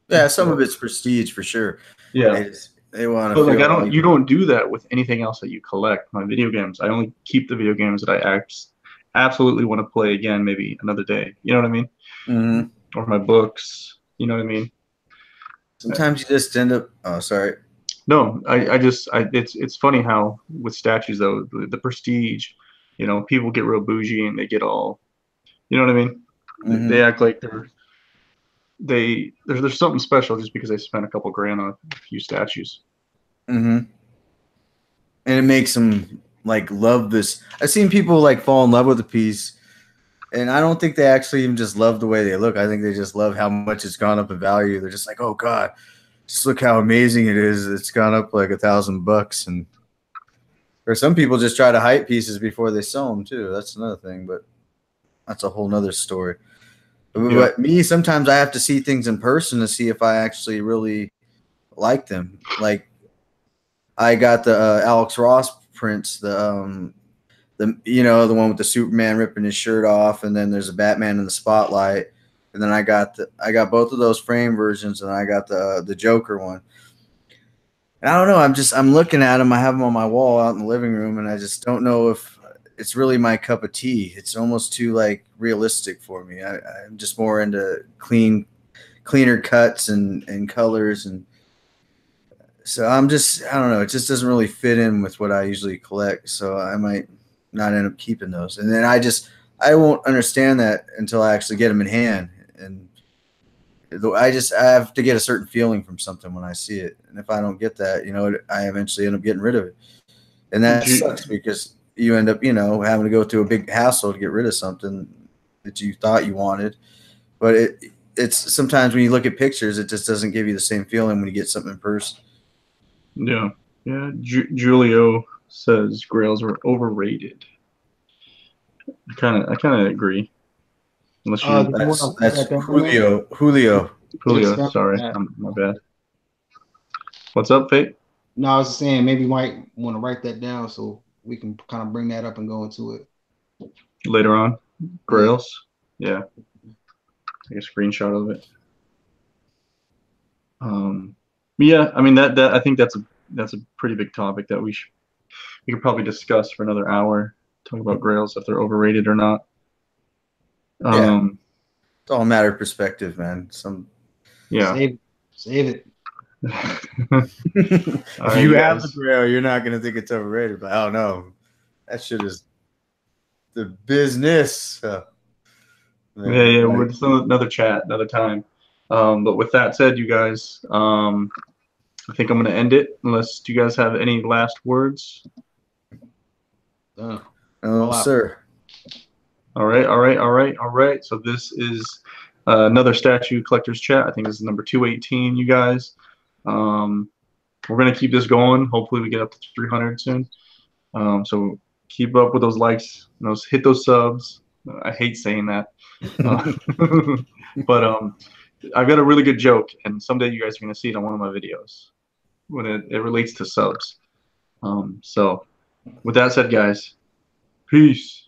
Yeah, some of So it's prestige for sure. yeah. They want to But like I feel don't like you don't do that with anything else that you collect. My video games, I only keep the video games that I absolutely want to play again maybe another day. You know what I mean? mhm. Or my books, you know what I mean? Sometimes you just end up. Oh, sorry. No, it's funny how with statues though, the prestige, people get real bougie and they get all, you know what I mean? They Hmm. act like they're there's something special just because they spent a couple grand on a few statues. And it makes them like love this. I've seen people like fall in love with a piece, and I don't think they actually even just love the way they look. I think they just love how much it's gone up in value. They're just like, oh God, just look how amazing it is. It's gone up like $1,000. And or some people just try to hype pieces before they sell them too. That's another thing, but that's a whole nother story. But me, sometimes I have to see things in person to see if I actually really like them. Like I got the Alex Ross prints, the the one with the Superman ripping his shirt off, and then there's a Batman in the spotlight, and then I got both of those frame versions, and I got the Joker one. And I don't know. I'm looking at them. I have them on my wall out in the living room, and I just don't know if it's really my cup of tea. It's almost too like realistic for me. I'm just more into cleaner cuts and colors, and so I don't know. It just doesn't really fit in with what I usually collect. So I might not end up keeping those. And then I won't understand that until I actually get them in hand. And I have to get a certain feeling from something when I see it. And if I don't get that, I eventually end up getting rid of it. And that sucks because you end up, having to go through a big hassle to get rid of something that you thought you wanted. But it's sometimes when you look at pictures, it just doesn't give you the same feeling when you get something in person. Yeah. Julio says Grails are overrated. I kind of agree. Unless that's Julio. Julio, sorry, my bad. What's up, Fate? No, I was just saying maybe you might want to write that down so we can kind of bring that up and go into it later on. Grails, yeah. Take a screenshot of it. Yeah, I mean that I think that's a pretty big topic that we could probably discuss for another hour. Talk about Grails, if they're overrated or not. It's all a matter of perspective, man. Save it. If you have the Grail, you're not gonna think it's overrated. But I don't know. That shit is the business. Yeah. We're just another chat, another time. But with that said, you guys, I think I'm gonna end it. Unless do you guys have any last words? No, sir. All right. So this is another statue collectors chat. I think this is number 218, you guys. We're gonna keep this going. Hopefully we get up to 300 soon. So keep up with those likes, hit those subs. I hate saying that, but I've got a really good joke, and someday you guys are gonna see it on one of my videos when it relates to subs. So with that said, guys, peace.